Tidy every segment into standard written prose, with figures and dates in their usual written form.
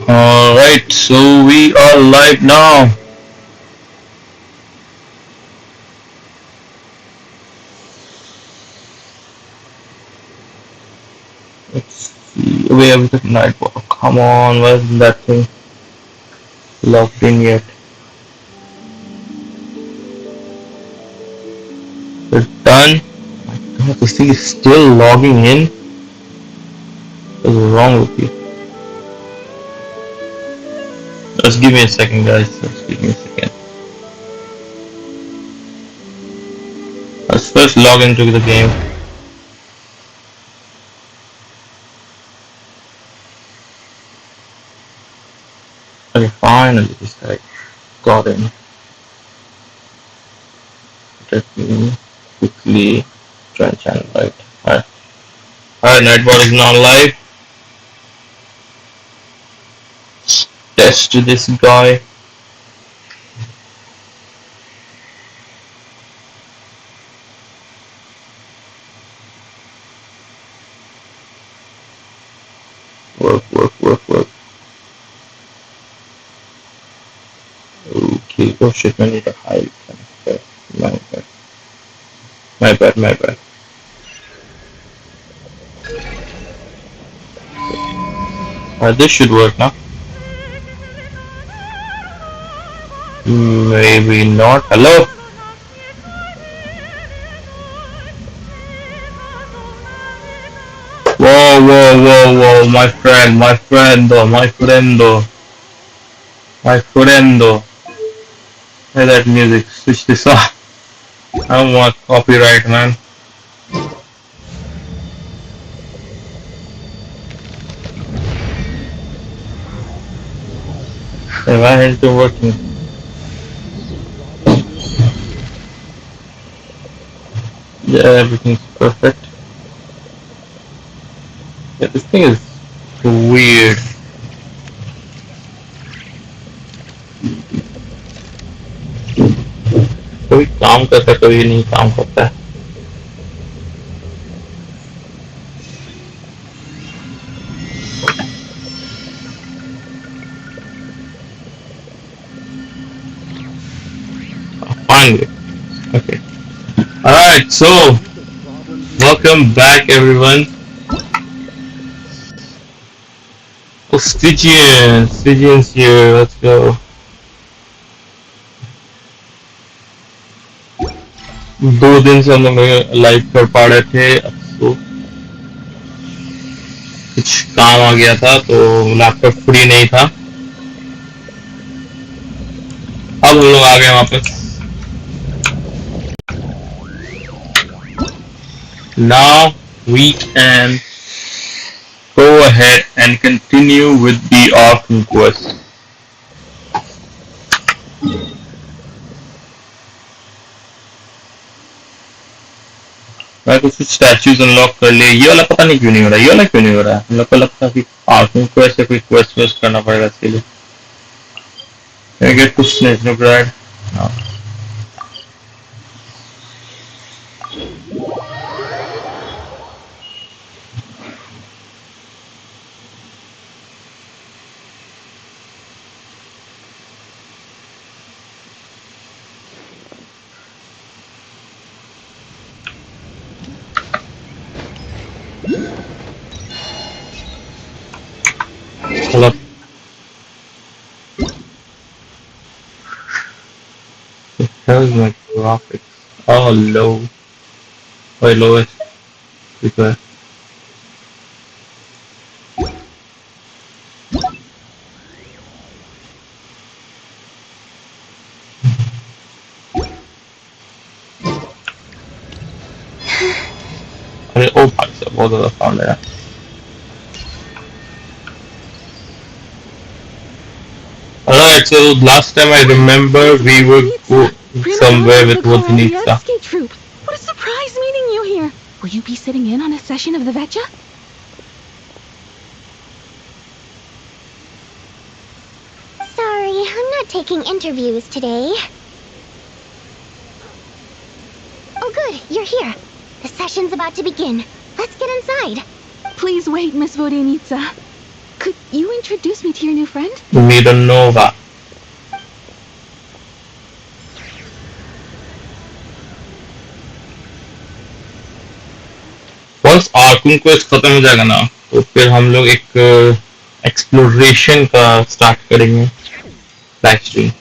Alright, so we are live now. Let's see. Where is the night walk? Come on, where isn't that thing logged in yet? It's done. My god, this thing is still logging in. What's wrong with you? Just give me a second, guys. Just give me a second. Let's first log into the game. Okay, finally this guy got in. Let me quickly try and channel right. Alright, Nightbot is now live. Test this guy. Work. Okay, oh shit, I need to hide. Okay, my bad. This should work now. Maybe not. Hello? Whoa, my friendo. Hey, that music, switch this off. I don't want copyright, man. Hey, why isn't it working? Yeah, everything's perfect. Yeah, this thing is weird. कभी काम करता है कभी नहीं काम करता है finally. Okay. Alright, so welcome back everyone. Oh, Stygian's here, let's go. 2 दिन से हम लोग लाइव कर पा रहे थे अब तो कुछ काम आ गया था तो लैपटॉप फ्री नहीं था अब हम लोग आ गए वापस now we can go ahead and continue with the Arkham quest. मैं कुछ स्टैचूज अनलॉक कर लिए ये वाला पता नहीं क्यों नहीं हो रहा ये वाला क्यों नहीं हो रहा है हम लोग को लगता है कि आर्खम क्वेस्ट या कोई क्वेस्ट वेस्ट करना पड़ेगा इसके लिए Can I get to Snake Brad? No. Hello. The hell is my graphics? Oh, low. Wait, lowest. Because अरे ओ भाई साहब बहुत ज़्यादा साउंड है Alright, so last time I remember we were somewhere with Vodinitsa. What a surprise meeting you here! Will you be sitting in on a session of the Vetja? Sorry, I'm not taking interviews today. Oh good, you're here. The session's about to begin. Let's get inside. Please wait, Miss Vodenitsa. Could you introduce me to your new friend? Mira Nova. Once आर्कुन quest खत्म हो जाएगा ना तो फिर हम लोग एक एक्सप्लोरेशन का स्टार्ट करेंगे लाइव स्ट्रीम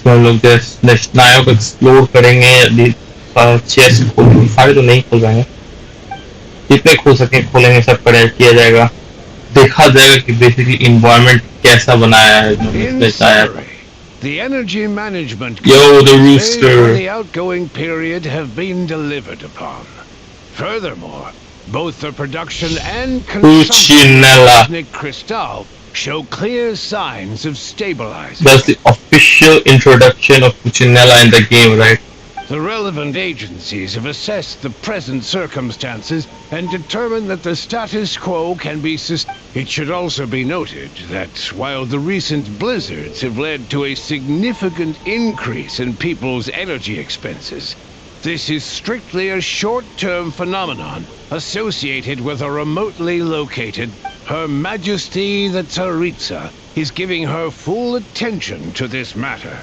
इसमें हम लोग जस्ट नायक को एक्सप्लोर करेंगे चेस्ट खोलेंगे सारे तो नहीं खोल पाएंगे जितने खोल सके खोलेंगे सब किया जाएगा देखा जाएगा कि बेसिकली इन्वायरमेंट कैसा बनाया है The energy management the rooster for the outgoing period have been delivered upon. Furthermore, both the production and consumption of cosmic crystal show clear signs of stabilizing. That's the official introduction of Puccinella in the game, right? The relevant agencies have assessed the present circumstances and determined that the status quo can be sustained. It should also be noted that while the recent blizzards have led to a significant increase in people's energy expenses, this is strictly a short-term phenomenon associated with a remotely located. Her Majesty the Tsaritsa is giving her full attention to this matter.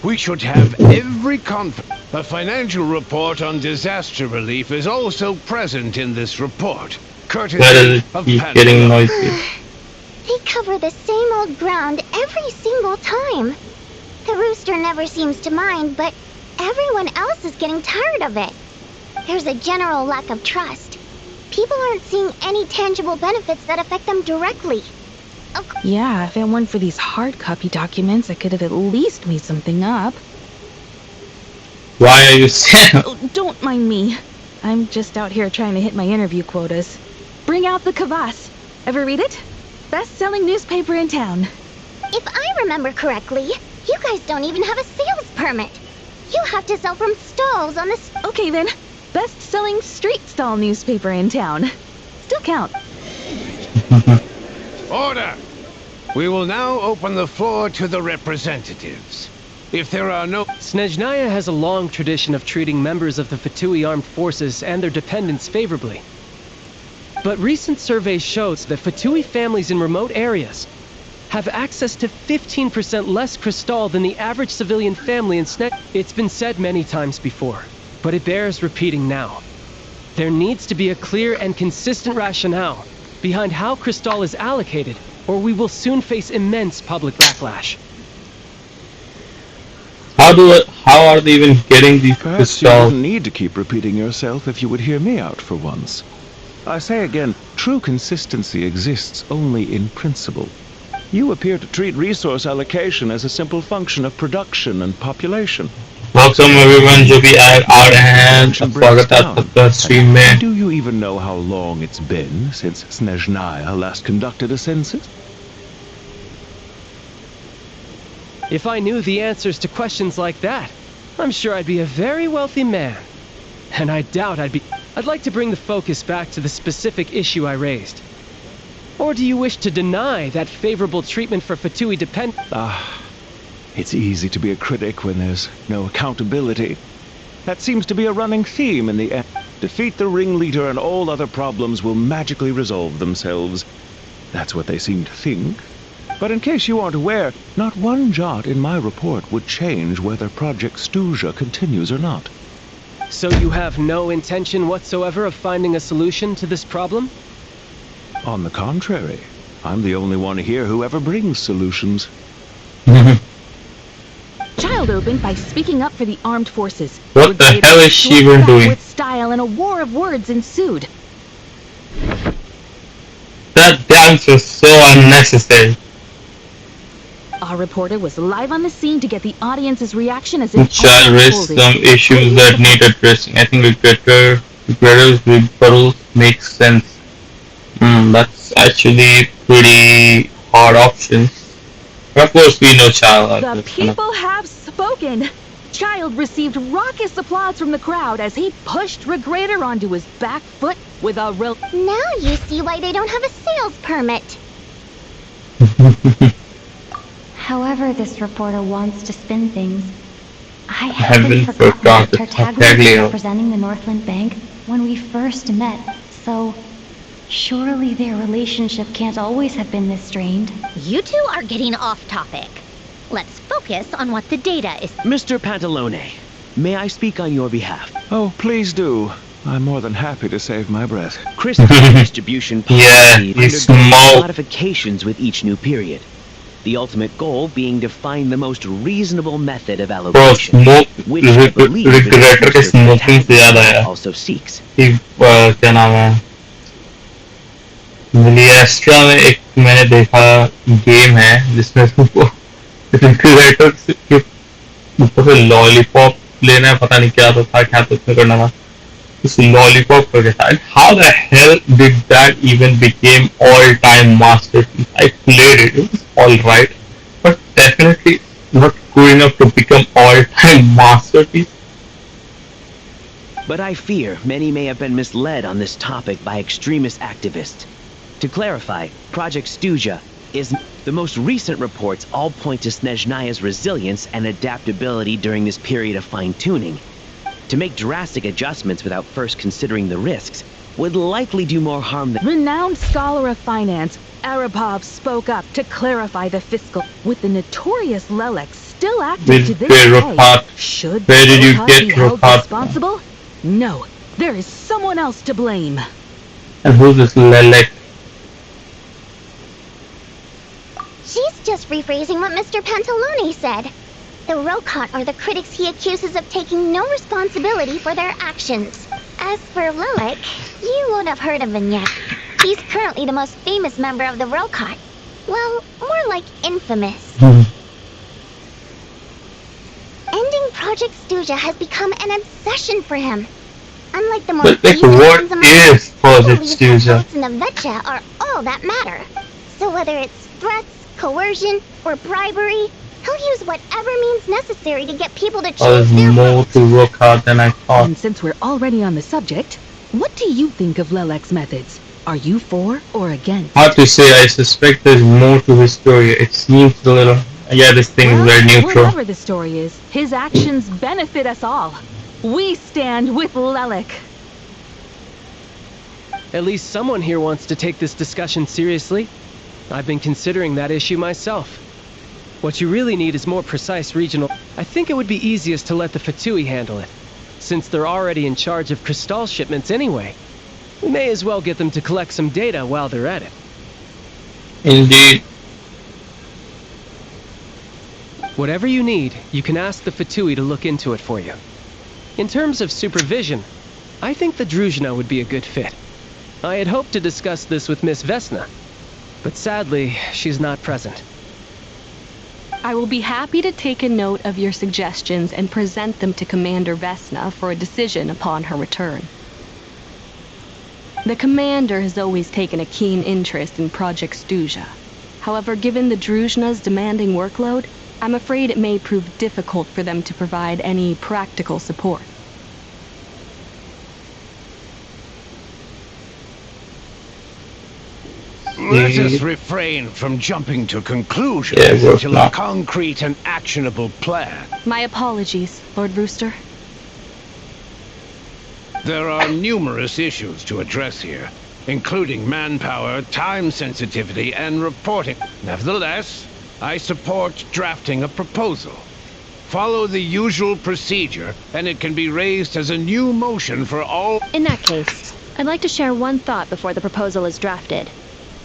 We should have every confidence. A financial report on disaster relief is also present in this report, courtesy of getting noisy. They cover the same old ground every single time. The rooster never seems to mind, but everyone else is getting tired of it. There's a general lack of trust. People aren't seeing any tangible benefits that affect them directly. Yeah, if it weren't for these hard copy documents, I could have at least made something up. Why are you saying? Oh, don't mind me. I'm just out here trying to hit my interview quotas. Bring out the kvass. Ever read it? Best-selling newspaper in town. If I remember correctly, you guys don't even have a sales permit. You have to sell from stalls on the... Okay then. Best-selling street stall newspaper in town. Still count. Order! We will now open the floor to the representatives. If there are no... Snezhnaya has a long tradition of treating members of the Fatui armed forces and their dependents favorably. But recent surveys shows that Fatui families in remote areas have access to 15% less crystal than the average civilian family in Snezhnaya. It's been said many times before, but it bears repeating now. There needs to be a clear and consistent rationale behind how crystal is allocated, or we will soon face immense public backlash. How are they even getting these Perhaps you crystals? wouldn't need to keep repeating yourself if you would hear me out for once. I say again, true consistency exists only in principle. You appear to treat resource allocation as a simple function of production and population. Welcome everyone जो भी आ रहे हैं स्वागत है आपका stream में. Do you even know how long it's been since Snezhnaya last conducted a census? If I knew the answers to questions like that, I'm sure I'd be a very wealthy man. And I doubt I'd like to bring the focus back to the specific issue I raised. Or do you wish to deny that favorable treatment for Fatui It's easy to be a critic when there's no accountability. That seems to be a running theme in the end. Defeat the ringleader and all other problems will magically resolve themselves. That's what they seem to think. But in case you aren't aware, not one jot in my report would change whether Project Stuja continues or not. So you have no intention whatsoever of finding a solution to this problem? On the contrary, I'm the only one here who ever brings solutions. Child opened by speaking up for the armed forces. What the hell is she even doing? With style and a war of words ensued. That dance was so unnecessary. Our reporter was live on the scene to get the audience's reaction as if Child raised some issues that need addressing. I think rebuttals makes sense. That's actually pretty hard options. But of course we know Child. The people have spoken. Child received raucous applause from the crowd as he pushed Regrator onto his back foot with a real... Now you see why they don't have a sales permit. However this reporter wants to spin things, I haven't haven't forgotten that forgotten Tartaglia Tartaglia. was representing the Northland Bank when we first met, so surely their relationship can't always have been this strained. You two are getting off topic. Let's focus on what the data is. Mr. Pantalone, may I speak on your behalf? Oh, please do. I'm more than happy to save my breath. Crystal distribution Yeah, policy you undergoes smoke. modifications with each new period. The ultimate goal being to find the most reasonable method of Bro, allocation, smoke which I believe is regulator के what Mr. smoking से याद आया Tartaglia also seeks. कि क्या नाम है मिलिएस्ट्रा में एक मैंने देखा गेम है जिसमें तुमको रेगुलेटर के ऊपर से लॉलीपॉप लेना है पता नहीं क्या तो था क्या तो उसमें करना था उस लॉलीपॉप करके था how the hell did that even became all time masterpiece I played it was alright but definitely not good enough to become all time masterpiece. But I fear many may have been misled on this topic by extremist activists. To clarify, Project Stuja is the most recent reports all point to Snezhnaya's resilience and adaptability during this period of fine-tuning. To make drastic adjustments without first considering the risks would likely do more harm than... Renowned scholar of finance, Arapov spoke up to clarify the fiscal. With the notorious Lelex still active With to this the day, Rokat. should Where did you Rokat get be held Rokat? responsible? No, there is someone else to blame. And who's this Lelek? She's just rephrasing what Mr. Pantalone said. The Rokat are the critics he accuses of taking no responsibility for their actions. As for Lilic, you won't have heard of him yet. He's currently the most famous member of the Rokat. Well, more like infamous. Ending Project Stuja has become an obsession for him. Unlike the more But like, what is Project Stuja? and the Vetcha are all that matter. So whether it's threats, coercion, or bribery, he'll use whatever means necessary to get people to There's choose their more votes. to work hard than I thought. And since we're already on the subject, what do you think of Lelek's methods? Are you for or against? Hard to say, I suspect there's more to his story. It seems a little... Yeah, this thing is very neutral. Whatever the story is, his actions benefit us all. We stand with Lelek. At least someone here wants to take this discussion seriously. I've been considering that issue myself. What you really need is more precise regional... I think it would be easiest to let the Fatui handle it, since they're already in charge of Crystal shipments anyway. We may as well get them to collect some data while they're at it. Indeed. Whatever you need, you can ask the Fatui to look into it for you. In terms of supervision, I think the Druzhna would be a good fit. I had hoped to discuss this with Miss Vesna, but sadly, she's not present. I will be happy to take a note of your suggestions and present them to Commander Vesna for a decision upon her return. The Commander has always taken a keen interest in Project Stuja. However, given the Druzhna's demanding workload, I'm afraid it may prove difficult for them to provide any practical support. Let us refrain from jumping to conclusions Yeah, we're until a not. concrete and actionable plan. My apologies, Lord Rooster. There are numerous issues to address here, including manpower, time sensitivity, and reporting. Nevertheless, I support drafting a proposal. Follow the usual procedure, and it can be raised as a new motion for all... In that case, I'd like to share one thought before the proposal is drafted.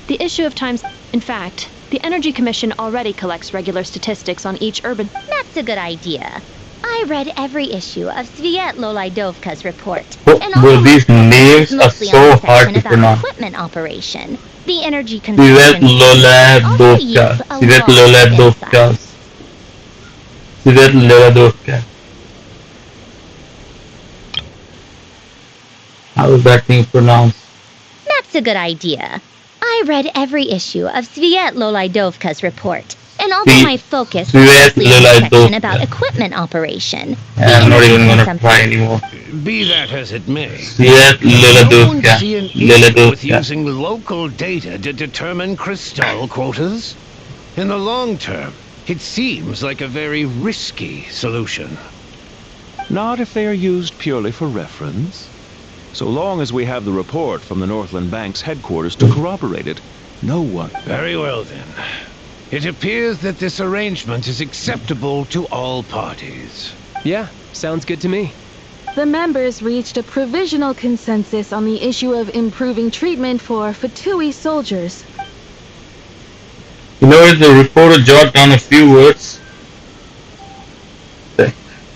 The issue of times... In fact, the Energy Commission already collects regular statistics on each urban... That's a good idea. I read every issue of Sviet-Lolaidovka's report. Oh, and bro, all these names are mostly on so the hard section to about pronounce. equipment operation. The energy Sviet consumption Lolaidovka. Sviet Lolaidovka. Sviet Lolaidovka. How is that thing pronounced? That's a good idea. I read every issue of Sviet-Lolaidovka's report. And although my focus was mostly on the section about equipment operation, I'm not even gonna consumption- try anymore. Be that as it may, Sviet no one see an issue with Lolaidovka. using local data to determine crystal quotas. In the long term, it seems like a very risky solution. Not if they are used purely for reference. So long as we have the report from the Northland Bank's headquarters to corroborate it, no one... Very well then. It appears that this arrangement is acceptable to all parties. Yeah, sounds good to me. The members reached a provisional consensus on the issue of improving treatment for Fatui soldiers. You know, the reporter jotted down a few words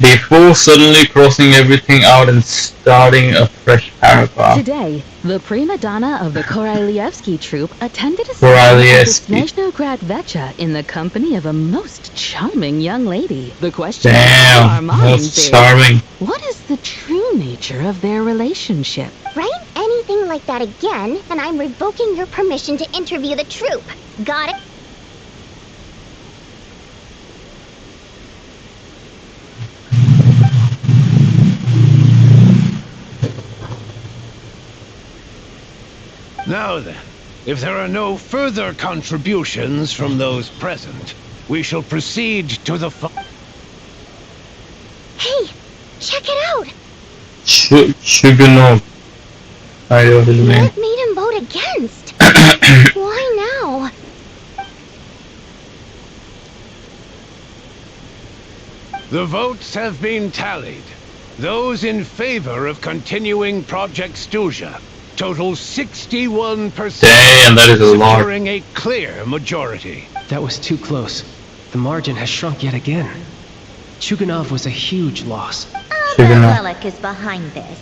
before suddenly crossing everything out and starting a fresh paragraph. Today, the prima donna of the Koralievsky troupe attended a ceremony at the Snezhnograd Vecha in the company of a most charming young lady. The question Damn, on our minds that's charming. what is the true nature of their relationship? Write anything like that again, and I'm revoking your permission to interview the troupe. Got it? Now then, if there are no further contributions from those present, we shall proceed to the Hey, check it out! Shuganov. I don't know. What made him vote against? Why now? The votes have been tallied. Those in favor of continuing Project Stuja total 61%. Damn, that is a lot. Securing a clear majority. That was too close. The margin has shrunk yet again. Chuganov was a huge loss. I'll bet Lelek is behind this.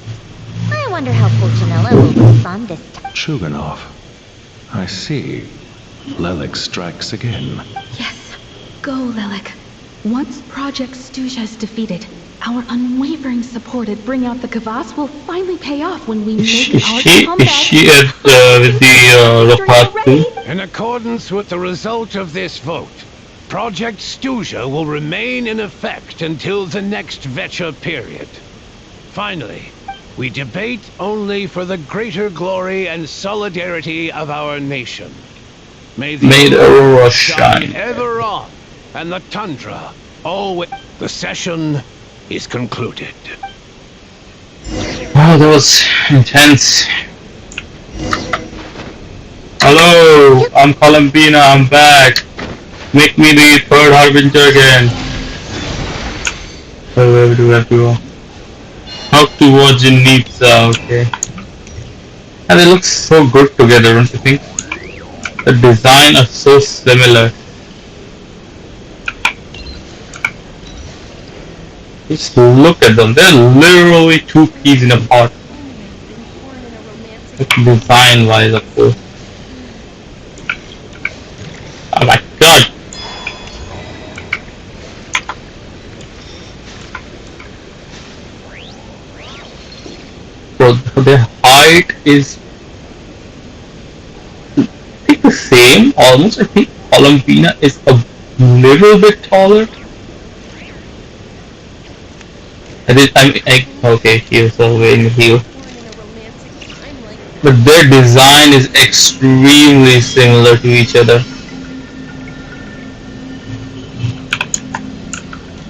I wonder how Pulcinella will respond this time. Chuganov. I see. Lelek strikes again. Yes, go Lelek. Once Project Stuja is defeated, our unwavering support at Bring Out the Kvass will finally pay off when we make our comeback. Is she at with the Lopat too? In accordance with the result of this vote, Project Stuja will remain in effect until the next Vecha period. Finally, we debate only for the greater glory and solidarity of our nation. May the Aurora shine shine ever on, and the tundra always... The session is concluded. Wow, that was intense. Hello, I'm Columbina, I'm back. Make me the third Harbinger again. Where do we have to go? How towards Nitsa, okay. And they look so good together, don't you think? The design are so similar. Just look at them, they're literally two peas in a pod. Design wise, of course. Oh my god! So their height is I think the same, almost. I think Columbina is a little bit taller. Okay, here's the way in here. But their design is extremely similar to each other.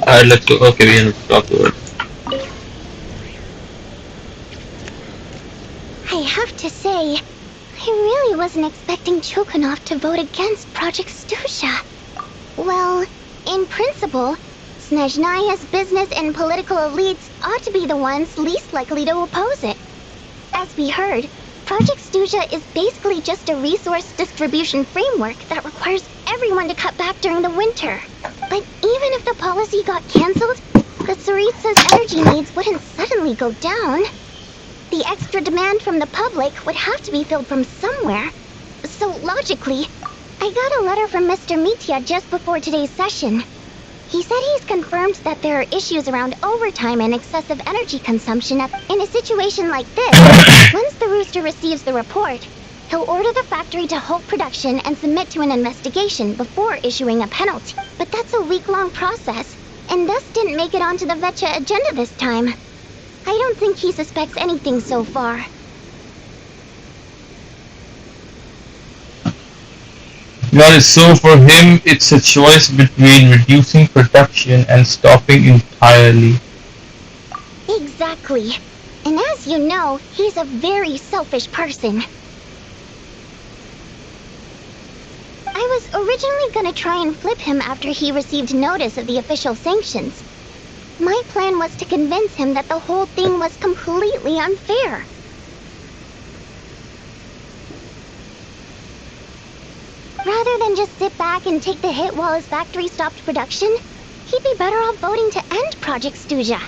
Alright, let's go. Okay, we have to talk to her. I have to say, I really wasn't expecting Chuganov to vote against Project Stuja. Well, in principle, Snezhnaya's business and political elites ought to be the ones least likely to oppose it. As we heard, Project Stuja is basically just a resource distribution framework that requires everyone to cut back during the winter. But even if the policy got cancelled, the Tsaritsa's energy needs wouldn't suddenly go down. The extra demand from the public would have to be filled from somewhere. So logically, I got a letter from Mr. Mitya just before today's session. He said he's confirmed that there are issues around overtime and excessive energy consumption in a situation like this. Once the Rooster receives the report, he'll order the factory to halt production and submit to an investigation before issuing a penalty. But that's a week-long process, and thus didn't make it onto the Vecha agenda this time. I don't think he suspects anything so far. Got it. So for him, it's a choice between reducing production and stopping entirely. Exactly. And as you know, he's a very selfish person. I was originally gonna try and flip him after he received notice of the official sanctions. My plan was to convince him that the whole thing was completely unfair. Rather than just sit back and take the hit while his factory stopped production, he'd be better off voting to end Project Stuja.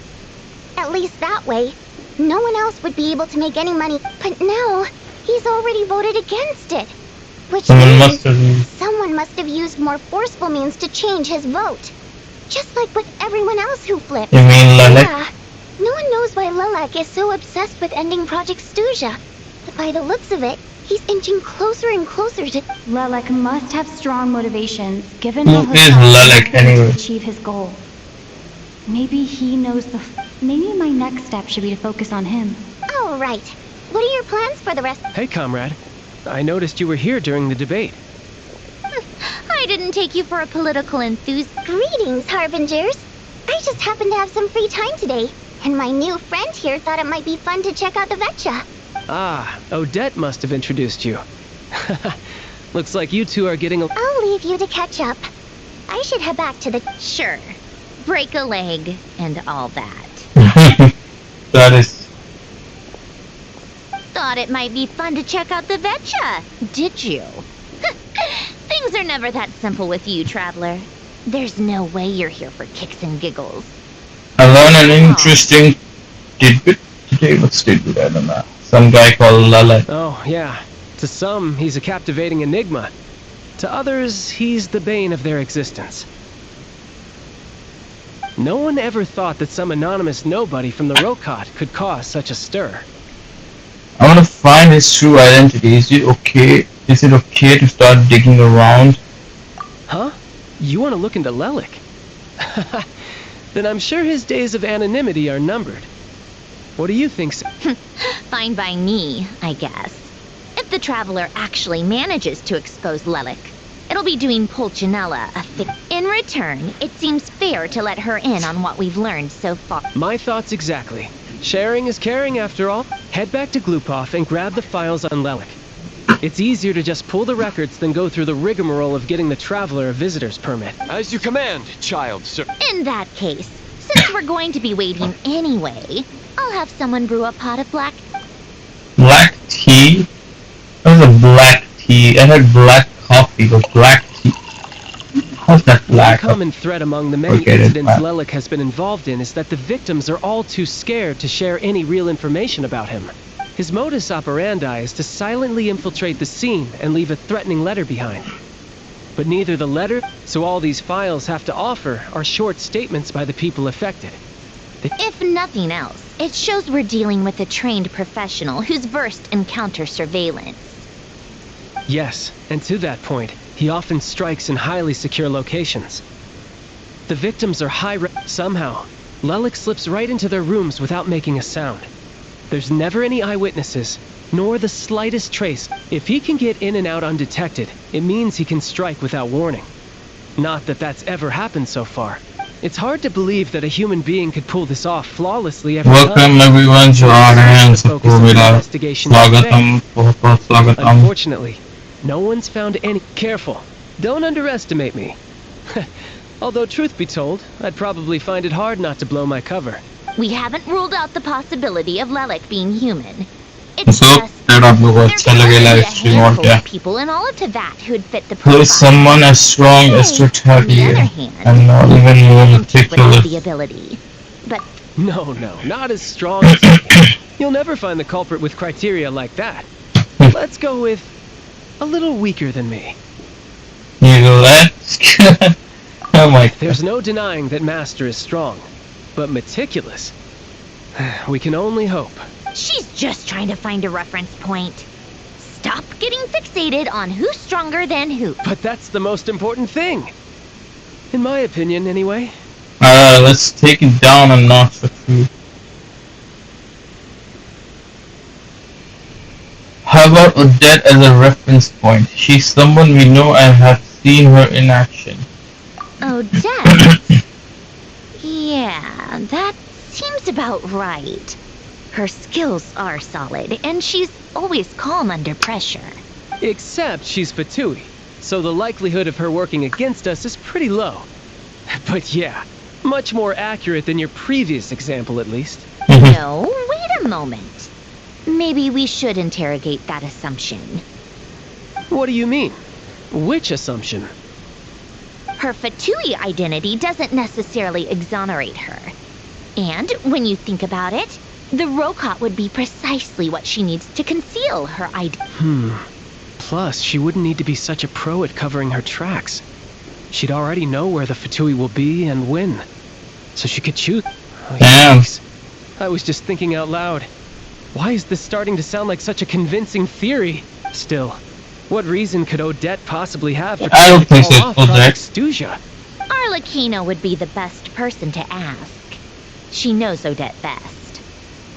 At least that way, no one else would be able to make any money. But now, he's already voted against it. Which means someone must have used more forceful means to change his vote. Just like with everyone else who flipped. You mean Lilac? Yeah. No one knows why Lilac is so obsessed with ending Project Stuja. But by the looks of it, he's inching closer and closer to... Lilac must have strong motivations, given Who how is his Lilac anyway? to achieve his goal. Maybe he knows maybe my next step should be to focus on him. Oh, right. What are your plans for the rest? Hey, comrade. I noticed you were here during the debate. I didn't take you for a political enthusiast. Greetings, Harbingers. I just happened to have some free time today, and my new friend here thought it might be fun to check out the Vetcha. Ah, Odette must have introduced you. Looks like you two are getting a... I'll leave you to catch up. I should head back to the... Sure. Break a leg and all that. That is... Thought it might be fun to check out the Vetcha, did you? Things are never that simple with you, Traveler. There's no way you're here for kicks and giggles. I learned an interesting tidbit today. What's tidbit? I don't know. Some guy called Lilac. Oh, yeah. To some, he's a captivating enigma. To others, he's the bane of their existence. No one ever thought that some anonymous nobody from the Rokot could cause such a stir. I want to find his true identity. Is it okay to start digging around? Huh? You want to look into Lilac? Then I'm sure his days of anonymity are numbered. What do you think, Fine by me, I guess. If the Traveler actually manages to expose Lilac, it'll be doing Pulcinella a favor. In return, it seems fair to let her in on what we've learned so far. My thoughts exactly. Sharing is caring after all. Head back to Glupov and grab the files on Lilac. It's easier to just pull the records than go through the rigmarole of getting the Traveler a visitor's permit. As you command, child, sir. In that case, since we're going to be waiting anyway, I'll have someone brew a pot of black tea? That was a black tea. I had black coffee, but black tea. How's that black? One common thread among the many incidents Lilac has been involved in is that the victims are all too scared to share any real information about him. His modus operandi is to silently infiltrate the scene and leave a threatening letter behind. But neither the letter, so all these files have to offer, are short statements by the people affected. If nothing else, it shows we're dealing with a trained professional who's versed in counter-surveillance. Yes, and to that point, he often strikes in highly secure locations. The victims are somehow, Lilac slips right into their rooms without making a sound. There's never any eyewitnesses, nor the slightest trace. If he can get in and out undetected, it means he can strike without warning. Not that that's ever happened so far. It's hard to believe that a human being could pull this off flawlessly every time. Welcome everyone to our hands. Unfortunately, no one's found any... Careful. Don't underestimate me. Although truth be told, I'd probably find it hard not to blow my cover. We haven't ruled out the possibility of Lilac being human. It's So, just there's people in all of Teyvat who'd fit the profile. There is someone as strong as Tertaria, and not even more meticulous. The ability. But No, not as strong as me. You'll never find the culprit with criteria like that. Let's go with a little weaker than me. Let's oh my god. There's no denying that Master is strong, but meticulous. We can only hope. she's just trying to find a reference point. Stop getting fixated on who's stronger than who. But that's the most important thing. In my opinion, anyway. Let's take it down a notch or two. How about Odette as a reference point? She's someone we know and have seen her in action. Odette? Yeah, that seems about right. Her skills are solid, and she's always calm under pressure. Except she's Fatui, so the likelihood of her working against us is pretty low. But yeah, much more accurate than your previous example, at least. No, wait a moment. Maybe we should interrogate that assumption. What do you mean? Which assumption? Her Fatui identity doesn't necessarily exonerate her. And when you think about it, the Rokot would be precisely what she needs to conceal her identity. Plus, she wouldn't need to be such a pro at covering her tracks. She'd already know where the Fatui will be and when. So she could choose. Oh, yikes. I was just thinking out loud. Why is this starting to sound like such a convincing theory? Still, what reason could Odette possibly have for I don't think call so, off Odette. Project Stuja? Arlecchino would be the best person to ask. She knows Odette best.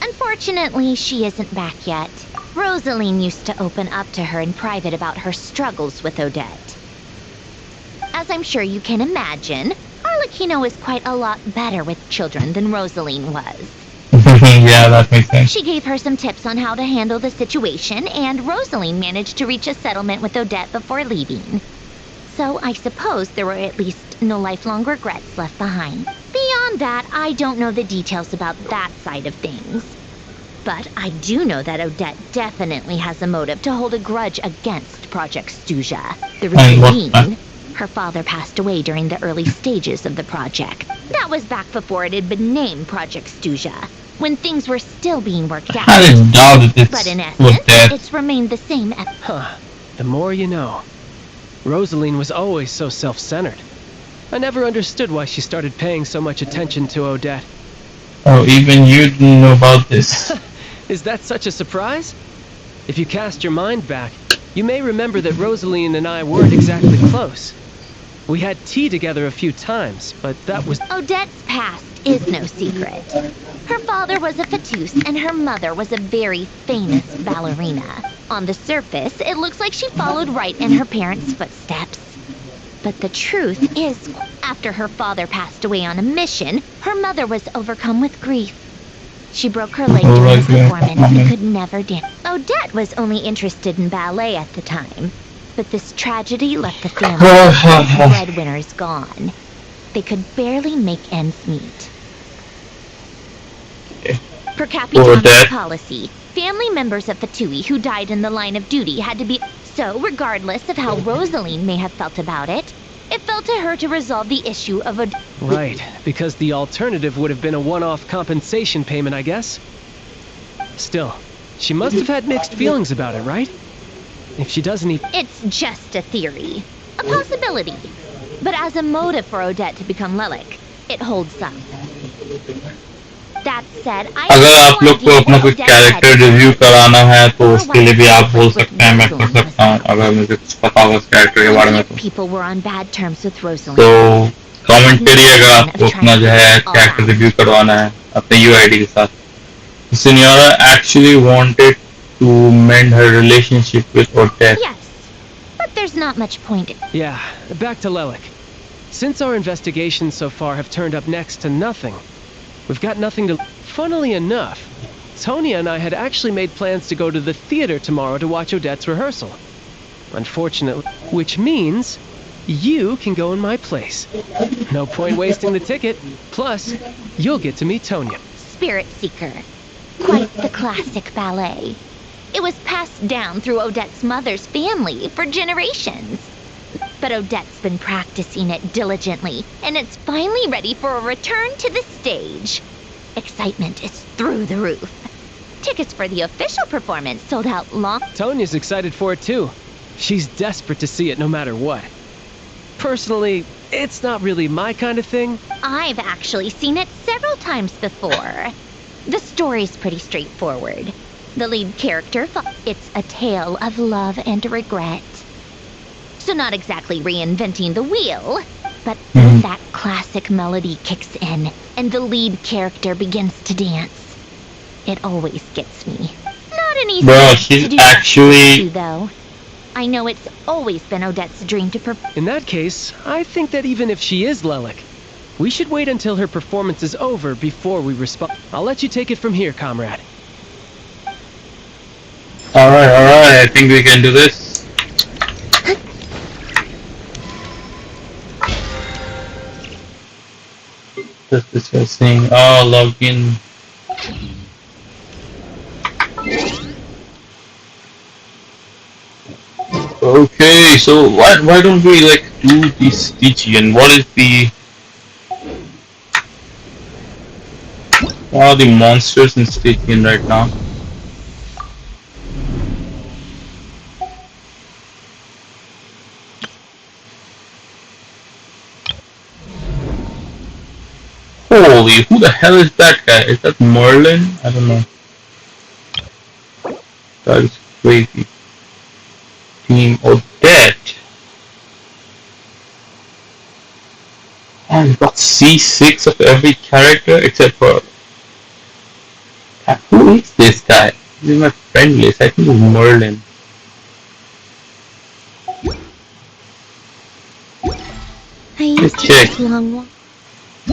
Unfortunately, she isn't back yet. Rosaline used to open up to her in private about her struggles with Odette. As I'm sure you can imagine, Arlecchino is quite a lot better with children than Rosaline was. Yeah, that makes sense. She gave her some tips on how to handle the situation, and Rosaline managed to reach a settlement with Odette before leaving. So I suppose there were at least no lifelong regrets left behind. Beyond that, I don't know the details about that side of things. But I do know that Odette definitely has a motive to hold a grudge against Project Stuja. The reason being, her father passed away during the early stages of the project. That was back before it had been named Project Stuja, when things were still being worked out. I didn't doubt it. But in essence, it's remained the same. The more you know. Rosaline was always so self-centered. I never understood why she started paying so much attention to Odette. Oh, even you didn't know about this. Is that such a surprise? If you cast your mind back, you may remember that Rosaline and I weren't exactly close. We had tea together a few times, but that was... Odette's past is no secret. Her father was a Fatus, and her mother was a very famous ballerina. On the surface, it looks like she followed right in her parents' footsteps. But the truth is, after her father passed away on a mission, her mother was overcome with grief. She broke her leg during a performance and could never dance. Odette was only interested in ballet at the time, but this tragedy left the family with the breadwinners gone. They could barely make ends meet. Per capita policy, family members of Fatui who died in the line of duty had to be... So, regardless of how Rosaline may have felt about it, it fell to her to resolve the issue of a... Right, because the alternative would have been a one-off compensation payment, I guess. Still, she must have had mixed feelings about it, right? If she doesn't even... It's just a theory. A possibility. But as a motive for Odette to become Lelik, it holds up. That said, I अगर आप लोग को अपना कोई character review कराना है तो उसके लिए भी आप बोल सकते हैं मैं कर सकता हूँ अगर मुझे कुछ पता होगा उस कैरेक्टर के बारे में people were on bad terms with Rosaline. तो कमेंटरी अगर आपको अपना जो है कैरेक्टर रिव्यू करवाना है अपने यूआईडी के साथ Senora actually wanted to mend her relationship with Odette. Yes, but there's not much point. Yeah, back to Lelik. Since our investigations so far have turned up next to nothing, we've got nothing to... Funnily enough, Tonya and I had actually made plans to go to the theater tomorrow to watch Odette's rehearsal. Unfortunately, which means you can go in my place. No point wasting the ticket. Plus, you'll get to meet Tonya. Spirit Seeker. Quite the classic ballet. It was passed down through Odette's mother's family for generations. But Odette's been practicing it diligently, and it's finally ready for a return to the stage. Excitement is through the roof. Tickets for the official performance sold out long... Tonya's excited for it too. She's desperate to see it no matter what. Personally, it's not really my kind of thing. I've actually seen it several times before. The story's pretty straightforward. The lead character... It's a tale of love and regret. So not exactly reinventing the wheel, but when that classic melody kicks in and the lead character begins to dance, it always gets me. Not an easy thing to do actually... though. I know it's always been Odette's dream to perform. In that case, I think that even if she is Lelik, We should wait until her performance is over before we respond. I'll let you take it from here, comrade. Alright, alright, I think we can do this. Just this was saying, oh, login. Okay, so why don't we like do this Stygian? What is what are the monsters in Stygian right now? Holy, who the hell is that guy? Is that Merlin? I don't know. That is crazy. Team Odette. And we've got C6 of every character except for... Who is this guy? This is my friend list. I think it's Merlin. I used to check. take long walks.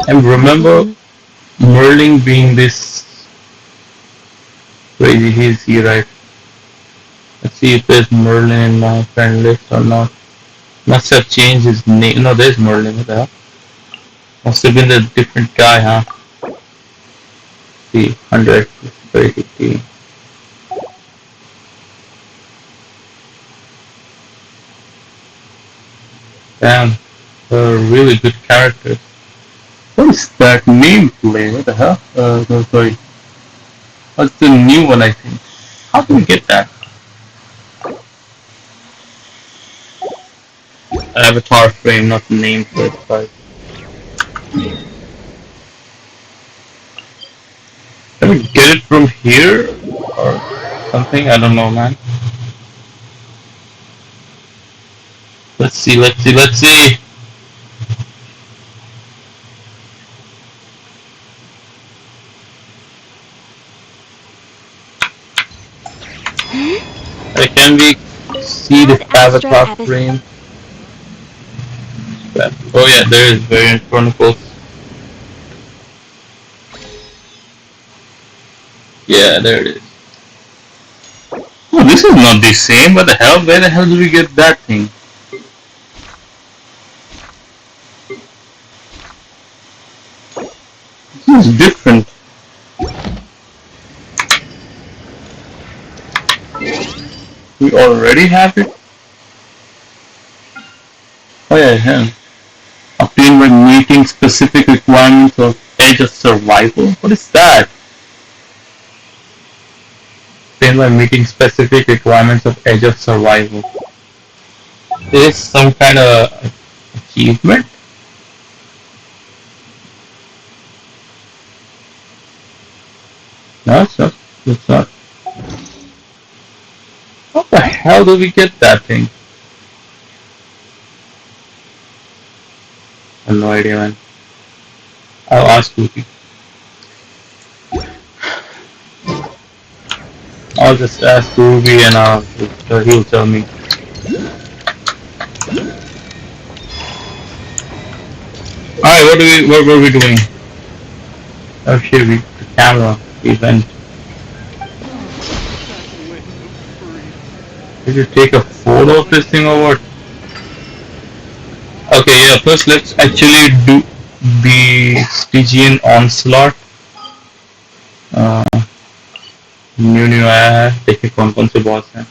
And remember Merlin being this crazy. He's here, right? Let's see if there's Merlin in my friend list or not. Must have changed his name. No, there's Merlin. What the hell? Must have been a different guy, huh? See, 100, 30. Damn, they're really good characters. What is that nameplate? What the hell? No, sorry. What's the new one, I think? How do we get that? Avatar frame, not nameplate, sorry. Can we get it from here? Or something? I don't know, man. Let's see. Can we see the avatar frame? Oh yeah, there is Variant Chronicles. Yeah, there it is. Oh, this is not the same. What the hell? Where the hell did we get that thing? This is different. We already have it? Oh yeah, yeah. Obtained by meeting specific requirements of Edge of Survival? What is that? Obtained by meeting specific requirements of Edge of Survival. Is some kind of achievement? No, it's not. It's not. How the hell do we get that thing? I have no idea, man. I'll ask Lucy. I'll just ask Ruby and he'll tell me. Alright, what were we doing? Oh shit, the camera event. Did you take a photo of this thing or what? Okay, yeah, first let's actually do the Stygian Onslaught. New आया है, देखिए कौन से boss हैं.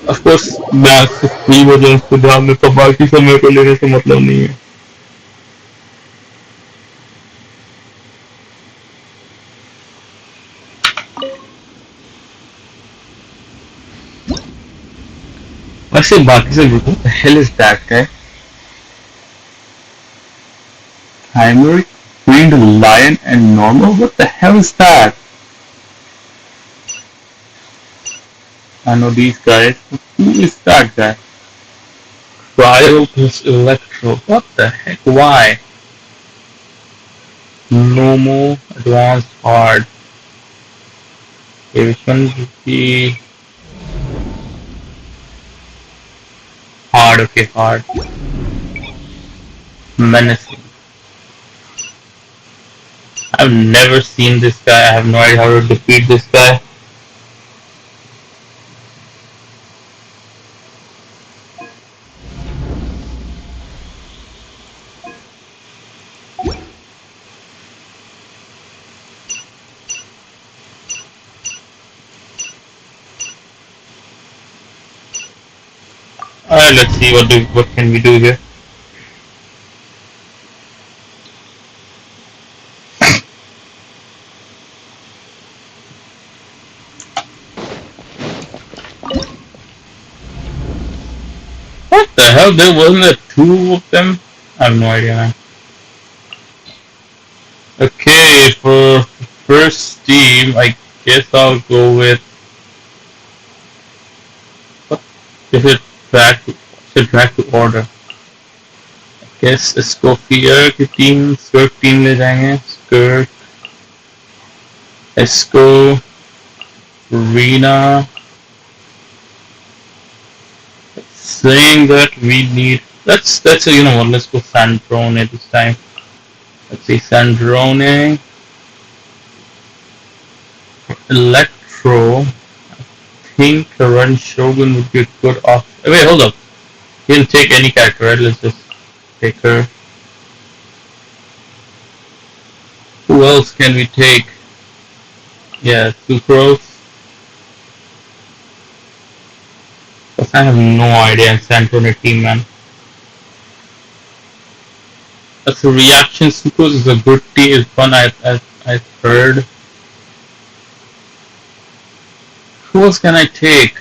Of course, max free version को ध्यान में तो बाकी समय को लेने से मतलब नहीं है. वैसे बाकी से what the hell is that guy? Chimeric, Queen Lion and Normal? What the hell is that? I know these guys. Who is that guy? Cryo plus Electro. What the heck? Why? Normal, Advanced, Hard. Okay, which one is the... hard, okay, hard. Menacing. I've never seen this guy. I have no idea how to defeat this guy. Alright, let's see what can we do here. What the hell? There wasn't there two of them? I have no idea, man. Okay, for first team, I guess I'll go with. What is it? Drag to order. I guess Escoffier की team skirt team ले जाएंगे. Skirt, Esco, Rena. Saying that we need. Let's you know what? Let's go Sandrone this time. Let's see, Sandrone, Electro. I think Ren Shogun would be a good option. Wait, hold up. He didn't take any character, right? Let's just take her. Who else can we take? Yeah, Sucrose. Because I have no idea in Sandrone team, man. That's a reaction. Sucrose is a good team. It's fun. I've heard. Who else can I take?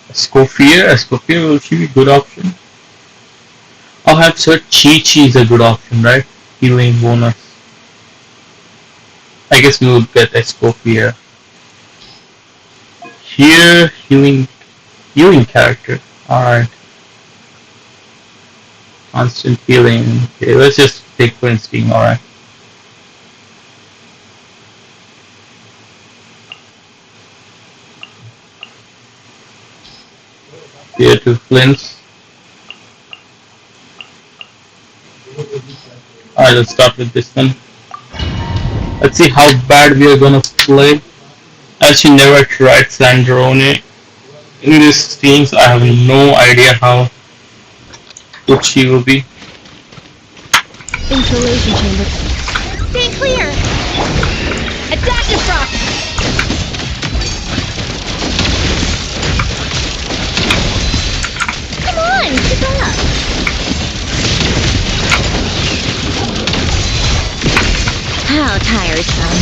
Escoffier will she be a good option? I'll have Sir Chi-Chi is a good option, right? Healing bonus. I guess we would get Escoffier. Here, healing character. Alright. Constant healing. Okay, let's just take Prince King, alright. Here to Flint's. Alright, let's start with this one. Let's see how bad we are gonna play. Actually, never tried Sandrone in this team, so I have no idea how good she will be. Installation chamber. Stay clear! Attack disrupt! Come on, keep up! How tiresome.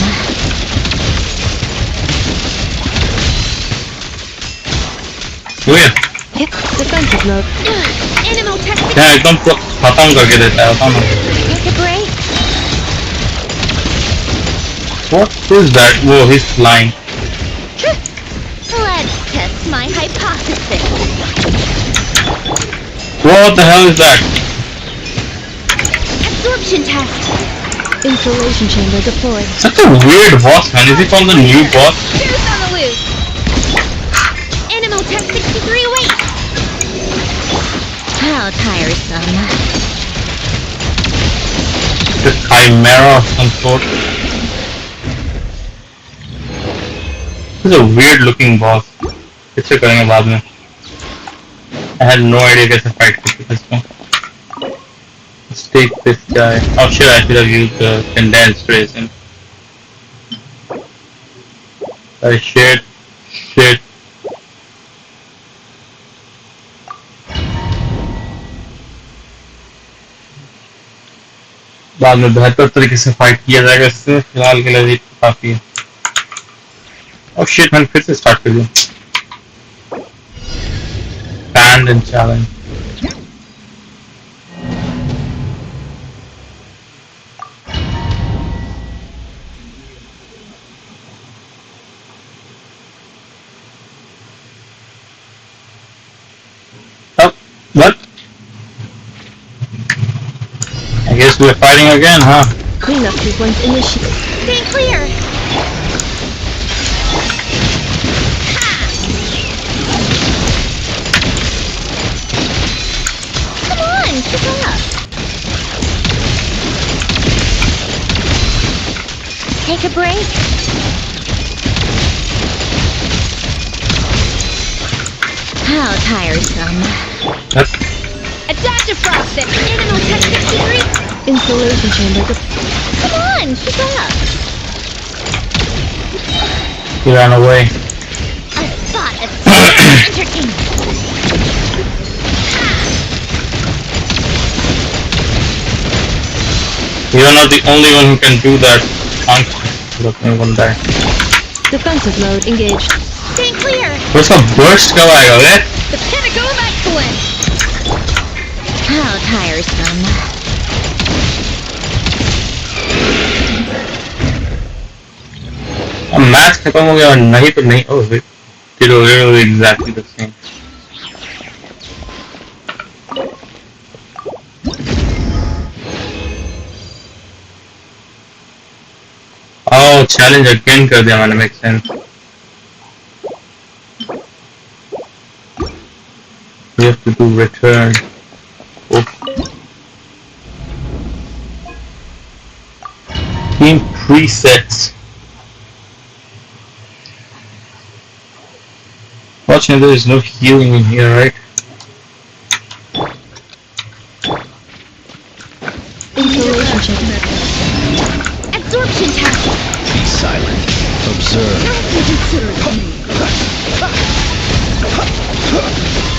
Oh yeah. Hit defensive mode. Animal testing. Yeah, एकदम खत्म करके देता है, बताओ ना. Take a break. What is that? Whoa, he's flying. Let's test my hypothesis. What the hell is that? Absorption test. Installation chamber deployed. Such a weird boss, man. Is he from the new boss? Here's on the loose. Animal test 63 away. How tiresome. The Chimera of some sort. This is a weird looking boss. कैसे करेंगे बाद में? I had no idea कैसे fight करते थे इसको. Let's take this guy. Oh shit, I should have used the condensed resin. Shit. बाद में बेहतर तरीके से फाइट किया जाएगा इससे. फिलहाल के लिए काफी है. Oh shit, मैंने फिर से स्टार्ट कर दिया. Banned and challenge. What? I guess we're fighting again, huh? Cleanup sequence initiated. Stay clear. on, keep up. Take a break. How tiresome. Yep. Adaptive frosting! Animal Tech 63! Installation chamber. Come on, keep up! He ran away. A spot of serious entertainment! You're not the only one who can do that. Look, anyone die. Defensive mode engaged. Stay clear! उसका burst कब आएगा बे? The pinnacle of excellence! How tiresome. अब match खत्म हो गया और नहीं तो नहीं. Oh wait, it was exactly the same. Oh, challenge again कर दिया मैंने. Makes sense. We have to do return. Oh. Team presets. Fortunately, there is no healing in here, right? Installation chamber. Absorption test! Be silent. Observe.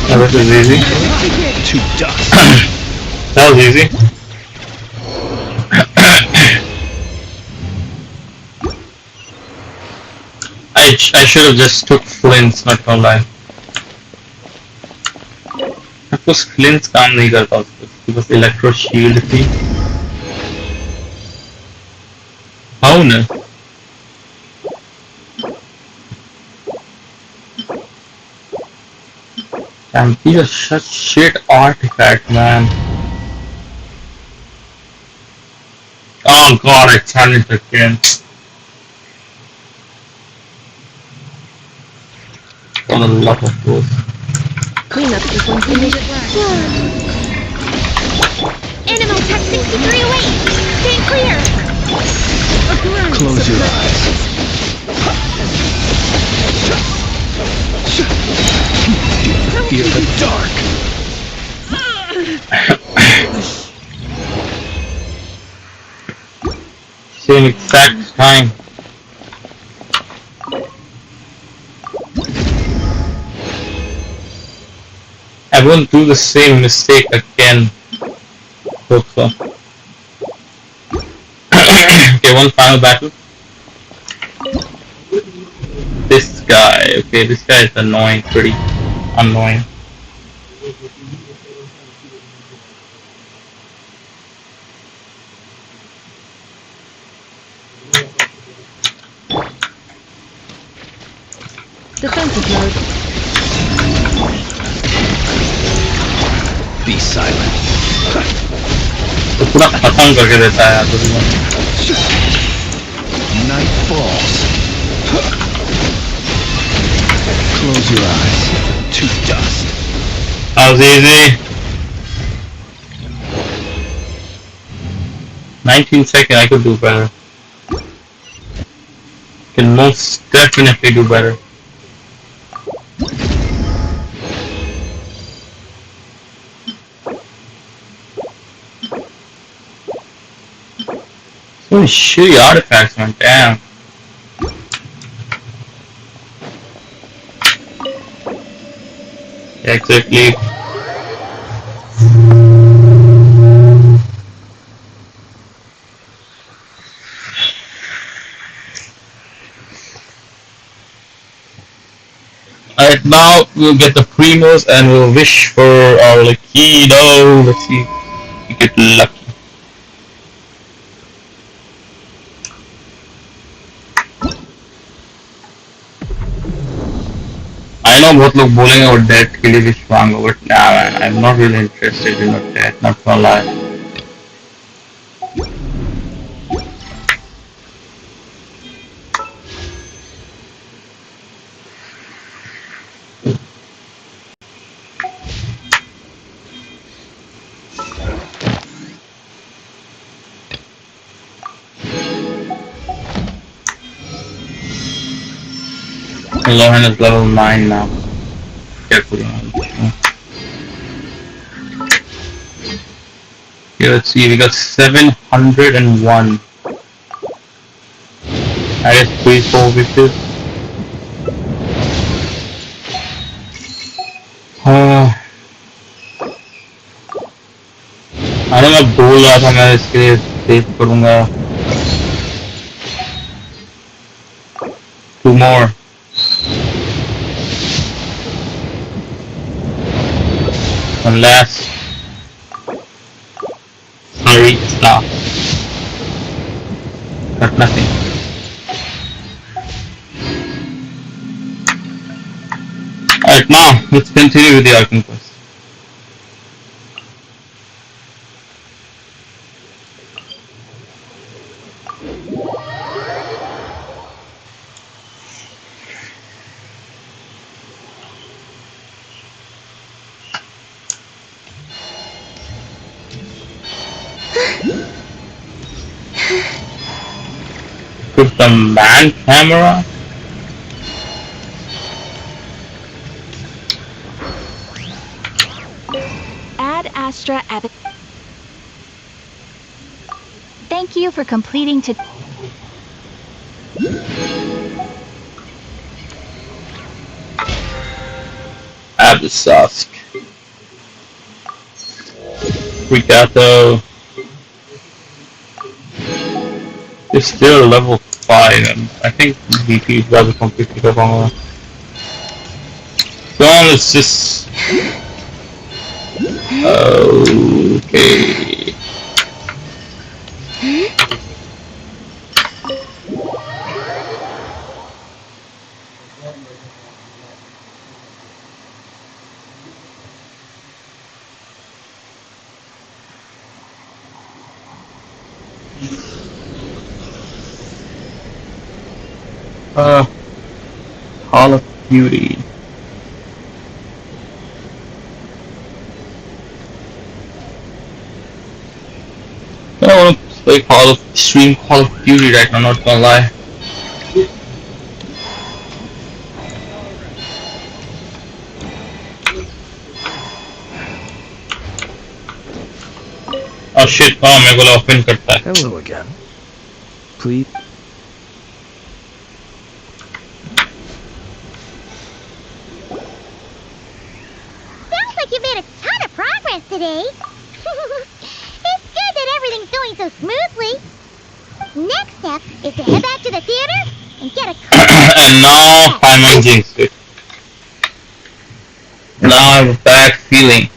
Oh, this is easy. To dust. That was easy. I should have just took flints, not gonna lie. Of course, flints काम नहीं करता उसको बस electro shield थी. How no? Damn, these are such shit artifacts, man. Oh god, I challenged again. On a lot of those. Cleanup sequence finished. Animal Tech 63 away! Stay clear! Close your eyes. Fear the dark. Same exact time. I won't do the same mistake again. Hope so. Okay, one final battle. This guy. Okay, this guy is annoying, pretty annoying. Defensive mode. Be silent. तो पूरा खत्म करके देता है यार तो. Night falls. Close your eyes. To dust. That was easy. 19 seconds, I could do better. Can most definitely do better. So many shitty artifacts, man. Damn. Yeah, exactly. Alright, now we'll get the primos and we'll wish for our Lakido. Let's see if we get lucky. I know बहुत लोग बोलेंगे वो death के लिए wish मांगो, but nah man, I'm not really interested in a death, not gonna lie. Lohan is level 9 now. Carefully. Okay, let's see, we got 701. I guess 3-4 wishes. अरे मैं बोल रहा था मैं इसके लिए सेव करूंगा 2 more. One last. Sorry, stop. Got nothing. Alright, now let's continue with the Arkham quest. With the man camera? Ad Astra Abbott. Thank you for completing to. Abyssosque. Rigato. It's still level 5 and I think VP is rather completely the wrong one. So let's just... Okay. Hall of Beauty. I don't want to play stream Call of Duty right now, not gonna lie. Oh shit, मेरे को lock in करता है. Hello again. Please. Sounds like you made a ton of progress today. It's good that everything's going so smoothly. Next step is to head back to the theater and get a And now I'm on jinxed it. Now I have a bad feeling.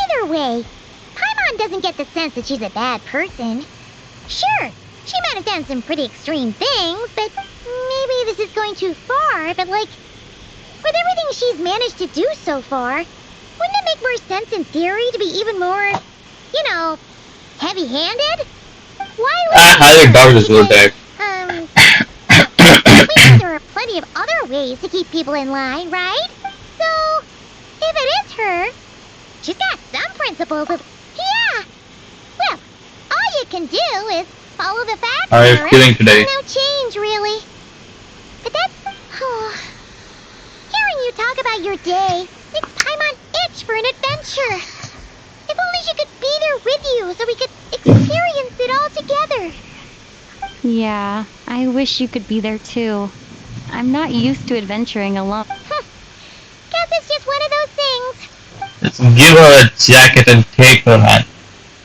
Either way, Paimon doesn't get the sense that she's a bad person. Sure, she might have done some pretty extreme things, but maybe this is going too far, but like, with everything she's managed to do so far, wouldn't it make more sense in theory to be even more, you know, heavy-handed? Why would I highly doubt this will die. we know there are plenty of other ways to keep people in line, right? So, if it is her, she's got some principles of... Yeah! Well, all you can do is follow the facts. How are you feeling today? No change, really. But that's... Hearing you talk about your day makes Paimon itch for an adventure. If only she could be there with you so we could experience it all together. Yeah, I wish you could be there too. I'm not used to adventuring alone. Guess it's just one of those things. Let's give her a jacket and take her hand.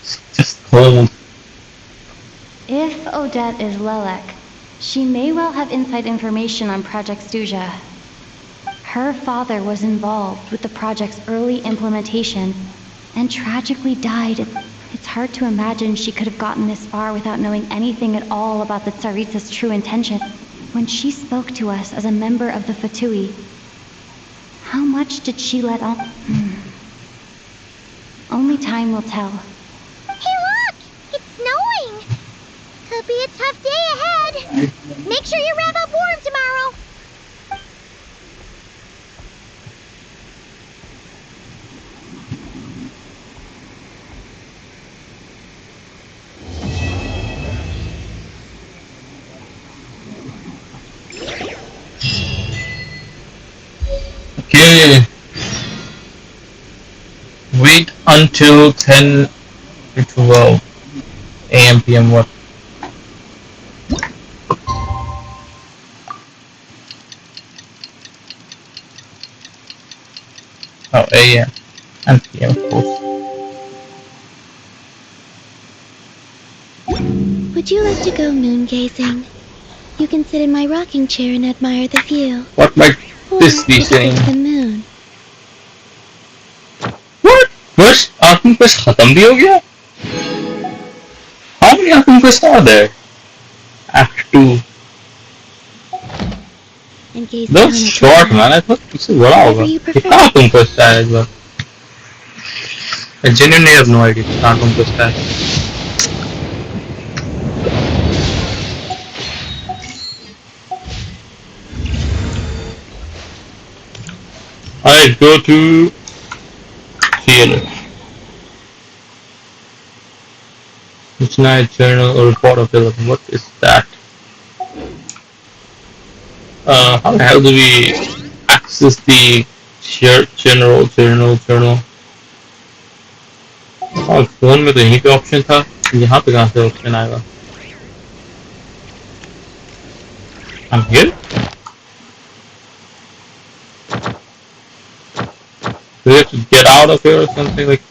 It's just cold. If Odette is Lelek, she may well have inside information on Project Stuja. Her father was involved with the project's early implementation and tragically died. It's hard to imagine she could have gotten this far without knowing anything at all about the Tsaritsa's true intention. When she spoke to us as a member of the Fatui, how much did she let on? Only time will tell. Hey look! It's snowing! Could be a tough day ahead. Make sure you wrap up warm tomorrow. Okay. Wait until 10 to 12 a.m. p.m. What? Oh, a.m. and p.m. of course. Would you like to go moon gazing? You can sit in my rocking chair and admire the view. What might Or this be we could go saying? to the moon. What? First Arkham Quest खत्म भी हो गया? How many Arkham Quests are there? Act 2. And gaze That down was at the short, sun. man. I thought this is बड़ा Whatever होगा. you कितना prefer. Arkham Quest है इस बार? I genuinely have no idea कितना Arkham Quest है. I go to theater. It's night journal or report available. What is that? How the hell do we access the journal? और phone में तो यहीं पे option था, यहाँ पे कहाँ से ऑप्शन आएगा? I'm here? Do we have to get out of here or something? Like,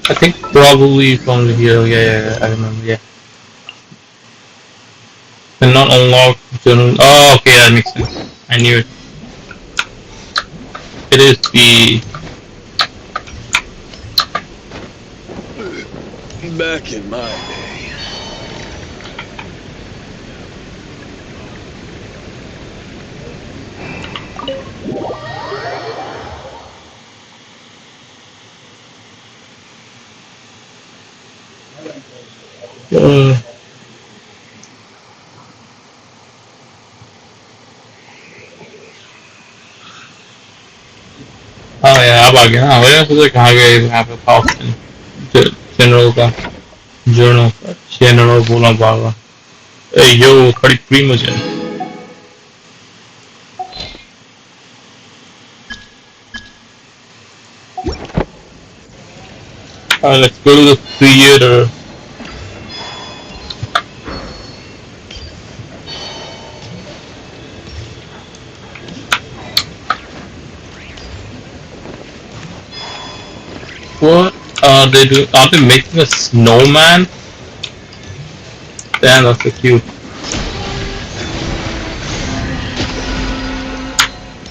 I think probably from here. Yeah, I remember. Yeah. And not unlock journal. Oh, okay, that makes sense. I knew it. It is the Back in my day. uh, oh yeah, अब आ गया ना. वजह से कहाँ गए यहाँ पे था ऑप्शन जनरल का journal का जनरल बोलना पड़ेगा. Hey yo, खड़ी प्री मुझे. Alright, let's go to the theater. What are they doing? Are they making a snowman? Damn, that's so cute.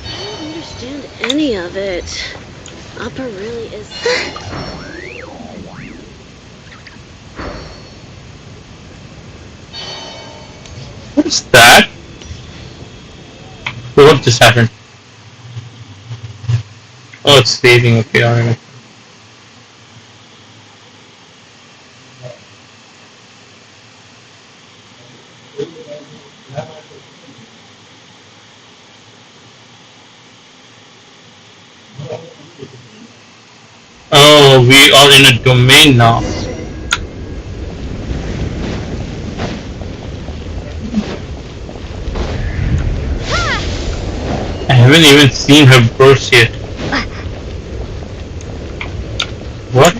I don't understand any of it. Upper really is. What is that? Wait, what just happened? Oh, it's saving. Okay, alright. Oh, we are in a domain now. I haven't even seen her burst yet. What?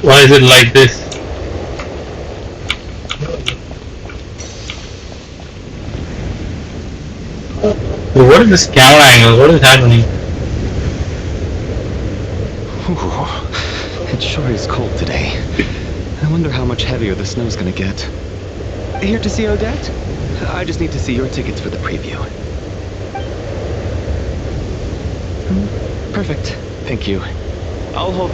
Why is it like this? What is this camera angle? What is happening? Ooh, it sure is cold today. I wonder how much heavier the snow's gonna get. Here to see Odette? I just need to see your tickets for the preview. Perfect. Thank you. I'll hold...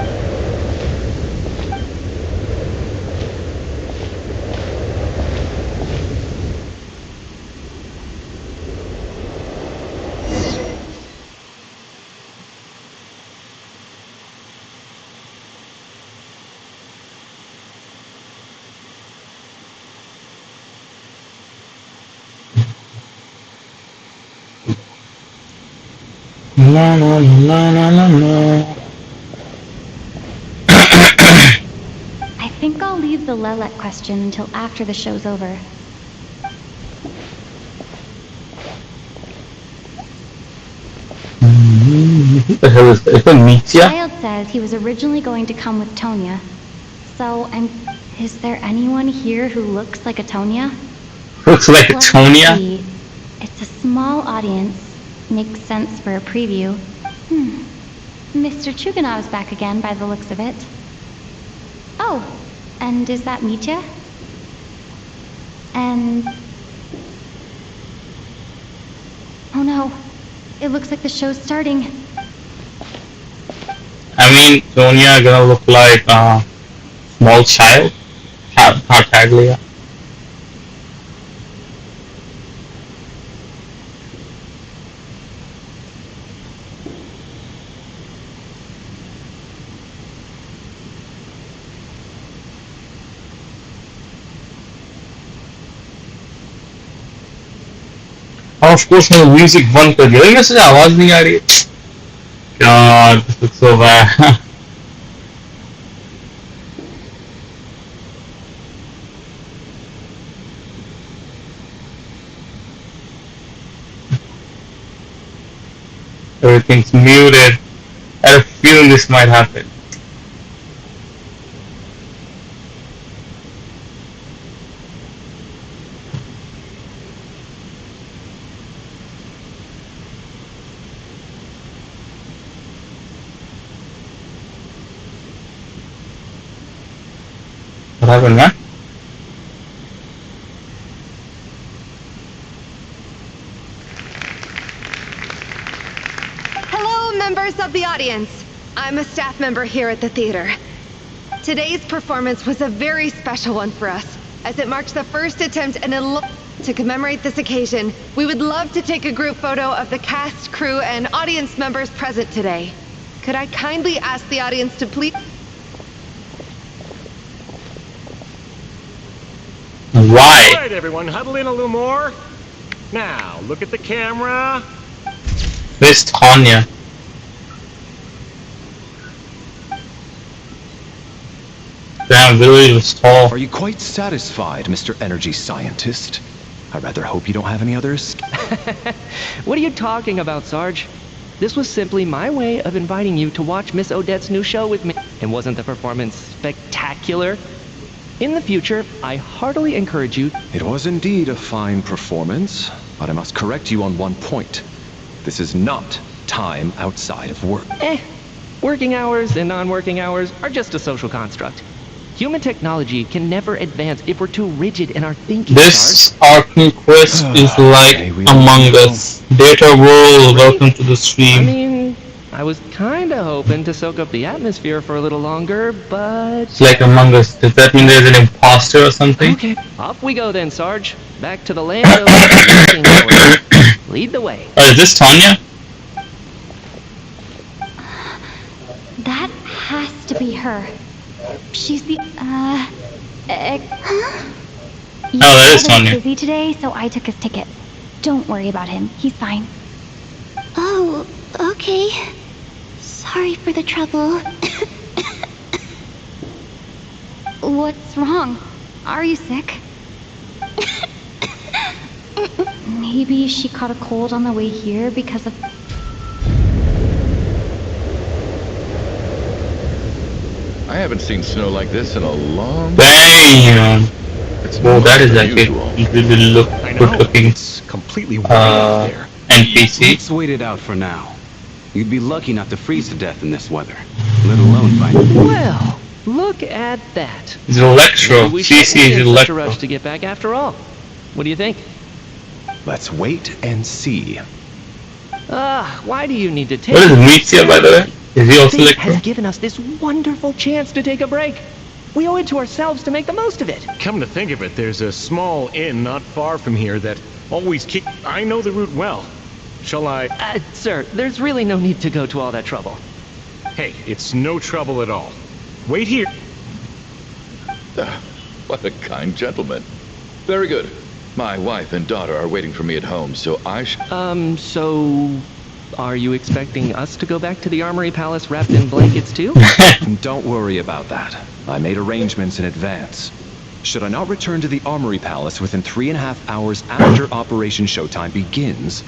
No, no, no, no, no, no. I think I'll leave the Lelek question until after the show's over. Who the hell is that? Is that Mitya? Child says he was originally going to come with Tonya. So, is there anyone here who looks like a Tonya? Looks like a Let's Tonya. see. It's a small audience. Makes sense for a preview. Mr. Chuganov is back again by the looks of it. Oh, and is that Mitya? And... oh no. It looks like the show's starting. I mean, Tonya gonna look like a small child. Tartaglia. और of course मैंने music बंद कर दिया, मेरे से आवाज नहीं आ रही है। God, this looks so bad. Everything's muted. I had a feeling this might happen. What happened, man? Hello, members of the audience. I'm a staff member here at the theater. Today's performance was a very special one for us, as it marks the first attempt in to commemorate this occasion. We would love to take a group photo of the cast, crew, and audience members present today. Could I kindly ask the audience to please... Why? All right, everyone, huddle in a little more. Now, look at the camera. Where's Tonya? Damn, Billy was tall. Are you quite satisfied, Mr. Energy Scientist? I rather hope you don't have any others. What are you talking about, Sarge? This was simply my way of inviting you to watch Miss Odette's new show with me. And wasn't the performance spectacular? In the future, I heartily encourage you... It was indeed a fine performance, but I must correct you on one point. This is not time outside of work. Working hours and non-working hours are just a social construct. Human technology can never advance if we're too rigid in our thinking. This Arkham quest is like Among Us. Data World, welcome to the stream. I mean, I was kinda hoping to soak up the atmosphere for a little longer, but... It's like Among Us. Does that mean there's an imposter or something? Okay, off we go then, Sarge. Back to the land of working hours. Lead the way. Oh, is this Tonya? That has to be her. She's the, Oh, that is Tonya. busy today, so I took his ticket. Don't worry about him. He's fine. Oh, okay. Sorry for the trouble. What's wrong? Are you sick? Maybe she caught a cold on the way here because of... I haven't seen snow like this in a long Damn! Well, that is like unusual. a really good looking It's completely way out there. NPC. Let's wait it out for now. You'd be lucky not to freeze to death in this weather, let alone find... Well, look at that. It's Electro. We CC shouldn't be is in such a Electro. rush to get back after all. What do you think? Let's wait and see. Why do you need to take... What is Mitya, by the way? Is he also Fate Electro? has given us this wonderful chance to take a break. We owe it to ourselves to make the most of it. Come to think of it, there's a small inn not far from here that always keep... I know the route well. Shall I... Sir, there's really no need to go to all that trouble. Hey, it's no trouble at all. Wait here. What a kind gentleman. Very good. My wife and daughter are waiting for me at home, so I So... Are you expecting us to go back to the Armory Palace wrapped in blankets too? Don't worry about that. I made arrangements in advance. Should I not return to the Armory Palace within 3.5 hours after Operation Showtime begins,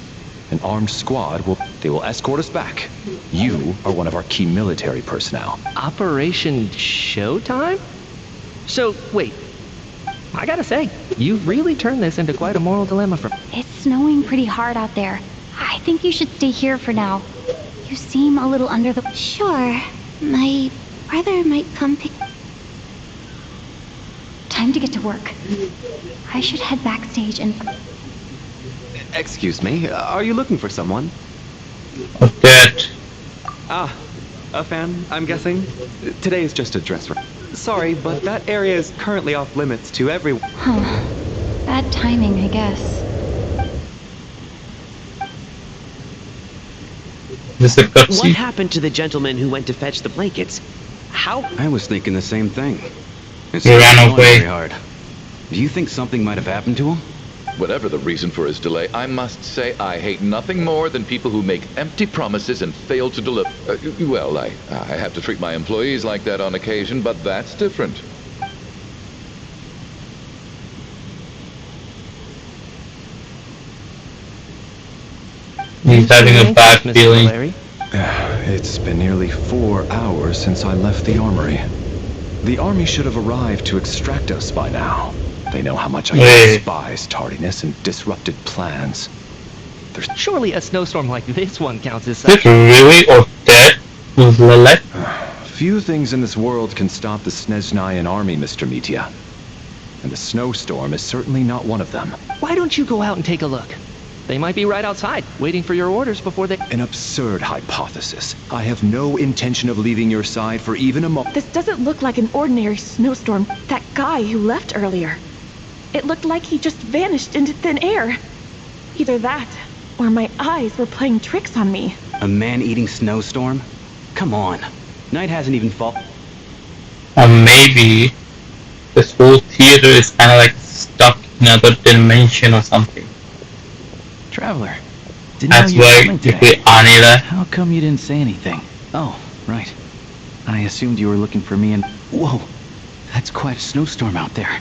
An armed squad they will escort us back. You are one of our key military personnel. Operation Showtime? So, wait. I gotta say, you've really turned this into quite a moral dilemma for... It's snowing pretty hard out there. I think you should stay here for now. You seem a little under the... Sure. My brother might come pick... Time to get to work. I should head backstage and... Excuse me, are you looking for someone? That. Ah, a fan, I'm guessing? Today is just a dress rehearsal. Sorry, but that area is currently off limits to everyone. Huh. Bad timing, I guess. This is a What cutscene. happened to the gentleman who went to fetch the blankets? How? I was thinking the same thing. It's He not ran going away. very hard. Do you think something might have happened to him? Whatever the reason for his delay, I must say I hate nothing more than people who make empty promises and fail to deliver. Well, I have to treat my employees like that on occasion, but that's different. He's having a bad Mr. feeling. Valeri? It's been nearly 4 hours since I left the armory. The army should have arrived to extract us by now. They know how much I Hey. despise tardiness and disrupted plans. Surely a snowstorm like this one counts as Is it such. really or dead? Who's Lilith? Few things in this world can stop the Snezhnayan army, Mr. Mitya. And the snowstorm is certainly not one of them. Why don't you go out and take a look? They might be right outside, waiting for your orders before they... An absurd hypothesis. I have no intention of leaving your side for even a moment. This doesn't look like an ordinary snowstorm. That guy who left earlier. It looked like he just vanished into thin air. Either that, or my eyes were playing tricks on me. A man-eating snowstorm? Come on. Night hasn't even fallen. Or maybe this whole theater is kind of like stuck in another dimension or something. Traveler, didn't That's know you were why coming you today. put Anila. How come you didn't say anything? Oh, right. I assumed you were looking for me and... Whoa! That's quite a snowstorm out there.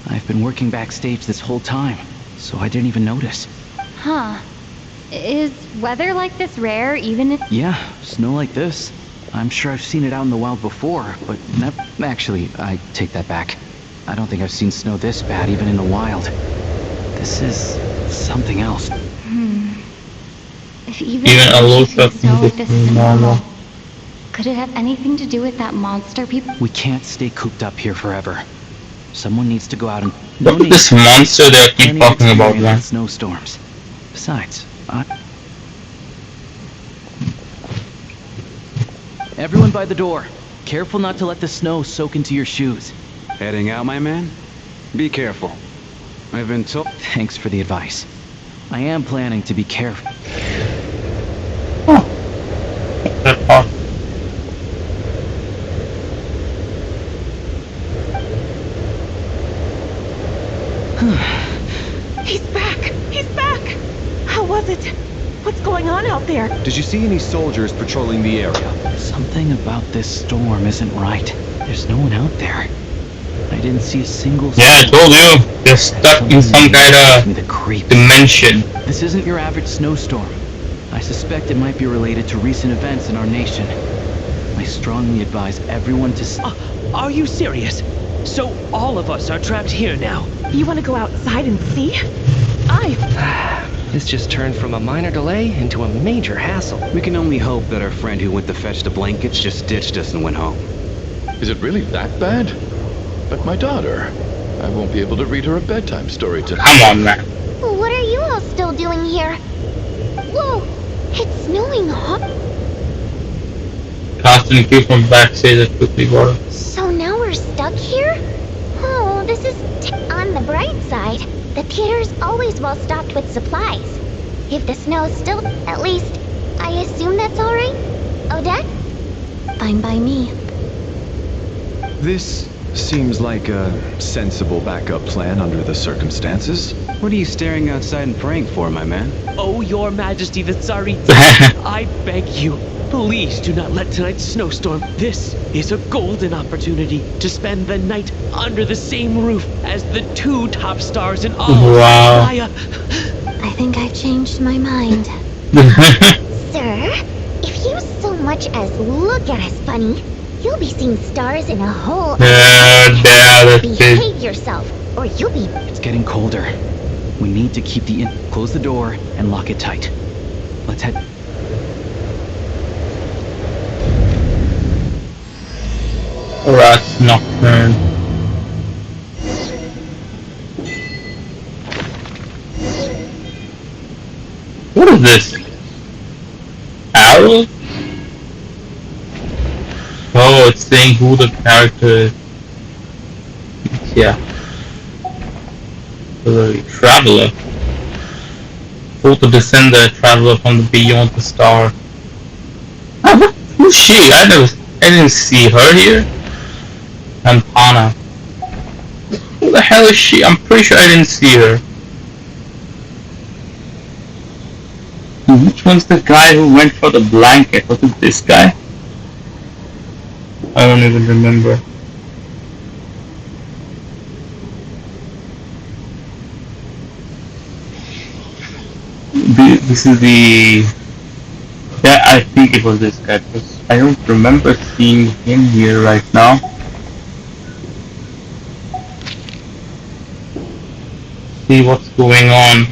I've been working backstage this whole time, so I didn't even notice. Huh. Is weather like this rare, even if... Yeah, snow like this. I'm sure I've seen it out in the wild before, but actually, I take that back. I don't think I've seen snow this bad even in the wild. This is something else. If even Even a low shifting shot snow like is this isn't normal. normal, could it have anything to do with that monster people? We can't stay cooped up here forever. Someone needs to go out and... Look at this monster they keep Any talking about, experience man. with snowstorms. Besides, everyone by the door. Careful not to let the snow soak into your shoes. Heading out, my man? Be careful. I've been told... Thanks for the advice. I am planning to be careful. That part. He's back! He's back! How was it? What's going on out there? Did you see any soldiers patrolling the area? Something about this storm isn't right. There's no one out there. I didn't see a single... Yeah, I told you. They're stuck in some kind of dimension. This isn't your average snowstorm. I suspect it might be related to recent events in our nation. I strongly advise everyone to... Are you serious? So all of us are trapped here now? You want to go outside and see? This just turned from a minor delay into a major hassle. We can only hope that our friend who went to fetch the blankets just ditched us and went home. Is it really that bad? But my daughter, I won't be able to read her a bedtime story tonight. Come on, man. What are you all still doing here? Whoa! It's snowing hard. Casting cue from backstage at quickly water. So now we're stuck here? Oh, this is... On the bright side, the theater's always well stocked with supplies. If the snow's still... At least, I assume that's alright? Odette? Fine by me. This seems like a sensible backup plan under the circumstances. What are you staring outside and praying for, my man? Oh, your majesty the Tsarita, I beg you, please do not let tonight's snowstorm. This is a golden opportunity to spend the night under the same roof as the 2 top stars in all of Wow. Maya. I think I've changed my mind. Sir, if you so much as look at us funny, you'll be seeing stars in a whole Behave yourself, or you'll be... It's getting colder. We need to keep the close the door and lock it tight. Let's head. Rats Nocturne. What is this? Arrow? Oh, it's saying who the character is. Yeah. The traveler. Photo descender, traveler from the beyond the star. Ah, who's she? I didn't see her here. And Pana. Who the hell is she? I'm pretty sure I didn't see her. Which one's the guy who went for the blanket? Was it this guy? I don't even remember. This is the... Yeah, I think it was this guy, because I don't remember seeing him here right now. See what's going on.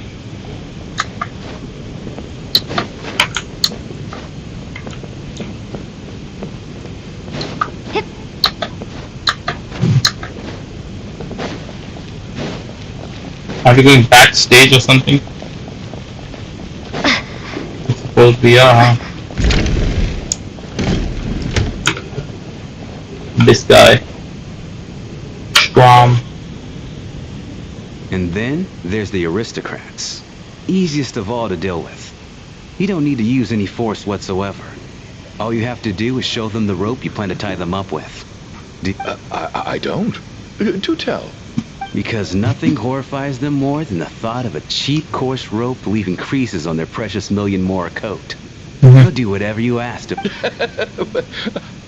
Are we going backstage or something? I suppose we are, huh? This guy. Strom. And then there's the aristocrats. Easiest of all to deal with. You don't need to use any force whatsoever. All you have to do is show them the rope you plan to tie them up with. I don't. Do tell. Because nothing horrifies them more than the thought of a cheap, coarse rope leaving creases on their precious million more coat. They'll do whatever you ask them.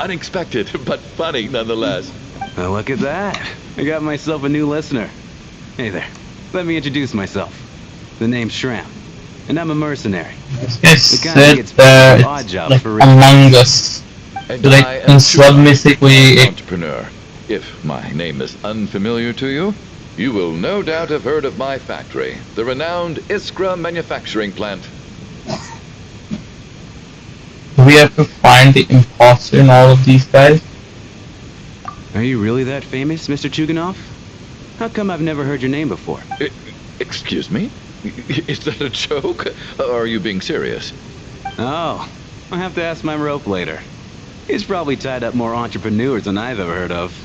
Unexpected, but funny nonetheless. Well, look at that. I got myself a new listener. Hey there. Let me introduce myself. The name's Shram, and I'm a mercenary. Yes, the kind that gets paid odd jobs like for Among Us. And So like I in am basically an entrepreneur. If my name is unfamiliar to you, you will no doubt have heard of my factory, the renowned Iskra manufacturing plant. we have to find the imposter in all of these guys. Are you really that famous, Mr. Chuganov? How come I've never heard your name before? Excuse me? Is that a joke? Or are you being serious? Oh, I'll have to ask my rope later. He's probably tied up more entrepreneurs than I've ever heard of.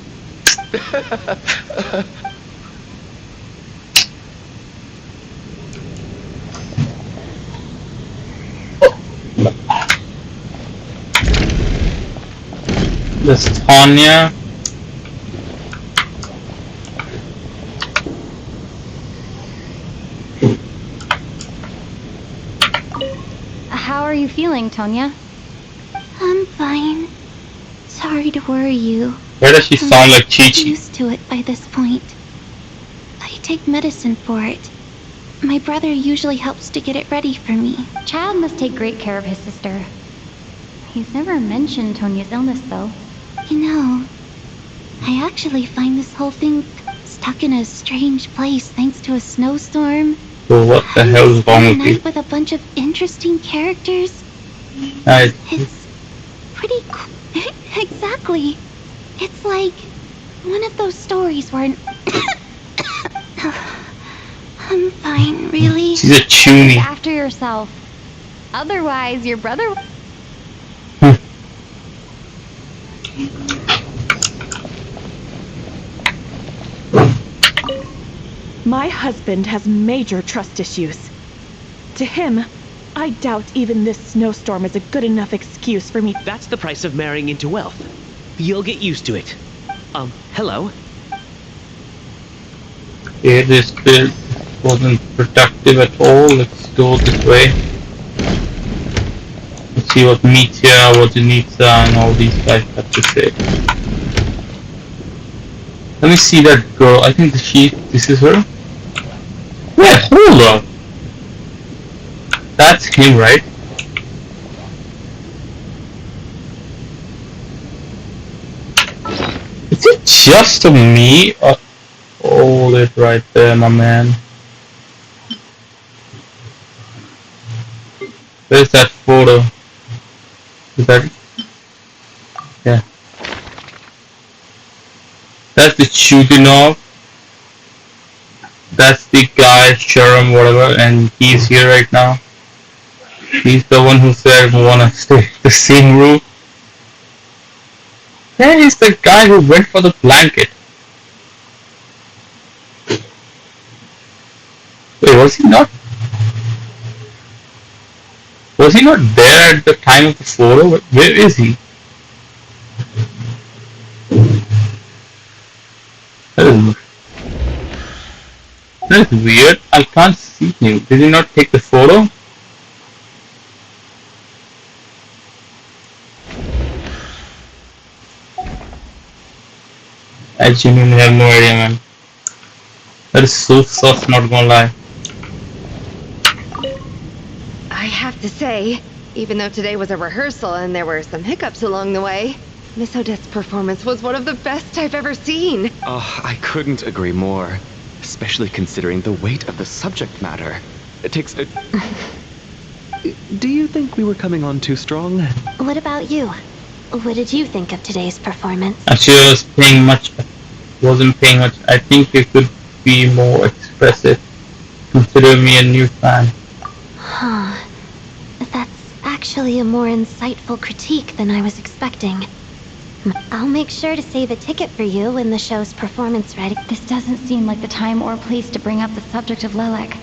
This Tanya. How are you feeling, Tonya? I'm fine. Sorry to worry you. Why does she sound like Chi-Chi? I'm used to it by this point. I take medicine for it. My brother usually helps to get it ready for me. Child must take great care of his sister. He's never mentioned Tonya's illness, though. You know, I actually find this whole thing stuck in a strange place thanks to a snowstorm. So what the hell is wrong with you? Night with a bunch of interesting characters. I... It's pretty cool. Exactly. It's like one of those stories where I'm fine, really. She's a chuny. Look after yourself. Otherwise, your brother... My husband has major trust issues. To him, I doubt even this snowstorm is a good enough excuse for me. That's the price of marrying into wealth. You'll get used to it. Hello? Okay, this build wasn't productive at all. Let's go this way. Let's see what Mitya, what Denitsa, and all these guys have to say. Let me see that girl. I think this is her. Yeah, hold on. That's him, right? Is it just me or hold it right there, my man? Where's that photo? Is that yeah. That's the Chugunov. That's the guy, Sharam, whatever, and he's here right now. He's the one who said we wanna stay in the same room. Yeah, he's the guy who went for the blanket. Wait, was he not? Was he not there at the time of the photo? Where is he? That is weird. I can't see him. Did he not take the photo? I genuinely have no idea, man. That is so sus, not gonna lie. I have to say, even though today was a rehearsal and there were some hiccups along the way, Miss Odette's performance was one of the best I've ever seen. Oh, I couldn't agree more. Especially considering the weight of the subject matter. It takes a... Do you think we were coming on too strong? What about you? What did you think of today's performance? Actually, I wasn't paying much. I think it could be more expressive. Consider me a new fan. Huh. That's actually a more insightful critique than I was expecting. I'll make sure to save a ticket for you when the show's performance ready. This doesn't seem like the time or place to bring up the subject of Lilac.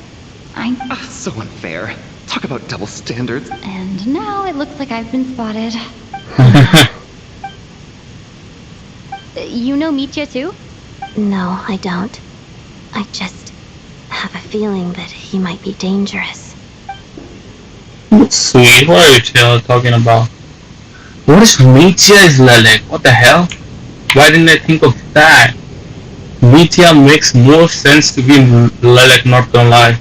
So unfair. Talk about double standards. And now it looks like I've been spotted. You know Mitya too? No, I don't. I just have a feeling that he might be dangerous. Sweet, what are you talking about? What is Mitya is Lilac? What the hell? Why didn't I think of that? Mitya makes more sense to be Lilac, not gonna lie.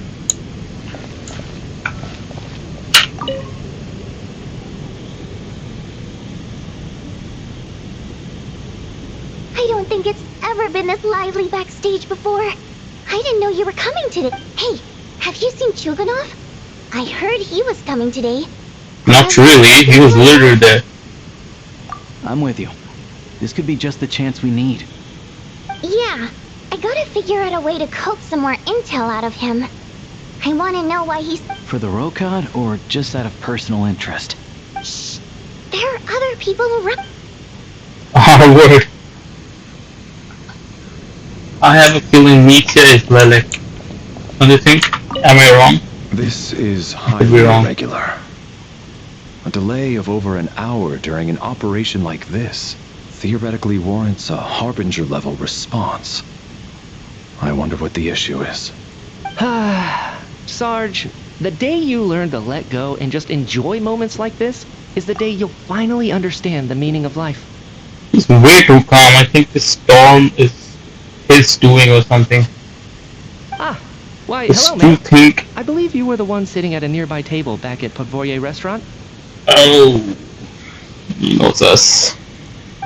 I don't think it's ever been this lively backstage before. I didn't know you were coming today. Hey, have you seen Chugunov? I heard he was coming today. Not really, he was literally there. I'm with you. This could be just the chance we need. Yeah, I gotta figure out a way to coax some more intel out of him. I wanna know why he's... For the Rokad, or just out of personal interest? Shh! There are other people around. Our word. I have a feeling Mitya is Lilac. Don't you think? Am I wrong? This is highly irregular. A delay of over an hour during an operation like this theoretically warrants a Harbinger-level response. I wonder what the issue is. Sarge, the day you learn to let go and just enjoy moments like this is the day you'll finally understand the meaning of life. He's way too calm. I think the storm is his doing or something. Why, I hello, still man. think... I believe you were the one sitting at a nearby table back at Podvorye restaurant. Oh, he knows us.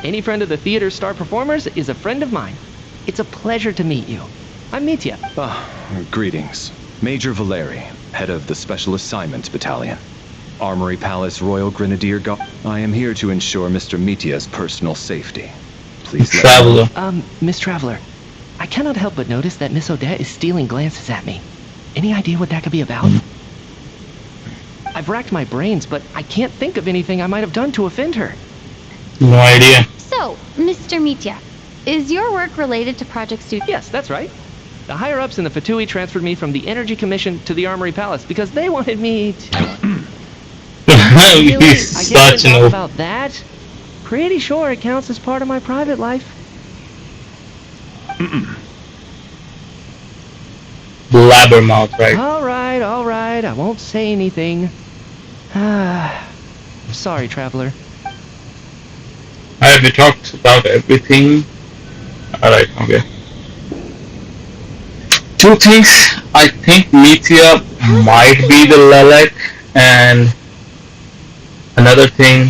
Any friend of the theater's star performers is a friend of mine. It's a pleasure to meet you. I'm Mitya. Greetings. Major Valeri, head of the Special Assignments Battalion. Armory Palace Royal Grenadier Guard. I am here to ensure Mr. Mitya's personal safety. Please let Traveler. Miss Traveler, I cannot help but notice that Miss Odette is stealing glances at me. Any idea what that could be about? I've racked my brains, but I can't think of anything I might have done to offend her. No idea. So, Mr. Mitya, is your work related to Project Studio? Yes, that's right. The higher-ups in the Fatui transferred me from the Energy Commission to the Armory Palace because they wanted me to... Really? I can't talk about that. Pretty sure it counts as part of my private life. Blabbermouth, right? All right. I won't say anything. Sorry, Traveler. Alright, we talked about everything. Alright, okay. Two things. I think Mitya might be the Lilac, And another thing,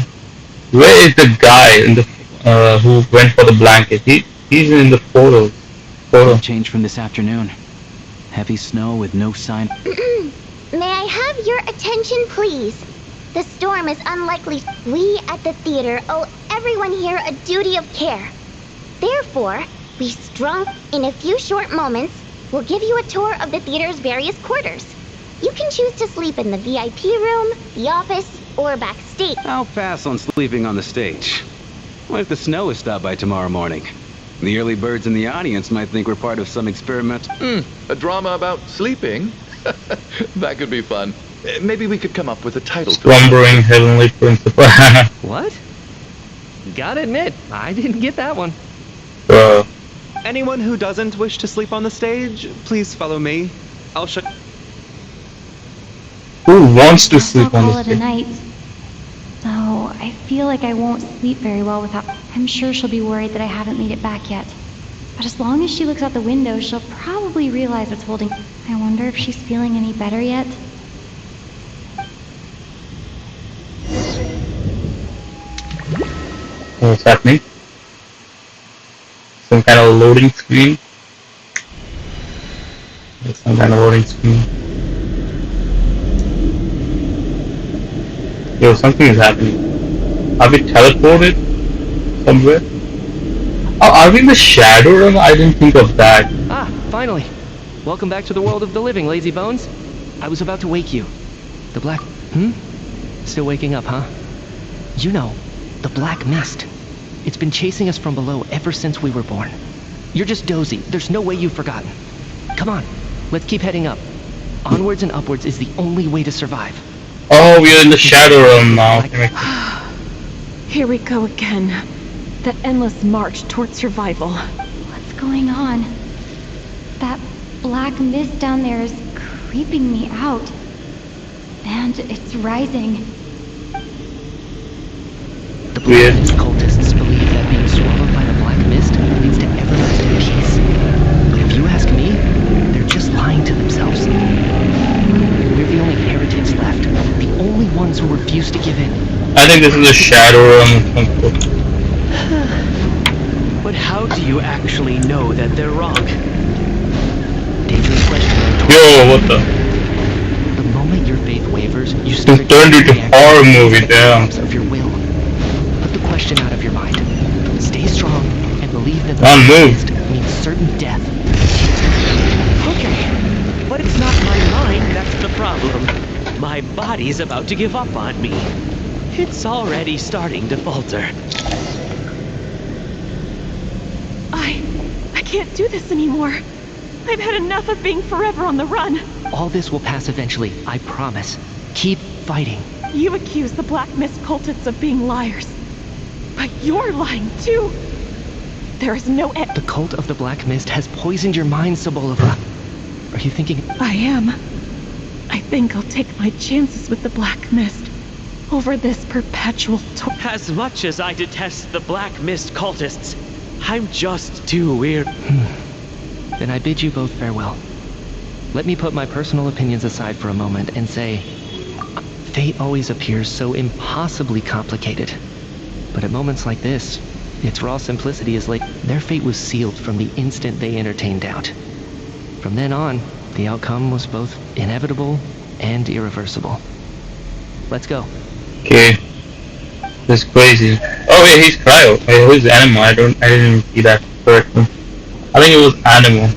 where is the guy in the who went for the blanket? He's in the photo. No change from this afternoon. Heavy snow with no sign. May I have your attention, please? The storm is unlikely. We at the theater owe everyone here a duty of care. Therefore, be strong. In a few short moments, we'll give you a tour of the theater's various quarters. You can choose to sleep in the VIP room, the office, or backstage. I'll pass on sleeping on the stage. What if the snow is stopped by tomorrow morning? The early birds in the audience might think we're part of some experiment. A drama about sleeping? That could be fun. Maybe we could come up with a title. Slumbering heavenly principle. What? Gotta admit, I didn't get that one. Anyone who doesn't wish to sleep on the stage, please follow me. I'll show. Who wants to sleep I'll on call the it a stage? night. Though I feel like I won't sleep very well without. I'm sure she'll be worried that I haven't made it back yet. But as long as she looks out the window, she'll probably realize what's holding. I wonder if she's feeling any better yet. What's happening? Some kind of loading screen? Some kind of loading screen. Yo, something is happening. Are we teleported somewhere? Oh, are we in the shadow room? I didn't think of that. Ah, finally. Welcome back to the world of the living, lazy bones. I was about to wake you. The black... Still waking up, huh? You know, the black mist. It's been chasing us from below ever since we were born. You're just dozy. There's no way you've forgotten. Come on, let's keep heading up. Onwards and upwards is the only way to survive. Oh, we're in the shadow room now. Here we go again. The endless march towards survival. What's going on? That black mist down there is creeping me out. And it's rising. The black mist cultists believe that being swallowed by the black mist leads to everlasting peace. But if you ask me, they're just lying to themselves. We're the only heretics left. The only ones who refuse to give in. I think this is a shadow room. But how do you actually know that they're wrong? Dangerous question. Yo, what the? The moment your faith wavers, you start It turned into a horror movie, damn. of your will. Put the question out of your mind. Stay strong and believe that the Don't move. mist means certain death. Okay, but it's not my mind that's the problem. My body's about to give up on me. It's already starting to falter. I can't do this anymore. I've had enough of being forever on the run. All this will pass eventually, I promise. Keep fighting. You accuse the Black Mist cultists of being liars. But you're lying too. There is no end. The cult of the Black Mist has poisoned your mind, Sobolova. Are you thinking... I am. I think I'll take my chances with the Black Mist over this perpetual As much as I detest the Black Mist cultists, I'm just too weird. Then I bid you both farewell. Let me put my personal opinions aside for a moment and say, fate always appears so impossibly complicated. But at moments like this, its raw simplicity is like their fate was sealed from the instant they entertained doubt. From then on, the outcome was both inevitable and irreversible. Let's go. Okay. That's crazy. Oh wait, he's Cryo. Wait, who's Animal? I didn't see that correctly. I think it was Animal.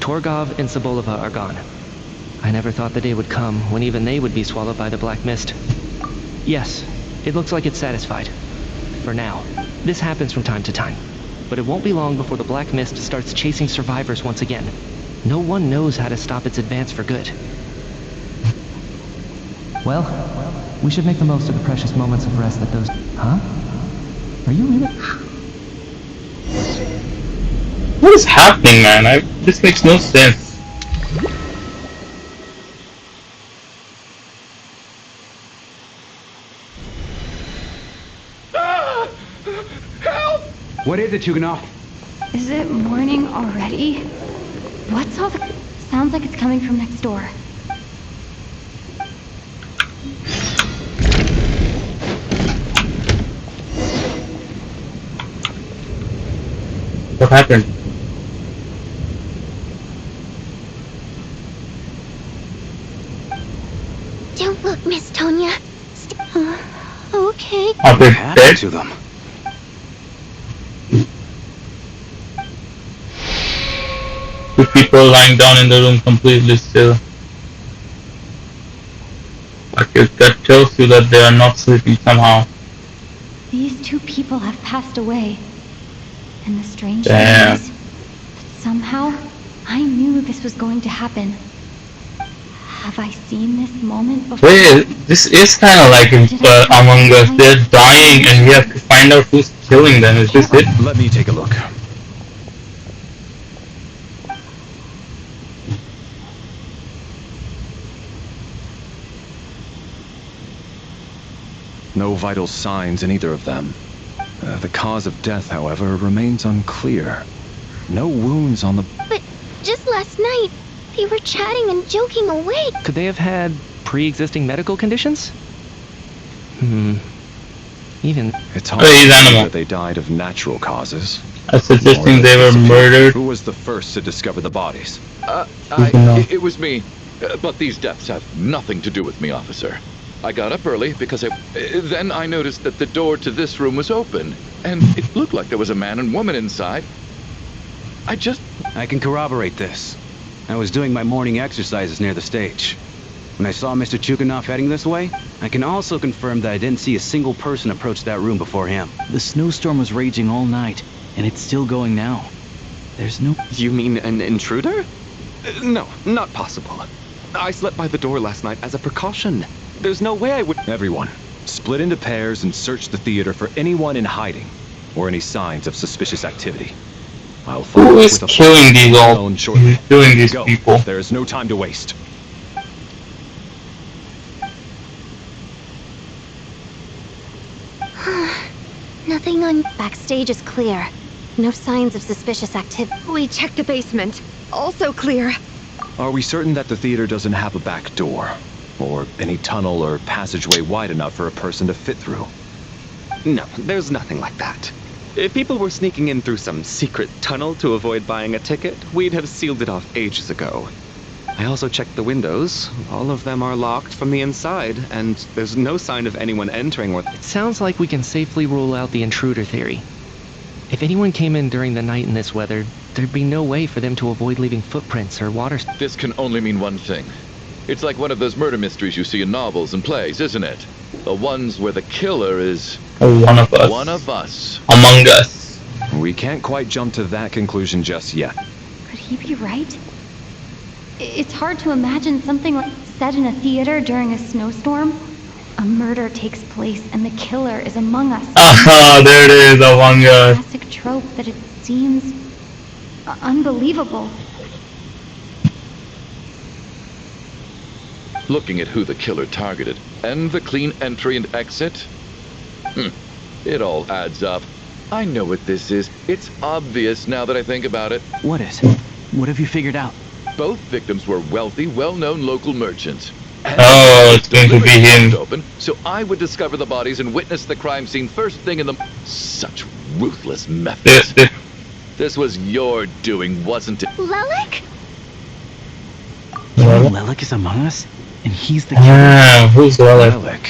Torgov and Sobolova are gone. I never thought the day would come when even they would be swallowed by the Black Mist. Yes, it looks like it's satisfied. For now. This happens from time to time. But it won't be long before the Black Mist starts chasing survivors once again. No one knows how to stop its advance for good. Well, we should make the most of the precious moments of rest that those... Huh? Are you really... What is happening, man? This makes no sense. What is it, Huguenot? Is it morning already? What's all the... Sounds like it's coming from next door. What happened? Don't look, Miss Tonya. Okay. Are they dead? To them. Two people lying down in the room completely still. Like that tells you that they are not sleeping somehow. These two people have passed away. And the strange Damn. thing is that somehow I knew this was going to happen. Have I seen this moment before? Wait, this is kind of like Among Us. They're dying and you have to find out who's killing them. Is this it? Let me take a look. No vital signs in either of them. The cause of death, however, remains unclear. No wounds on the... But just last night, they were chatting and joking away. Could they have had pre-existing medical conditions? Even... It's hard to he's believe animal. that they died of natural causes. I'm suggesting Or they were disappeared. murdered. Who was the first to discover the bodies? It was me. But these deaths have nothing to do with me, officer. I got up early because then I noticed that the door to this room was open, and it looked like there was a man and woman inside. I can corroborate this. I was doing my morning exercises near the stage. When I saw Mr. Chuganov heading this way, I can also confirm that I didn't see a single person approach that room before him. The snowstorm was raging all night, and it's still going now. There's no... You mean an intruder? No, not possible. I slept by the door last night as a precaution. There's no way I would... Everyone, split into pairs and search the theater for anyone in hiding, or any signs of suspicious activity. I'll follow Who up is with a killing these all? phone shortly. Who's doing these Go. people? There is no time to waste. Nothing on... Backstage is clear. No signs of suspicious activity. We checked the basement. Also clear. Are we certain that the theater doesn't have a back door? Or any tunnel or passageway wide enough for a person to fit through? No, there's nothing like that. If people were sneaking in through some secret tunnel to avoid buying a ticket, we'd have sealed it off ages ago. I also checked the windows. All of them are locked from the inside, and there's no sign of anyone entering or... It sounds like we can safely rule out the intruder theory. If anyone came in during the night in this weather, there'd be no way for them to avoid leaving footprints or water... This can only mean one thing. It's like one of those murder mysteries you see in novels and plays, isn't it? The ones where the killer is... one of us. One of us. Among Us. We can't quite jump to that conclusion just yet. Could he be right? It's hard to imagine something like set in a theater during a snowstorm. A murder takes place and the killer is among us. Aha, there it is, Among Us. Classic trope that it seems unbelievable. Looking at who the killer targeted, and the clean entry and exit, it all adds up. I know what this is. It's obvious now that I think about it. What is? What have you figured out? Both victims were wealthy, well-known local merchants. And it's going to be him. Open, so I would discover the bodies and witness the crime scene first thing in the... Such ruthless methods. This was your doing, wasn't it? Lelek? Lelek is among us? And he's the killer. Who's Lelek? Lelek.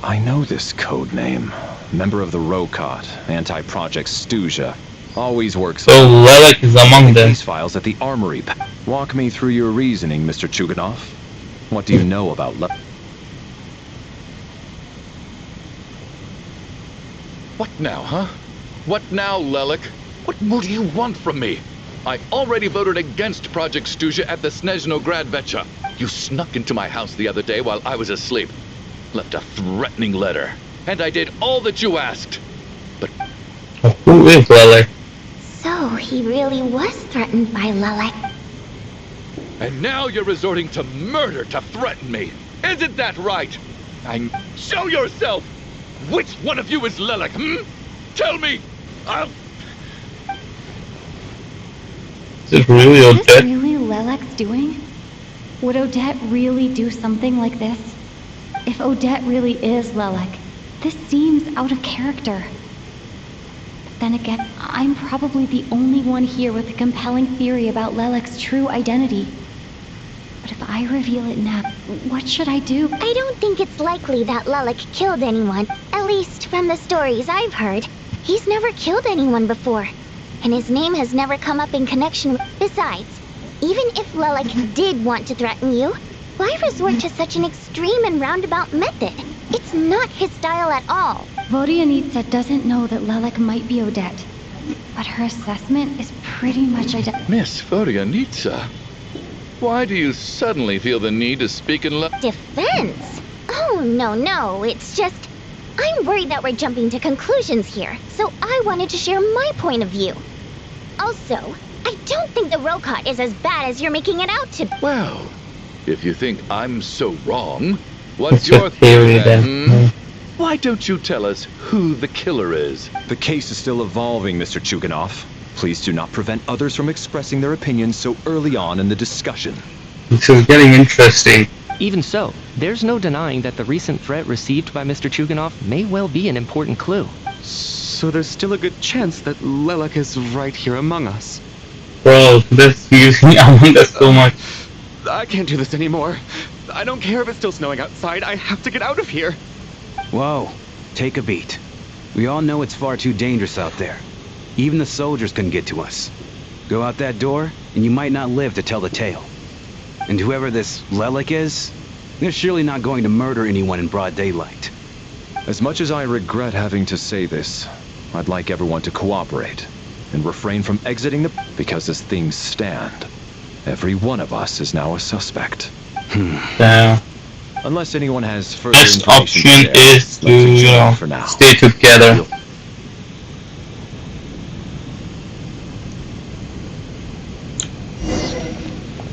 I know this code name. Member of the ROCOT, anti-Project Stuja. Always works... So Lelek is among them. These files at the armory. Walk me through your reasoning, Mr. Chuganov. What do you know about Lelek? What now, huh? What now, Lelek? What more do you want from me? I already voted against Project Stuja at the Snezhno Gradvecha. You snuck into my house the other day while I was asleep. Left a threatening letter. And I did all that you asked. But... Who is Lelek? So, he really was threatened by Lelek. And now you're resorting to murder to threaten me. Isn't that right? Show yourself! Which one of you is Lelek, Tell me! I'll... Is it really Is Odette? this really Lelek's doing? Would Odette really do something like this? If Odette really is Lelek, this seems out of character. Then again, I'm probably the only one here with a compelling theory about Lelek's true identity. But if I reveal it now, what should I do? I don't think it's likely that Lelek killed anyone. At least from the stories I've heard. He's never killed anyone before. And his name has never come up in connection with... Besides, even if Lelek did want to threaten you, why resort to such an extreme and roundabout method? It's not his style at all. Vodianitsa doesn't know that Lelek might be Odette. But her assessment is pretty much identical. Miss Vodianitsa, why do you suddenly feel the need to speak in Defense? Oh, no, it's just... I'm worried that we're jumping to conclusions here, so I wanted to share my point of view. Also, I don't think the Rokot is as bad as you're making it out to be. Well, if you think I'm so wrong, what's It's a your theory theory then? Why don't you tell us who the killer is? The case is still evolving, Mr. Chuganov. Please do not prevent others from expressing their opinions so early on in the discussion. This is getting interesting. Even so, there's no denying that the recent threat received by Mr. Chuganov may well be an important clue. So there's still a good chance that Lelek is right here among us. Bro, this using Among Us so much. I can't do this anymore. I don't care if it's still snowing outside. I have to get out of here. Whoa, take a beat. We all know it's far too dangerous out there. Even the soldiers couldn't get to us. Go out that door, and you might not live to tell the tale. And whoever this Lelek is, they're surely not going to murder anyone in broad daylight. As much as I regret having to say this, I'd like everyone to cooperate and refrain from exiting the... Because as things stand, every one of us is now a suspect. Unless anyone has further Best information option to share, is to, let's adjourn for now. stay together.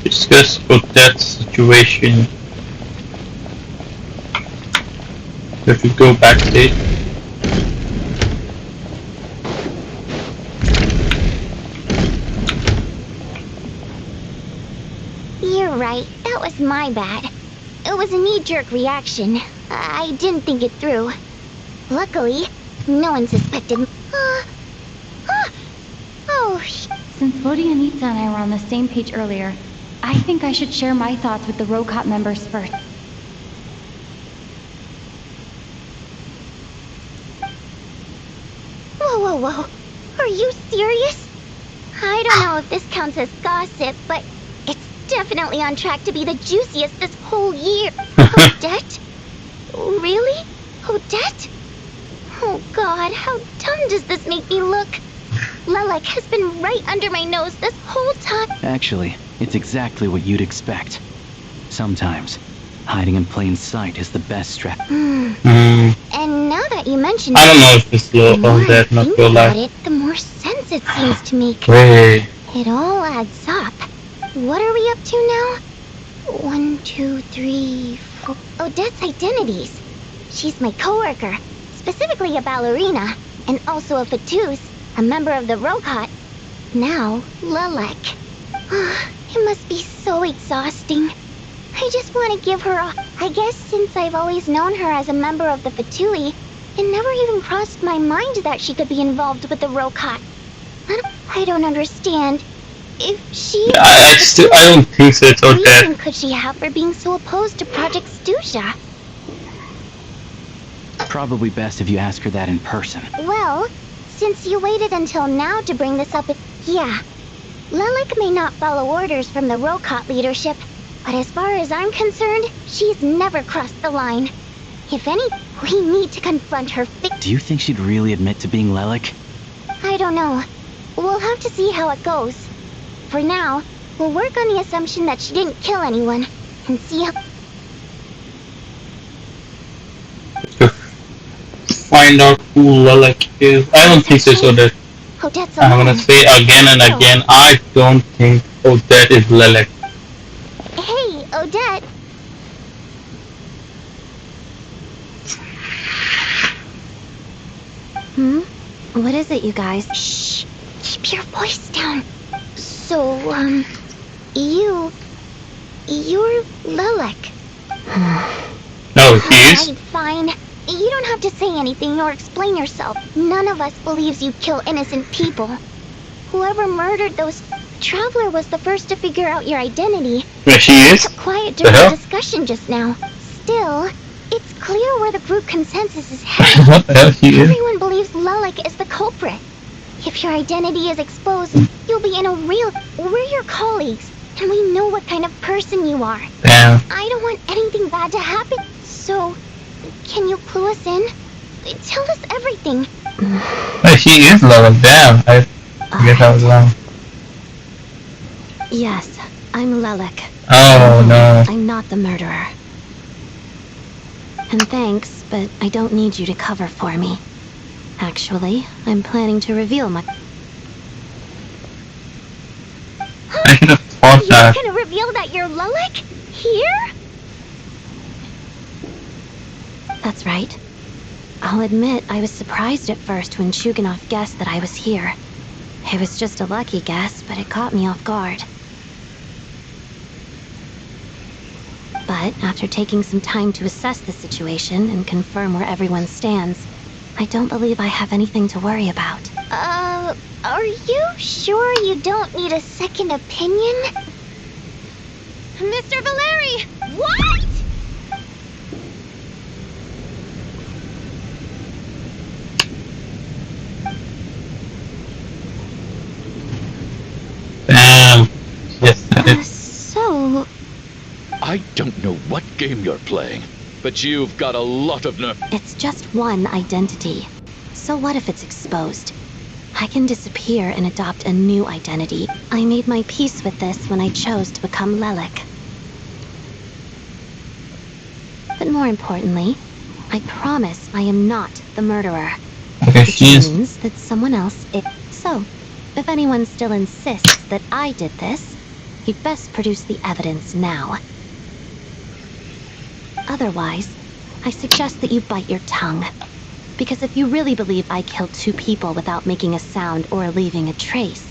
Discuss Odette's situation. If we go backstage. You're right, that was my bad. It was a knee-jerk reaction. I didn't think it through. Luckily, no one suspected. Since Vodianitsa and I were on the same page earlier, I think I should share my thoughts with the Rokot members first. Whoa. Are you serious? I don't know if this counts as gossip, but it's definitely on track to be the juiciest this whole year. Odette? Really? Odette? Oh god, how dumb does this make me look? Lelek has been right under my nose this whole time. Actually, it's exactly what you'd expect. Sometimes, hiding in plain sight is the best strat. And now that you mention I don't know if this is the more I Odette, not think real about life. it, the more sense it seems to make. Wait. It all adds up. What are we up to now? 1, 2, 3, 4. Odette's identities. She's my coworker, specifically a ballerina, and also a fatous, a member of the Rokot. Now, Lelek. It must be so exhausting. I just want to give her a... I guess since I've always known her as a member of the Fatui, it never even crossed my mind that she could be involved with the Rokot. I don't understand. If she... I don't think so, it's what Odette. reason could she have for being so opposed to Project Stuja? Probably best if you ask her that in person. Well, since you waited until now to bring this up, yeah. Lelek may not follow orders from the Rokot leadership, but as far as I'm concerned, she's never crossed the line. If any, we need to confront her. Do you think she'd really admit to being Lelek? I don't know. We'll have to see how it goes. For now, we'll work on the assumption that she didn't kill anyone, and see how... Find out who Lelek is. I don't think it's Odette. Odette's I'm alone. gonna say again and again, I don't think Odette is Lelek. Hey, Odette. What is it, you guys? Shh. Keep your voice down. So, you're Lelek. No, he is. Alright, fine. You don't have to say anything or explain yourself. None of us believes you kill innocent people. Whoever murdered those... Traveler was the first to figure out your identity. Where she is? Quiet during the discussion just now. Still, it's clear where the group consensus is headed. What the hell she is? Everyone believes Lelik is the culprit. If your identity is exposed, you'll be in a real... We're your colleagues, and we know what kind of person you are. Damn. I don't want anything bad to happen. So, can you clue us in? Tell us everything. Wait, she is Lelik. Damn. I guess I was wrong. Yes, I'm Lelik. Oh, no. I'm not the murderer. And thanks, but I don't need you to cover for me. Actually, I'm planning to reveal my... I should have thought that. You're gonna reveal that you're Lelik? Here? That's right. I'll admit I was surprised at first when Chuganov guessed that I was here. It was just a lucky guess, but it caught me off guard. But after taking some time to assess the situation and confirm where everyone stands, I don't believe I have anything to worry about. Are you sure you don't need a second opinion? Mr. Valeri! What? Damn. Yes, So... I don't know what game you're playing, but you've got a lot of nerve. It's just one identity. So what if it's exposed? I can disappear and adopt a new identity. I made my peace with this when I chose to become Lelik. But more importantly, I promise I am not the murderer. Which means that someone else is. So, if anyone still insists that I did this, he'd best produce the evidence now. Otherwise, I suggest that you bite your tongue. Because if you really believe I killed 2 people without making a sound or leaving a trace,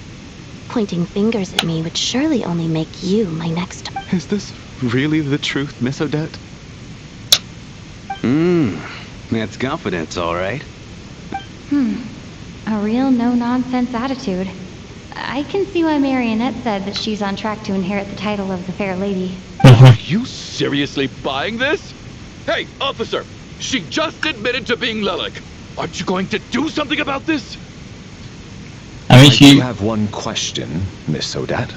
pointing fingers at me would surely only make you my next... Is this really the truth, Miss Odette? That's confidence, all right. A real no-nonsense attitude. I can see why Marionette said that she's on track to inherit the title of the Fair Lady. Are you seriously buying this? Hey, officer! She just admitted to being Lelik. Aren't you going to do something about this? I do have one question, Miss Odette.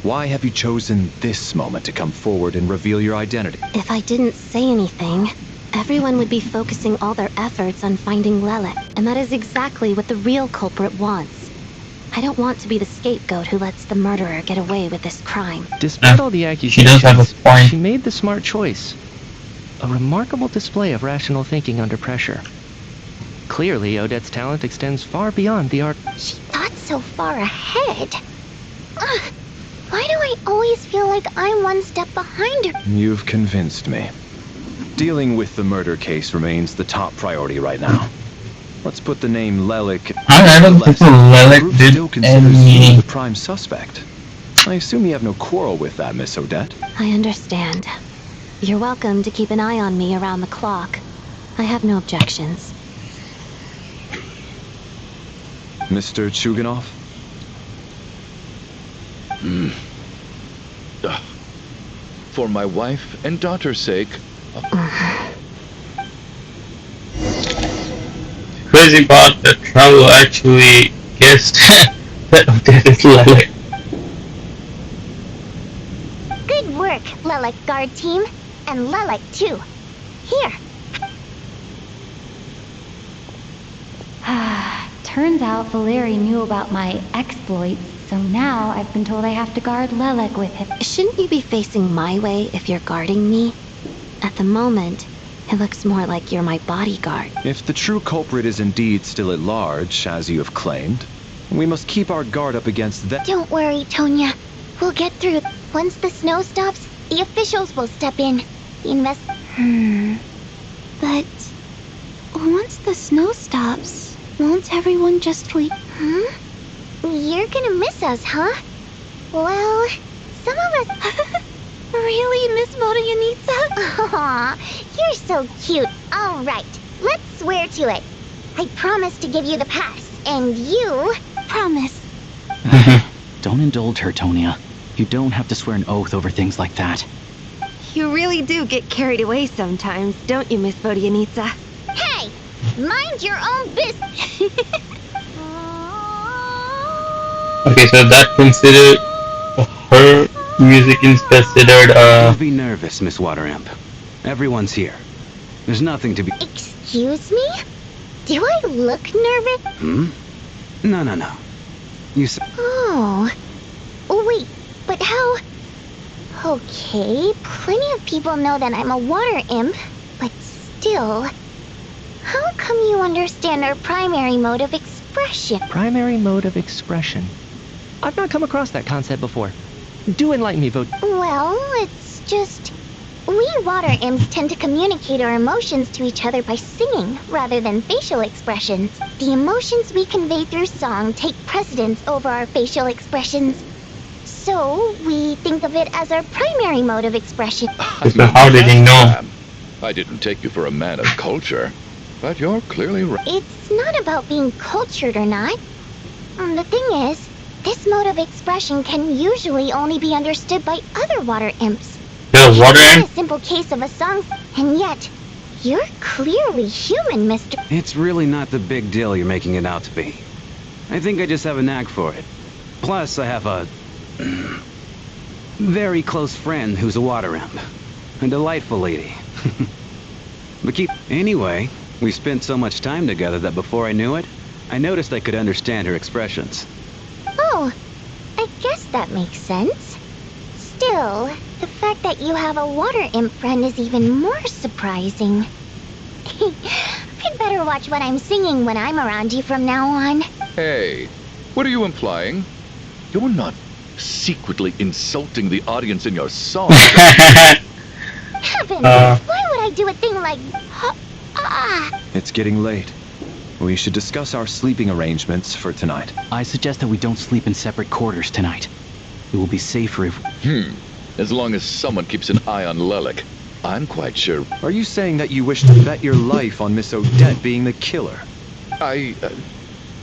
Why have you chosen this moment to come forward and reveal your identity? If I didn't say anything, everyone would be focusing all their efforts on finding Lelik, and that is exactly what the real culprit wants. I don't want to be the scapegoat who lets the murderer get away with this crime. Despite all the accusations, she made the smart choice. A remarkable display of rational thinking under pressure. Clearly, Odette's talent extends far beyond the art. She thought so far ahead. Why do I always feel like I'm one step behind her? You've convinced me. Dealing with the murder case remains the top priority right now. Let's put the name Lelik... I don't think Lelik did still considers you the prime suspect. I assume you have no quarrel with that, Miss Odette. I understand. You're welcome to keep an eye on me around the clock. I have no objections. Mr. Chuganov? For my wife and daughter's sake... Crazy part that Travel actually guessed that Odette is Lelik. Good work, Lelik guard team. And Lelik too. Here. Turns out Valeri knew about my exploits, so now I've been told I have to guard Lelik with him. Shouldn't you be facing my way if you're guarding me? At the moment, it looks more like you're my bodyguard. If the true culprit is indeed still at large, as you have claimed, we must keep our guard up against that. Don't worry, Tonya. We'll get through. Once the snow stops, the officials will step in. But once the snow stops, won't everyone just leave? You're gonna miss us, huh? Well, some of us... Really, Miss Marianita? Aw, You're so cute. All right, let's swear to it. I promise to give you the pass, and you promise. Don't indulge her, Tonia. You don't have to swear an oath over things like that. You really do get carried away sometimes, don't you, Miss Vodianitsa? Hey, mind your own business. Okay, so that considered her music is considered Don't be nervous, Miss Wateramp. Everyone's here. There's nothing to be. Excuse me? Do I look nervous? Hmm? No. You said. Oh. Wait, but how? Okay, plenty of people know that I'm a water imp, but still. How come you understand our primary mode of expression? Primary mode of expression. I've not come across that concept before. Do enlighten me, Vod. Well, it's just... we water imps tend to communicate our emotions to each other by singing, rather than facial expressions. The emotions we convey through song take precedence over our facial expressions. So, we think of it as our primary mode of expression. So how did he know? I didn't take you for a man of culture, but you're clearly right. It's not about being cultured or not. The thing is, this mode of expression can usually only be understood by other water imps. The water It's imp? a simple case of a song, and yet, you're clearly human, Mr. It's really not the big deal you're making it out to be. I think I just have a knack for it. Plus, I have a very close friend who's a water imp. A delightful lady. But anyway, we spent so much time together that before I knew it, I noticed I could understand her expressions. Oh, I guess that makes sense. Still, the fact that you have a water imp friend is even more surprising. I'd better watch what I'm singing when I'm around you from now on. Hey, what are you implying? You're not secretly insulting the audience in your song. Heavens, why would I do a thing like... It's getting late. We should discuss our sleeping arrangements for tonight. I suggest that we don't sleep in separate quarters tonight. It will be safer if... As long as someone keeps an eye on Lelik, I'm quite sure. Are you saying that you wish to bet your life on Miss Odette being the killer?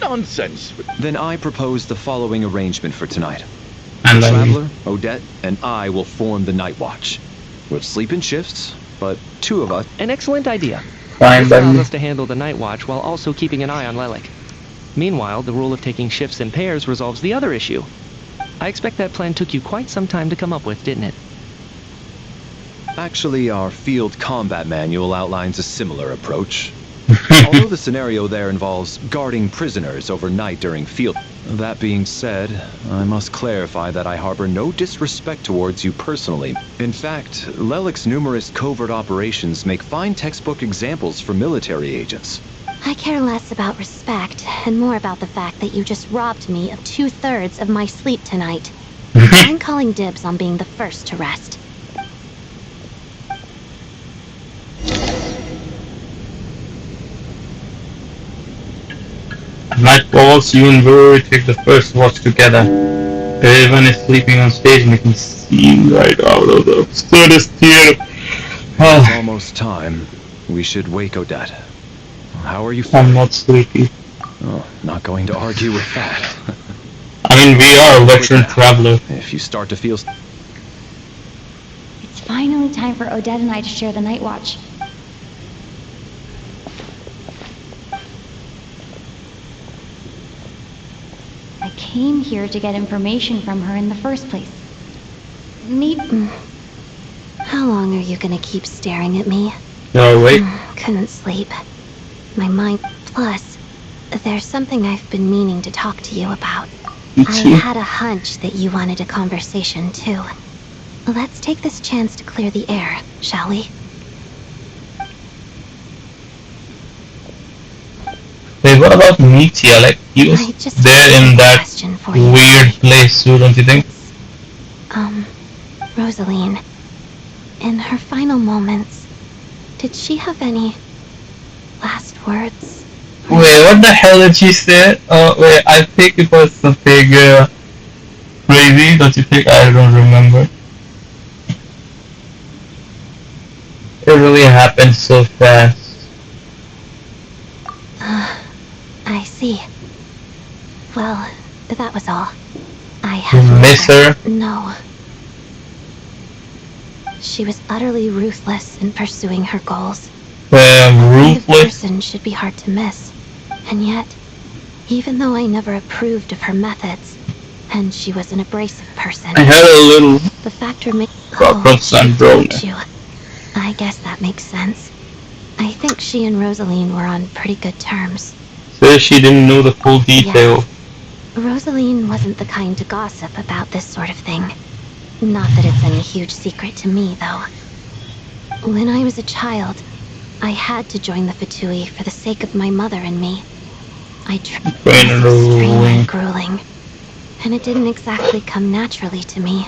Nonsense. Then I propose the following arrangement for tonight. And the Traveler, Odette, and I will form the night watch. We'll sleep in shifts, but two of us... An excellent idea. Fine, This allows us to handle the night watch while also keeping an eye on Lelik. Meanwhile, the rule of taking shifts in pairs resolves the other issue. I expect that plan took you quite some time to come up with, didn't it? Actually, our field combat manual outlines a similar approach. Although the scenario there involves guarding prisoners overnight during field... That being said, I must clarify that I harbor no disrespect towards you personally. In fact, Lelik's numerous covert operations make fine textbook examples for military agents. I care less about respect and more about the fact that you just robbed me of 2/3 of my sleep tonight. I'm calling dibs on being the first to rest. At night falls, you and Brewery take the first watch together. Everyone is sleeping on stage, making scenes right out of the absurdest theater. It's almost time. We should wake Odette. How are you feeling? I'm not sleepy. Oh, not going to argue with that. I mean, we are a veteran traveler. If you start to feel... It's finally time for Odette and I to share the night watch. I came here to get information from her in the first place. Maybe... How long are you gonna keep staring at me? No, wait. Couldn't sleep. My mind... Plus, there's something I've been meaning to talk to you about. I had a hunch that you wanted a conversation, too. Let's take this chance to clear the air, shall we? Wait, what about Meteor? Like, he was there in that weird place too, don't you think? Rosaline. In her final moments, did she have any last words? Wait, what the hell did she say? Wait, I think it was something crazy, don't you think? I don't remember. It really happened so fast. I see. Well, that was all. I You have miss her? No. She was utterly ruthless in pursuing her goals. That kind of Ruthless? person should be hard to miss. And yet, even though I never approved of her methods, and she was an abrasive person, I had a little the fact remains. Stockholm syndrome. Don't you? I guess that makes sense. I think she and Rosaline were on pretty good terms. Says she didn't know the full detail. Rosaline wasn't the kind to gossip about this sort of thing. Not that it's any huge secret to me, though. When I was a child, I had to join the Fatui for the sake of my mother and me. It was extremely grueling, and it didn't exactly come naturally to me.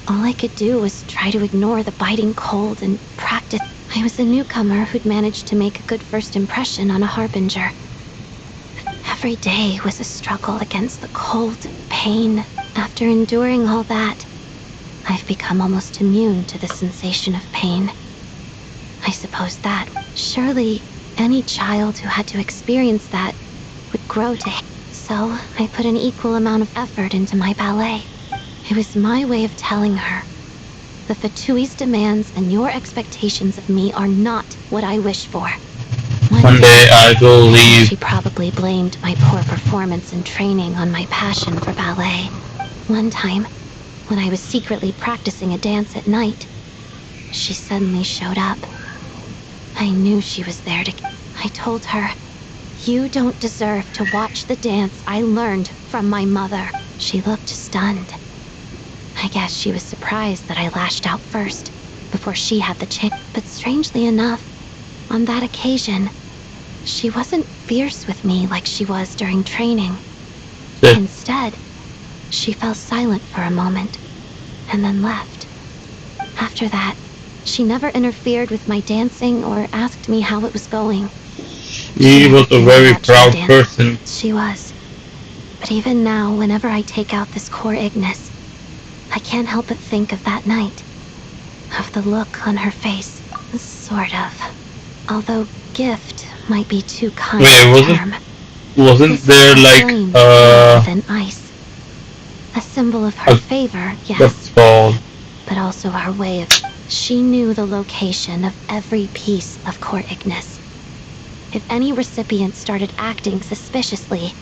All I could do was try to ignore the biting cold and practice. I was a newcomer who'd managed to make a good first impression on a harbinger. Every day was a struggle against the cold, pain. After enduring all that, I've become almost immune to the sensation of pain. I suppose that, surely, any child who had to experience that would grow to hate. So, I put an equal amount of effort into my ballet. It was my way of telling her, the Fatui's demands and your expectations of me are not what I wish for. One day I will leave. She probably blamed my poor performance and training on my passion for ballet. One time, when I was secretly practicing a dance at night, she suddenly showed up. I knew she was there to... I told her, you don't deserve to watch the dance I learned from my mother. She looked stunned. I guess she was surprised that I lashed out first, before she had the chance. But strangely enough, on that occasion, she wasn't fierce with me like she was during training. Instead, she fell silent for a moment, and then left. After that, she never interfered with my dancing or asked me how it was going. She was a very proud person. She was. But even now, whenever I take out this core Ignis, I can't help but think of that night. Of the look on her face. Sort of. Although gift might be too kind a term. Wasn't there like than ice. A symbol of her favor, yes. That's all. But also our way of... She knew the location of every piece of core Ignis. If any recipient started acting suspiciously,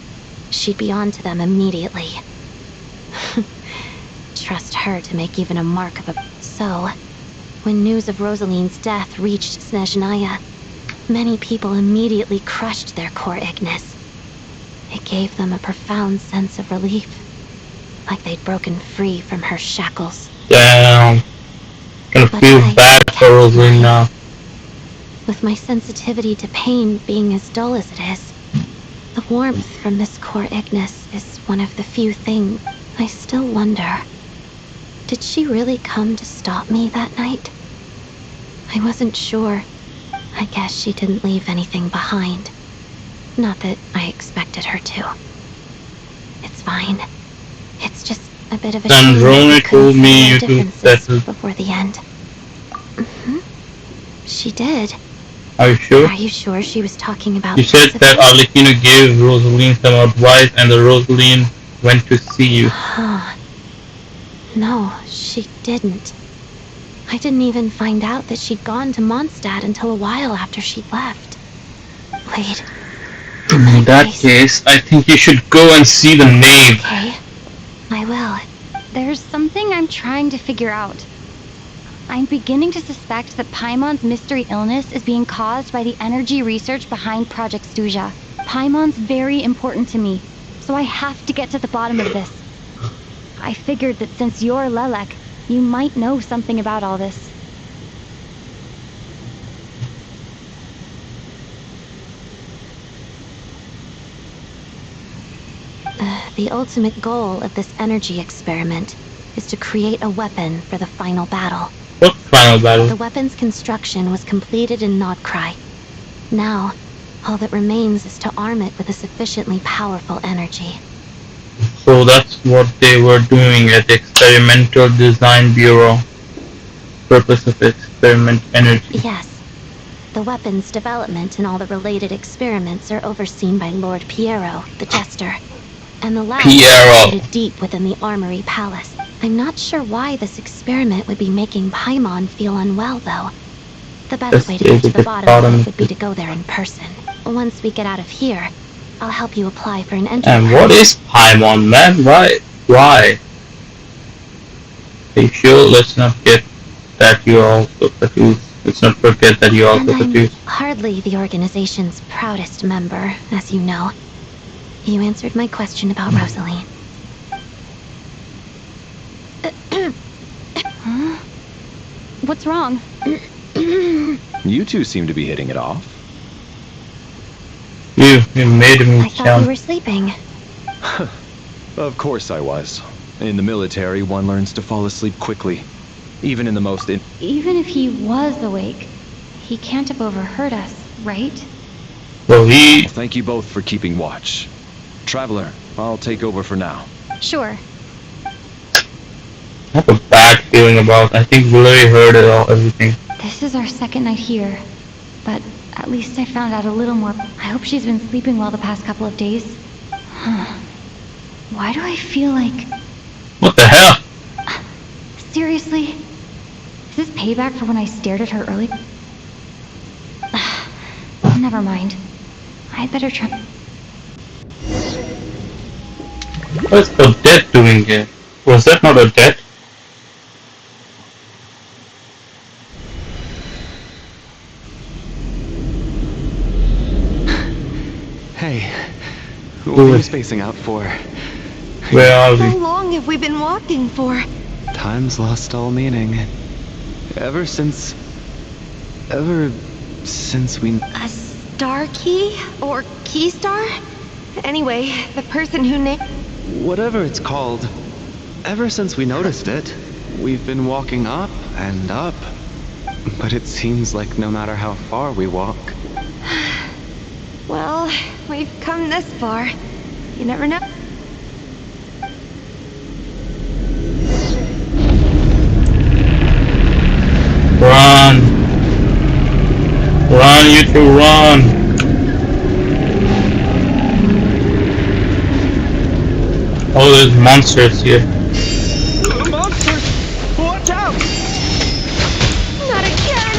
she'd be on to them immediately. Trust her to make even a mark of a... So, when news of Rosaline's death reached Snezhnaya, many people immediately crushed their core Ignis. It gave them a profound sense of relief, like they'd broken free from her shackles. Damn. I feel bad for Rosaline now. With my sensitivity to pain being as dull as it is, the warmth from this core Ignis is one of the few things I still wonder. Did she really come to stop me that night? I wasn't sure. I guess she didn't leave anything behind. Not that I expected her to. It's fine. It's just a bit of a shame that told me you could settle before the end. She did. Are you sure? Are you sure she was talking about... You said that Arlecchino gave Rosaline some advice and the Rosaline went to see you. No, she didn't. I didn't even find out that she'd gone to Mondstadt until a while after she'd left. Wait. In that case, I think you should go and see the knave. Okay, I will. There's something I'm trying to figure out. I'm beginning to suspect that Paimon's mystery illness is being caused by the energy research behind Project Stuja. Paimon's very important to me, so I have to get to the bottom of this. I figured that since you're Lelek, you might know something about all this. The ultimate goal of this energy experiment is to create a weapon for the final battle. What final battle? The weapon's construction was completed in Nodkrai. Now, all that remains is to arm it with a sufficiently powerful energy. So that's what they were doing at the Experimental Design Bureau. Purpose of it. experiment energy. Yes. The weapons development and all the related experiments are overseen by Lord Piero, the Jester. And the lab is located deep within the Armory Palace. I'm not sure why this experiment would be making Paimon feel unwell, though. The best way to get to the bottom of it would be to go there in person. Once we get out of here, I'll help you apply for an entry. And what is Paimon, man? Why? Are you sure? Let's not get that you are also Fatui. Let's not forget that you are also Fatui. Hardly the organization's proudest member, as you know. You answered my question about Rosaline. Huh? What's wrong? You two seem to be hitting it off. You made me I thought you were sleeping. Of course I was. In the military, one learns to fall asleep quickly. Even in the most Even if he was awake, he can't have overheard us, right? Well, thank you both for keeping watch. Traveler, I'll take over for now. Sure. I have a bad feeling about. I think we already heard it all, everything. This is our second night here, but at least I found out a little more. I hope she's been sleeping well the past couple of days. Huh. Why do I feel like... What the hell? Seriously? Is this payback for when I stared at her earlier? Never mind. I'd better try... What's Odette doing here? Was that not Odette? Hey, what are you spacing out for? Where are we? How long have we been walking for? Time's lost all meaning. Ever since we... A star key? Or key star? Anyway, the person who named... Whatever it's called. Ever since we noticed it, we've been walking up and up. But it seems like no matter how far we walk... Well, we've come this far. You never know. Run! Run, you two, run! Oh, there's monsters here. Monsters! Watch out! Not again!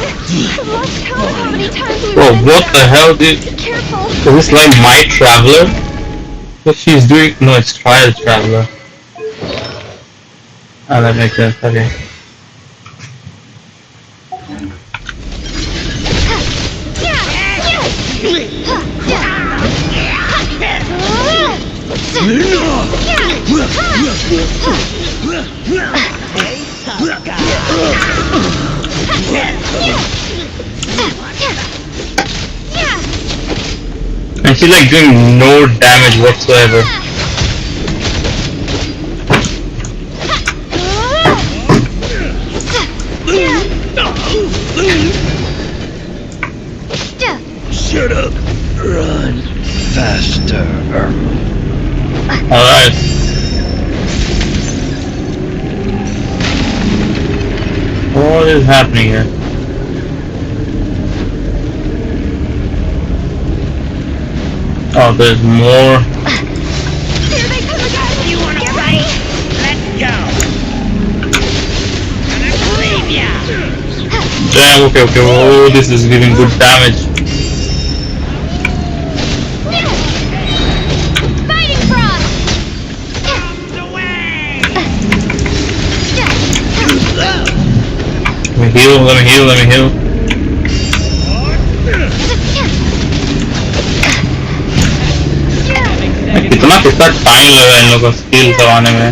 I've lost count of how many times we've Whoa, been what there. the hell, dude? Be careful! Is this like my Traveler? What she's doing? No, it's Trial Traveler. Ah, that makes sense, okay. And she's like doing no damage whatsoever. Shut up. Run faster. Alright. What is happening here? Oh, there's more. Here they come again! You wanna fight? Let's go! Gonna leave ya! Damn, okay. Oh, this is giving good damage. Fighting frog! Let me heal. कितना कितना time लगा इन लोगों को skill करवाने में.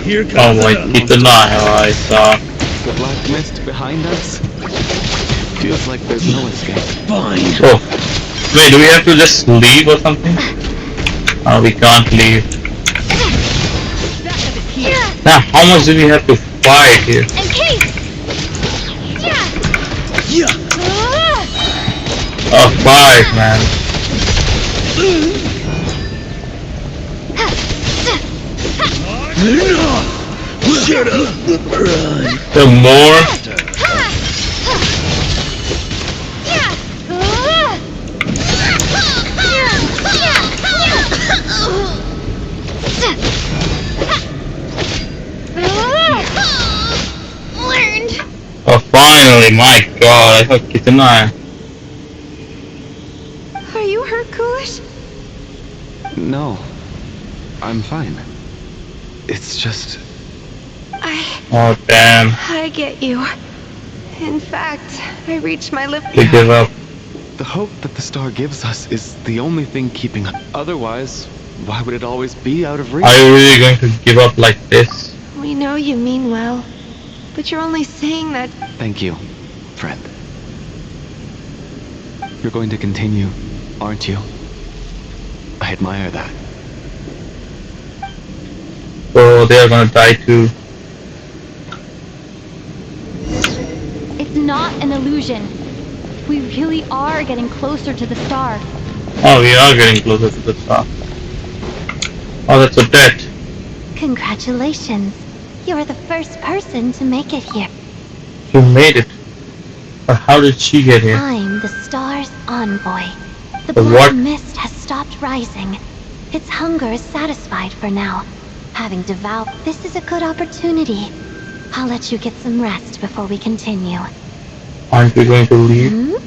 Here Oh comes my, another. keep an eye, I saw. The black mist behind us? Feels like there's no escape. Fine. Oh, wait, do we have to just leave or something? Oh, we can't leave. Now, how much do we have to fight here? Oh, fight, man. Shut up. Run. The more. Oh, finally, my god, I thought Kitana. Are you hurt, Coolish? No. I'm fine. It's just... Oh, damn. I get you. In fact, I reached my limit. We give up. The hope that the star gives us is the only thing keeping us. Otherwise, why would it always be out of reach? Are you really going to give up like this? We know you mean well, but you're only saying that. Thank you, friend. You're going to continue, aren't you? I admire that. So they are gonna die too. It's not an illusion. We really are getting closer to the star. Oh, we are getting closer to the star. Oh, that's a debt. Congratulations. You're the first person to make it here. You made it. But how did she get here? I'm the star's envoy. The The black what? mist has stopped rising. Its hunger is satisfied for now. Having devoured, this is a good opportunity. I'll let you get some rest before we continue. Aren't we going to leave?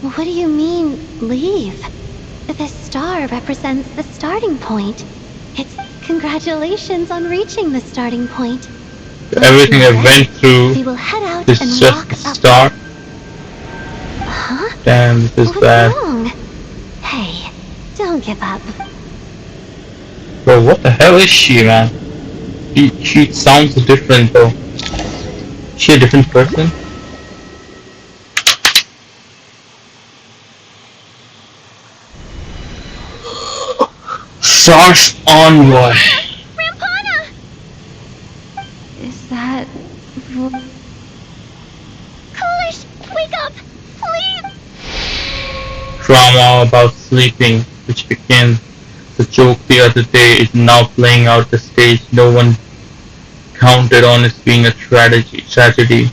What do you mean, leave? This star represents the starting point. It's congratulations on reaching the starting point. Everything I went through We will head out is and just walk a up. start. Huh? Damn, this is What's bad. wrong? Hey, don't give up. Bro, what the hell is she, man? She sounds different though. Is she a different person? Star's envoy. Is that... Coolish, wake up! Please! Drama about sleeping, which began the joke the other day, is now playing out the stage no one counted on as being a tragedy.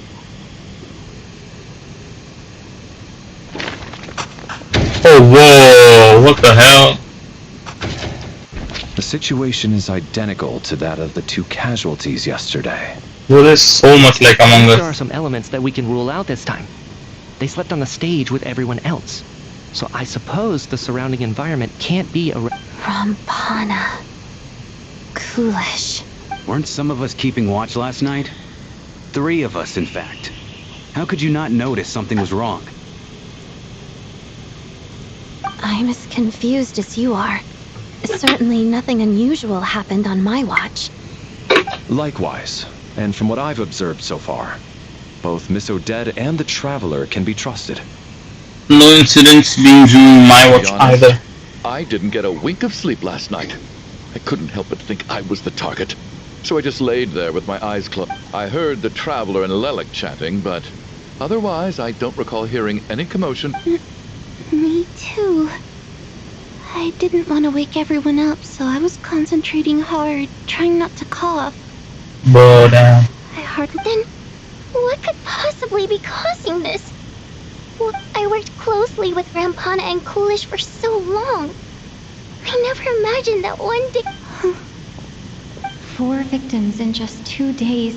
Oh, whoa, what the hell? The situation is identical to that of the 2 casualties yesterday. Well, there's so much like Among There are Us. some elements that we can rule out this time. They slept on the stage with everyone else. So I suppose the surrounding environment can't be a... Rampana. Coolish. Weren't some of us keeping watch last night? 3 of us, in fact. How could you not notice something was wrong? I'm as confused as you are. Certainly nothing unusual happened on my watch. Likewise, and from what I've observed so far, both Miss Odette and the Traveler can be trusted. No incidents being during my To watch be honest, either. I didn't get a wink of sleep last night. I couldn't help but think I was the target. So I just laid there with my eyes closed. I heard the Traveler and Lelek chatting, but otherwise I don't recall hearing any commotion. Me too. I didn't want to wake everyone up, so I was concentrating hard, trying not to cough. Bro, damn. I hardly... Then, what could possibly be causing this? Well, I worked closely with Rampana and Coolish for so long. I never imagined that one day... 4 victims in just 2 days,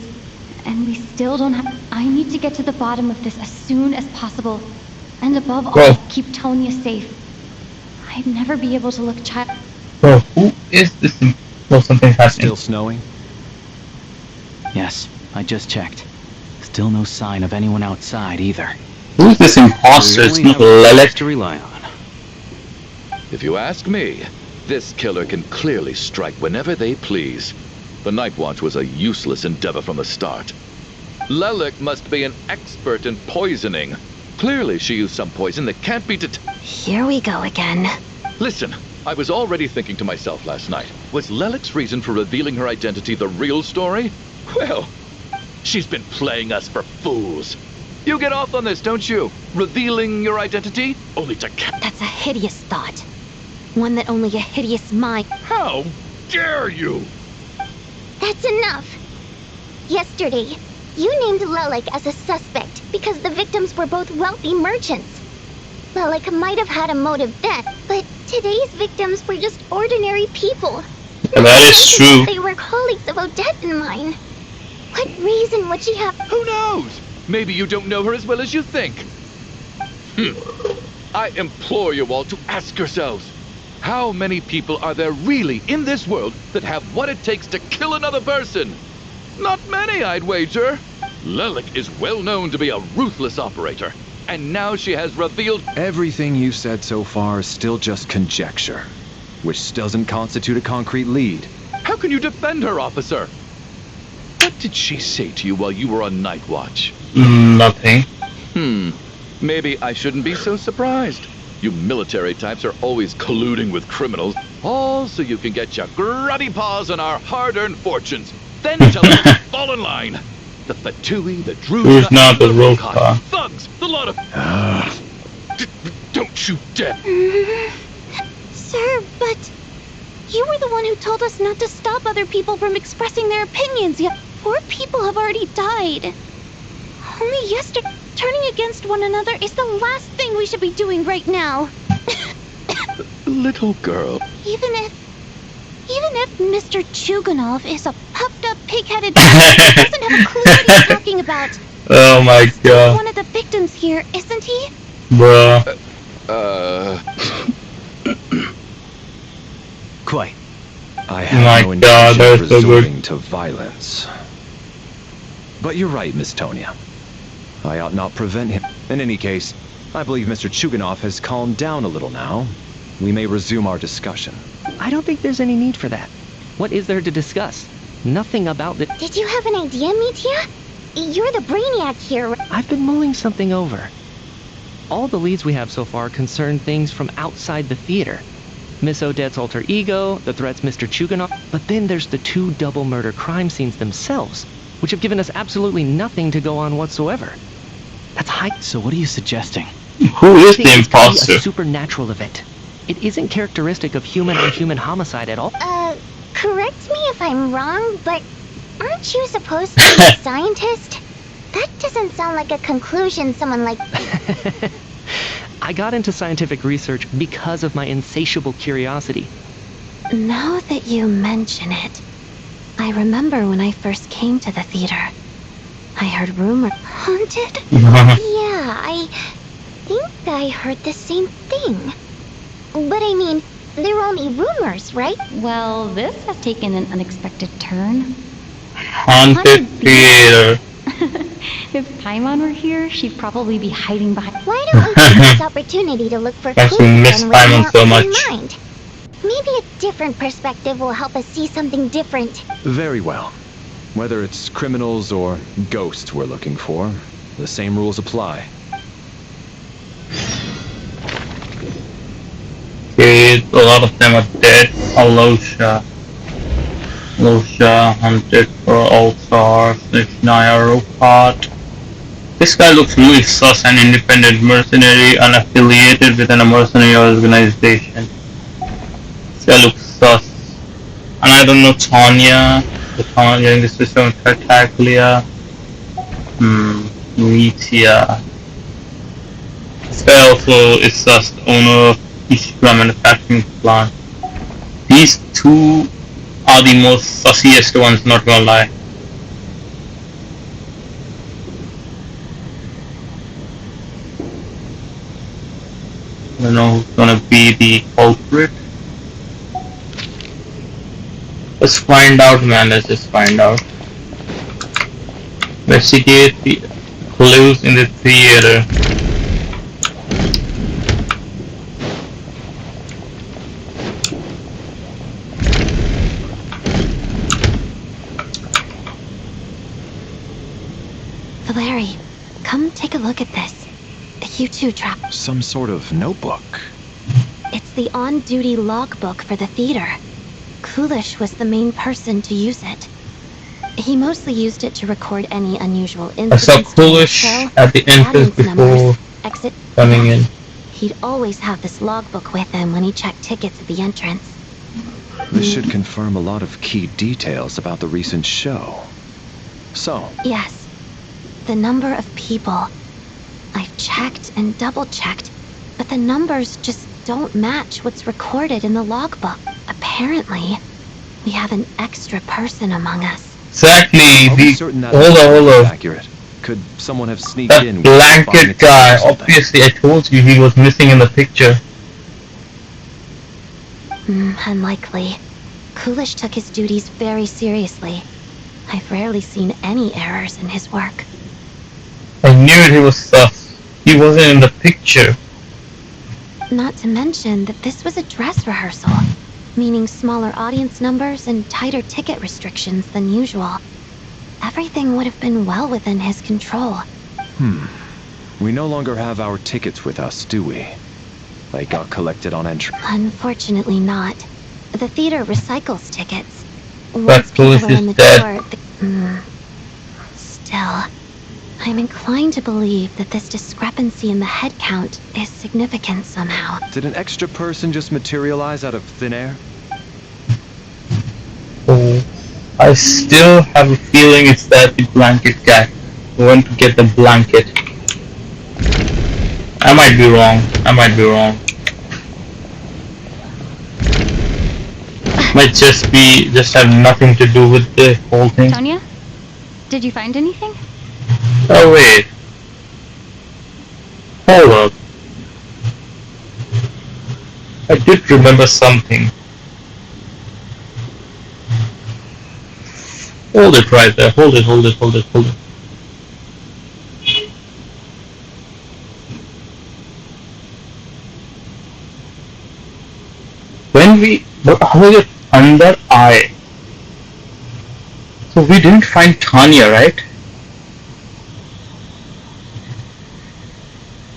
and we still don't have... I need to get to the bottom of this as soon as possible. And above all, Bro. keep Tonya safe. I'd never be able to look child... Bro, who is this? Oh, something happening. Still snowing? Yes, I just checked. Still no sign of anyone outside either. Who is this imposter? It's not Lelek. To rely on. If you ask me, this killer can clearly strike whenever they please. The Night Watch was a useless endeavor from the start. Lelik must be an expert in poisoning. Clearly she used some poison that can't be Here we go again. Listen, I was already thinking to myself last night, was Lelik's reason for revealing her identity the real story? Well, she's been playing us for fools. You get off on this, don't you? Revealing your identity, only to That's a hideous thought. One that only a hideous mind... How dare you! That's enough. Yesterday, you named Lelik as a suspect because the victims were both wealthy merchants. Lelik might have had a motive then, but today's victims were just ordinary people. That is true. They were colleagues of Odette and mine. What reason would she have? Who knows? Maybe you don't know her as well as you think. I implore you all to ask yourselves, how many people are there really in this world that have what it takes to kill another person? Not many, I'd wager. Lelik is well known to be a ruthless operator, and now she has revealed... Everything you said so far is still just conjecture, which doesn't constitute a concrete lead. How can you defend her, officer? What did she say to you while you were on Night Watch? Nothing. Maybe I shouldn't be so surprised. You military types are always colluding with criminals, all so you can get your grubby paws on our hard-earned fortunes. Then tell us to fall in line. The Fatui, the Who's Druza, not the the Roka? thugs, the lot of... Don't you dare! Sir, but... You were the one who told us not to stop other people from expressing their opinions, yet 4 people have already died. Only yesterday, turning against one another is the last thing we should be doing right now. Little girl. Even if Mr. Chuganov is a puffed-up, pig-headed bastard who doesn't have a clue what he's talking about. Oh my god. One of the victims here, isn't he? Bruh. Quite. I My have no God, intention that of is so good. resorting to violence. But you're right, Miss Tonia. I ought not prevent him. In any case, I believe Mr. Chuganov has calmed down a little now. We may resume our discussion. I don't think there's any need for that. What is there to discuss? Nothing about the... Did you have an idea, Mitya? You're the brainiac here. I've been mulling something over. All the leads we have so far concern things from outside the theater. Miss Odette's alter ego, the threats Mr. Chuganov, but then there's the 2 double murder crime scenes themselves, which have given us absolutely nothing to go on whatsoever. That's high. So what are you suggesting? Who is the It's gotta be imposter? a supernatural event. It isn't characteristic of human on human homicide at all. Correct me if I'm wrong, but aren't you supposed to be a scientist? That doesn't sound like a conclusion someone like... I got into scientific research because of my insatiable curiosity. Now that you mention it, I remember when I first came to the theater. I heard rumors. Haunted? Yeah, I think I heard the same thing. But I mean, they're only rumors, right? Well, this has taken an unexpected turn. Haunted theater. If Paimon were here, she'd probably be hiding behind... Why don't we take this opportunity to look for That's clues we miss again with Paimon more so open much. mind? Maybe a different perspective will help us see something different. Very well. Whether it's criminals or ghosts we're looking for, the same rules apply. Okay, a lot of them are dead. Alosha. Alosha hunted for All-Stars. Naya Ropat. This guy looks really sus, an independent mercenary unaffiliated with an mercenary organization. This guy looks sus. And I don't know Tanya. The Tanya in the system, Tartaglia. Mitya. This guy also is sus, the owner of Ishikawa manufacturing plant. These 2 are the most sussiest ones, not gonna lie. I don't know who's gonna be the culprit. Let's find out, man. Let's just find out. Investigate the clues in the theater. Larry, come take a look at this. You too, Trap. Some sort of notebook. It's the on-duty logbook for the theater. Coolish was the main person to use it. He mostly used it to record any unusual I saw incidents during the Coolish show, at the entrance audience numbers, before exit. coming in. He'd always have this logbook with him when he checked tickets at the entrance. This should confirm a lot of key details about the recent show. So, Yes. The number of people. I've checked and double-checked, but the numbers just don't match what's recorded in the logbook. Apparently, we have an extra person among us. Exactly. I'll be certain that Hold on. accurate. Could someone have sneaked That in with blanket guy. Obviously, I told you he was missing in the picture. Unlikely. Coolish took his duties very seriously. I've rarely seen any errors in his work. I knew he was sus. He wasn't in the picture. Not to mention that this was a dress rehearsal, meaning smaller audience numbers and tighter ticket restrictions than usual. Everything would have been well within his control. We no longer have our tickets with us, do we? They got collected on entry. Unfortunately not. The theater recycles tickets. But Once people Coolish are is in the dead. door, Still, I'm inclined to believe that this discrepancy in the head count is significant somehow. Did an extra person just materialize out of thin air? Oh, I still have a feeling it's that the blanket guy. I want to get the blanket. I might be wrong. Might just have nothing to do with the whole thing. Tonya? Did you find anything? Oh wait. Hold up. I did remember something. Hold it right there. Hold it. How is it under I? So we didn't find Tanya, right?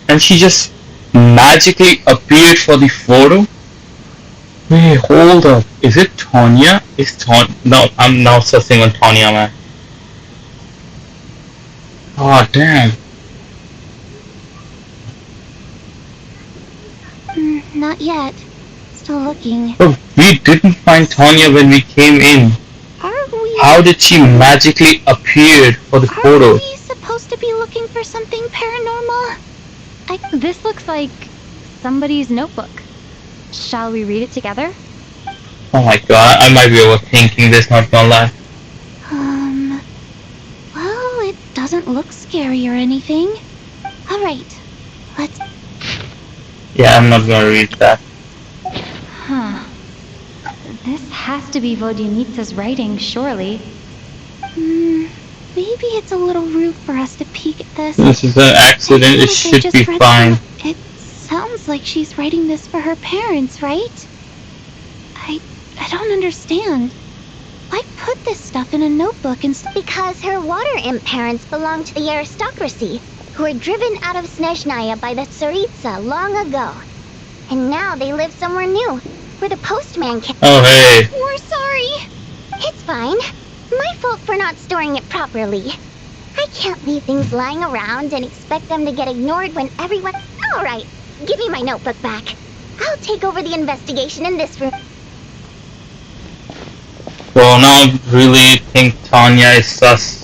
And she just magically appeared for the photo? Wait, hold up. Is it Tanya? No, I'm now sussing on Tanya, man. Oh, damn. Not yet. Still looking. But we didn't find Tanya when we came in. How did she magically appear for the photo? Are we supposed to be looking for something paranormal? This looks like somebody's notebook. Shall we read it together? Oh my god, I might be overthinking this, not gonna lie. Well, it doesn't look scary or anything. Alright, let's... Yeah, I'm not gonna read that. Huh. This has to be Vodyanitsa's writing, surely. Maybe it's a little rude for us to peek at this. This is an accident, it should be fine. It sounds like she's writing this for her parents, right? I don't understand. Why put this stuff in a notebook instead? Because her water imp parents belong to the aristocracy, who were driven out of Snezhnaya by the Tsaritsa long ago. And now they live somewhere new, where the postman can... Oh, hey. We're sorry. It's fine. My fault for not storing it properly. I can't leave things lying around and expect them to get ignored when everyone... Alright, give me my notebook back. I'll take over the investigation in this room. Well, now I really think Tanya is sus.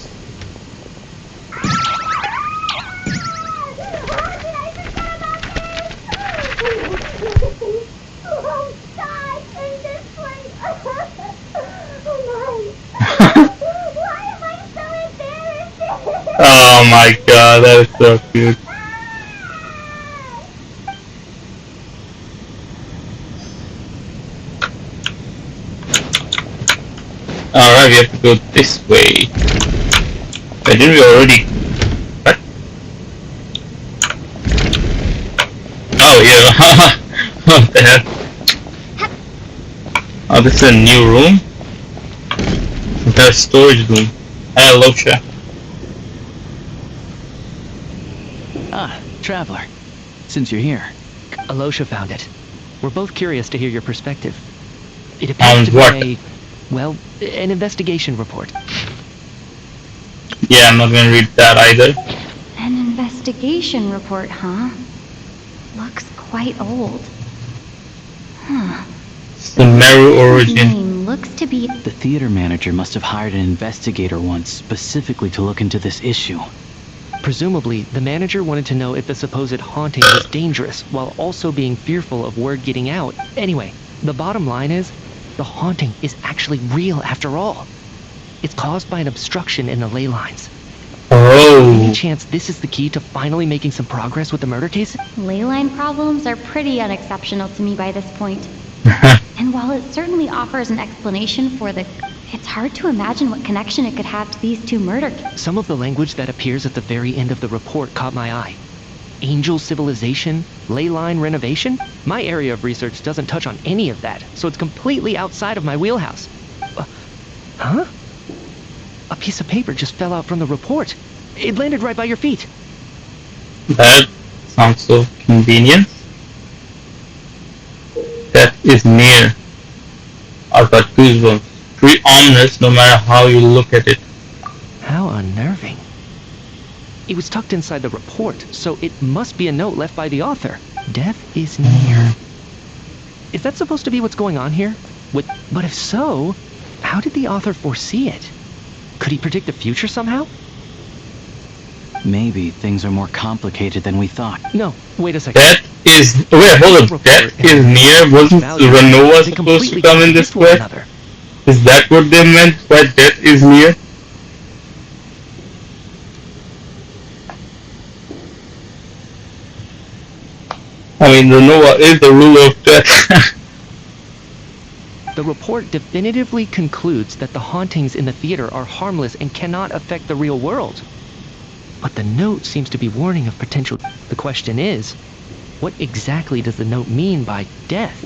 Oh my god, that is so cute. Alright, we have to go this way. Wait, didn't we already... What? Oh, yeah. What the hell? Oh, this is a new room? Is that a storage room? Hello, Sha. Ah, Traveler. Since you're here. Alosha found it. We're both curious to hear your perspective. It appears to be well, an investigation report. Yeah, I'm not gonna read that either. An investigation report, huh? Looks quite old. Huh. The Meru origin. Name looks to be... The theater manager must have hired an investigator once specifically to look into this issue. Presumably, the manager wanted to know if the supposed haunting was dangerous, while also being fearful of word getting out. Anyway, the bottom line is, the haunting is actually real after all. It's caused by an obstruction in the ley lines. Oh. Any chance this is the key to finally making some progress with the murder case? Ley line problems are pretty unexceptional to me by this point. And while it certainly offers an explanation for the... It's hard to imagine what connection it could have to these two murder cases. Some of the language that appears at the very end of the report caught my eye. Angel civilization, ley line renovation? My area of research doesn't touch on any of that, so it's completely outside of my wheelhouse. Huh? A piece of paper just fell out from the report. It landed right by your feet. That sounds so convenient. That is near. I've got goosebumps. Pretty ominous no matter how you look at it. How unnerving. It was tucked inside the report, so it must be a note left by the author. Death is near. Is that supposed to be what's going on here? But if so, how did the author foresee it? Could he predict the future somehow? Maybe things are more complicated than we thought. No, wait a second. Wait, hold on. Death is near? Wasn't Renova supposed to come in this quest? Is that what they meant by death is near? I mean, Renova is the ruler of death. The report definitively concludes that the hauntings in the theater are harmless and cannot affect the real world. But the note seems to be warning of potential... The question is, what exactly does the note mean by death?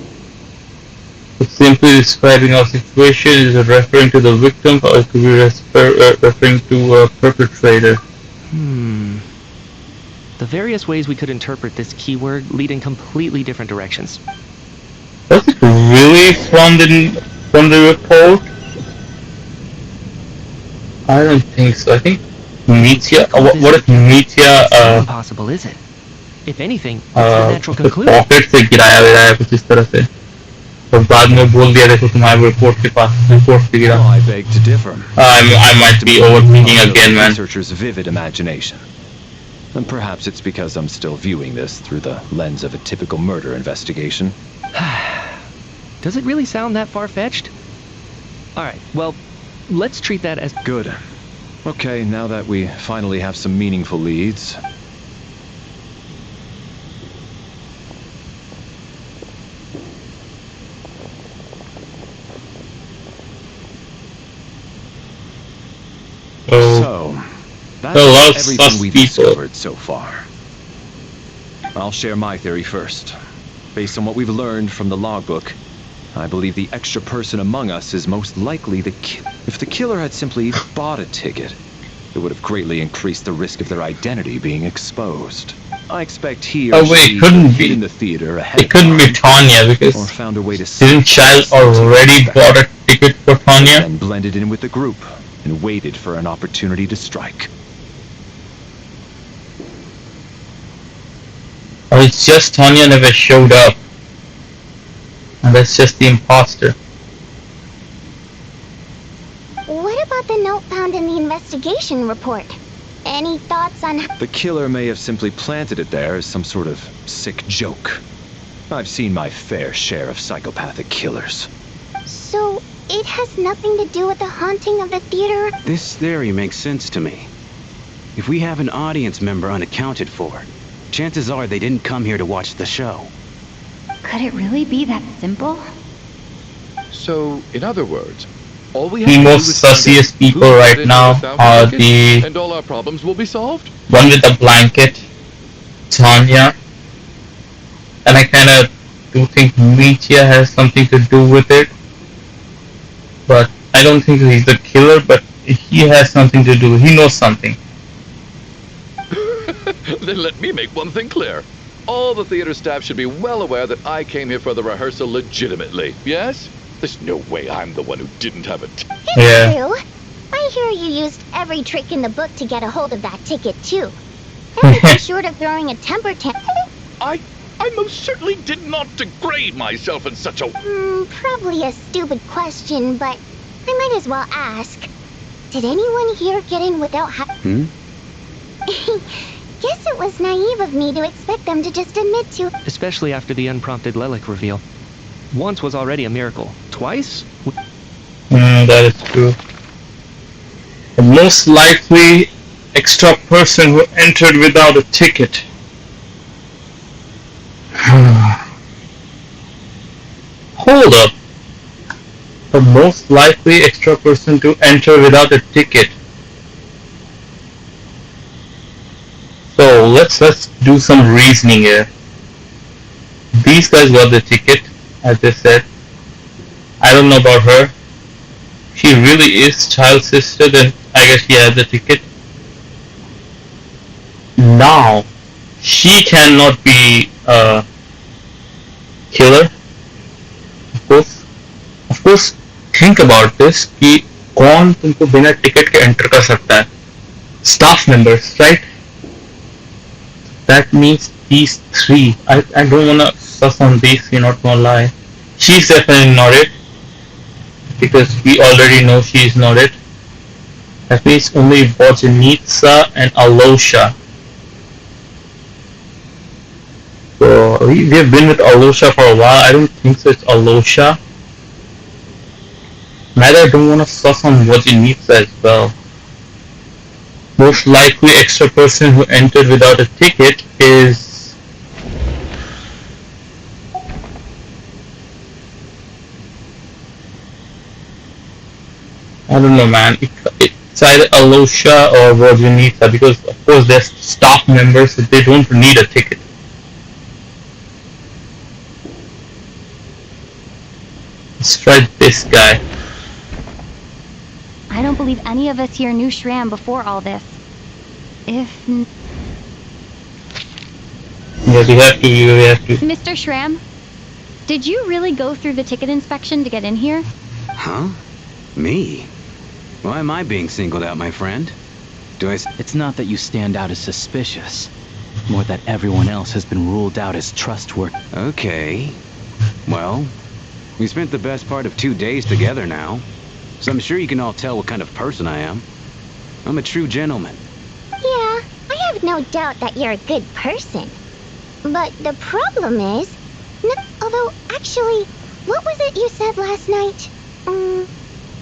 It's simply describing our situation. Is it referring to the victim, or it could be referring to a perpetrator? The various ways we could interpret this keyword lead in completely different directions. Was it really from the report? I don't think so. I think Mitya... what if Mitya... How impossible is it? If anything, it's the natural conclusion. Pocket से गिराया विराया है कुछ इस तरह से और बाद में बोल दिया देखो तुम्हारे रिपोर्ट के पास रिपोर्ट से गिरा. I beg to differ. I might be overthinking again, man. Researcher's vivid imagination. And perhaps it's because I'm still viewing this through the lens of a typical murder investigation. Does it really sound that far-fetched? Alright, well, let's treat that as... Good. Okay, now that we finally have some meaningful leads... So, that's everything we've discovered so far. I'll share my theory first. Based on what we've learned from the logbook, I believe the extra person among us is most likely the If the killer had simply bought a ticket, it would have greatly increased the risk of their identity being exposed. I expect he or she hid in the theater ahead it couldn't be Tanya because or found a way to didn't Child already bought a ticket for Tanya? And blended in with the group and waited for an opportunity to strike. Or it's just Tanya never showed up. And that's just the imposter. What about the note found in the investigation report? Any thoughts on... The killer may have simply planted it there as some sort of sick joke. I've seen my fair share of psychopathic killers. So, it has nothing to do with the haunting of the theater? This theory makes sense to me. If we have an audience member unaccounted for, chances are they didn't come here to watch the show. Could it really be that simple? So, in other words, all we the most sussiest people right now are the and all our problems will be solved. One with the blanket, Tanya, and I kind of do think Mitya has something to do with it, but I don't think he's the killer. But he has something to do. He knows something. Then let me make one thing clear. All the theater staff should be well aware that I came here for the rehearsal legitimately, yes? There's no way I'm the one who didn't have it. It's true. I hear you used every trick in the book to get a hold of that ticket, too. Everything short of throwing a temper tantrum. I most certainly did not degrade myself in such a... Probably a stupid question, but I might as well ask. Did anyone here get in without Guess it was naive of me to expect them to just admit to... Especially after the unprompted Lelic reveal. Once was already a miracle. Twice? That is true. The most likely extra person who entered without a ticket. Hold up. The most likely extra person to enter without a ticket. So let's do some reasoning here. These guys got the ticket, as they said. I don't know about her. She really is child's sister, then I guess she has the ticket. Now, she cannot be a killer. Of course, think about this कि कौन तुमको बिना ticket के enter कर सकता है? Staff members, right? That means these three. I don't wanna suss on these, you're not gonna lie. She's definitely not it. Because we already know she's not it. That means only Bojanitsa and Alosha. So we have been with Alosha for a while. I don't think so it's Alosha. Neither I don't want to suss on Bojanitsa as well. Most likely extra person who entered without a ticket is... I don't know, man. It's either Alosha or Bojanitsa, because of course they're staff members, so they don't need a ticket. Let's try this guy. I don't believe any of us here knew Shram before all this. Yeah, we have to. Mr. Shram, did you really go through the ticket inspection to get in here? Huh? Me? Why am I being singled out, my friend? It's not that you stand out as suspicious. More that everyone else has been ruled out as trustworthy. Okay. Well, we spent the best part of 2 days together now. So I'm sure you can all tell what kind of person I am. I'm a true gentleman. Yeah, I have no doubt that you're a good person. But the problem is... although, actually, what was it you said last night?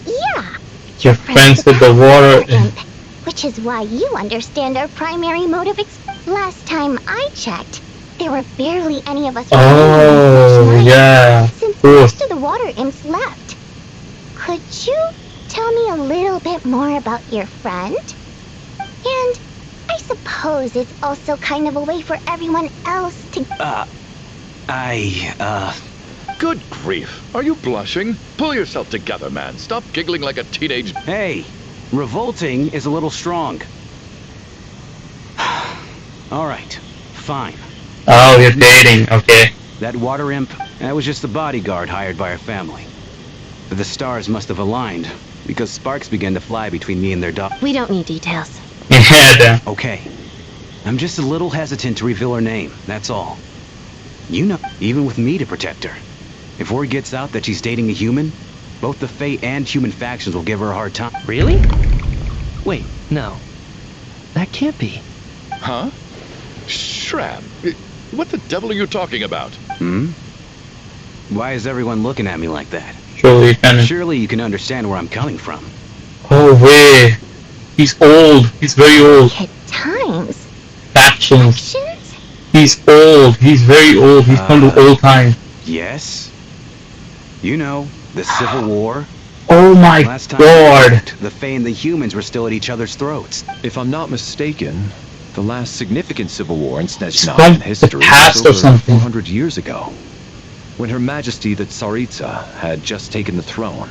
Yeah. Your friends with the water imp. Which is why you understand our primary motive. Last time I checked, there were barely any of us. Oh, yeah. Since most of the water imps left. Could you tell me a little bit more about your friend? And I suppose it's also kind of a way for everyone else to... Good grief. Are you blushing? Pull yourself together, man. Stop giggling like a teenage... Hey, revolting is a little strong. All right, fine. Oh, you're dating, okay. That water imp, that was just the bodyguard hired by our family. But the stars must have aligned, because sparks began to fly between me and their dog. We don't need details. Yeah. Okay. I'm just a little hesitant to reveal her name, that's all. You know, even with me to protect her. If word gets out that she's dating a human, both the Fae and human factions will give her a hard time. Really? Wait, no. That can't be. Huh? Shram, what the devil are you talking about? Why is everyone looking at me like that? Surely you can understand where I'm coming from. Oh, wait. He's old. He's very old. At times. Factions. He's old. He's very old. He's from the old time. Yes. You know, the Civil War. Oh my God. The Fae and the humans were still at each other's throats. If I'm not mistaken, the last significant civil war in Snezhnayan history was over 400 years ago, when Her Majesty the Tsaritsa had just taken the throne.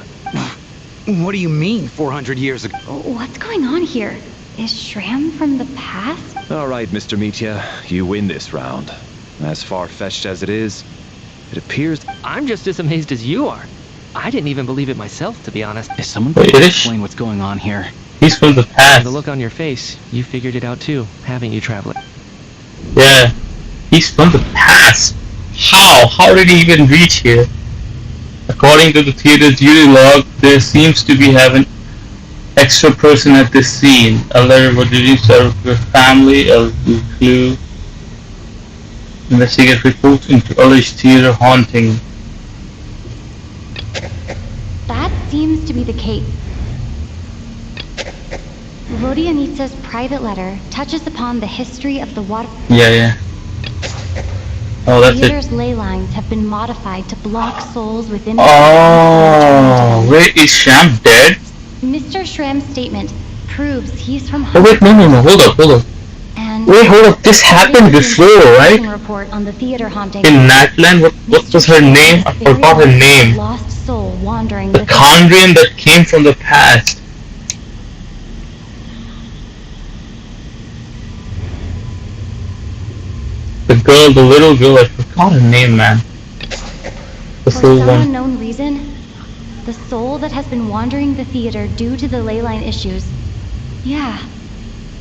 What do you mean, 400 years ago? What's going on here? Is Shram from the past? All right, Mr. Mitya, you win this round. As far-fetched as it is, it appears... I'm just as amazed as you are. I didn't even believe it myself, to be honest. Is someone going to explain what's going on here? He's from the past. The look on your face, you figured it out too, haven't you, Traveler? Yeah, he's from the past. How? How did he even reach here? According to the theater's duty log, there seems to be an extra person at this scene. A letter was released to your family, a clue. Investigate reports into alleged theater haunting. That seems to be the case. Vodyanitsa's private letter touches upon the history of the water... Yeah. Oh, that's theater's it. ley lines have been modified to block souls within... Oh, wait, is Shram dead? Mr. Shram's statement proves he's from... Oh wait, no, hold up. And wait, hold up, this happened before, right? Report on the theater haunting. In Natland, what was her name? I forgot her name. Lost soul wandering the Khandrian that came from the past. The little girl, I forgot her name, man. For some unknown reason, the soul that has been wandering the theater due to the ley line issues. Yeah,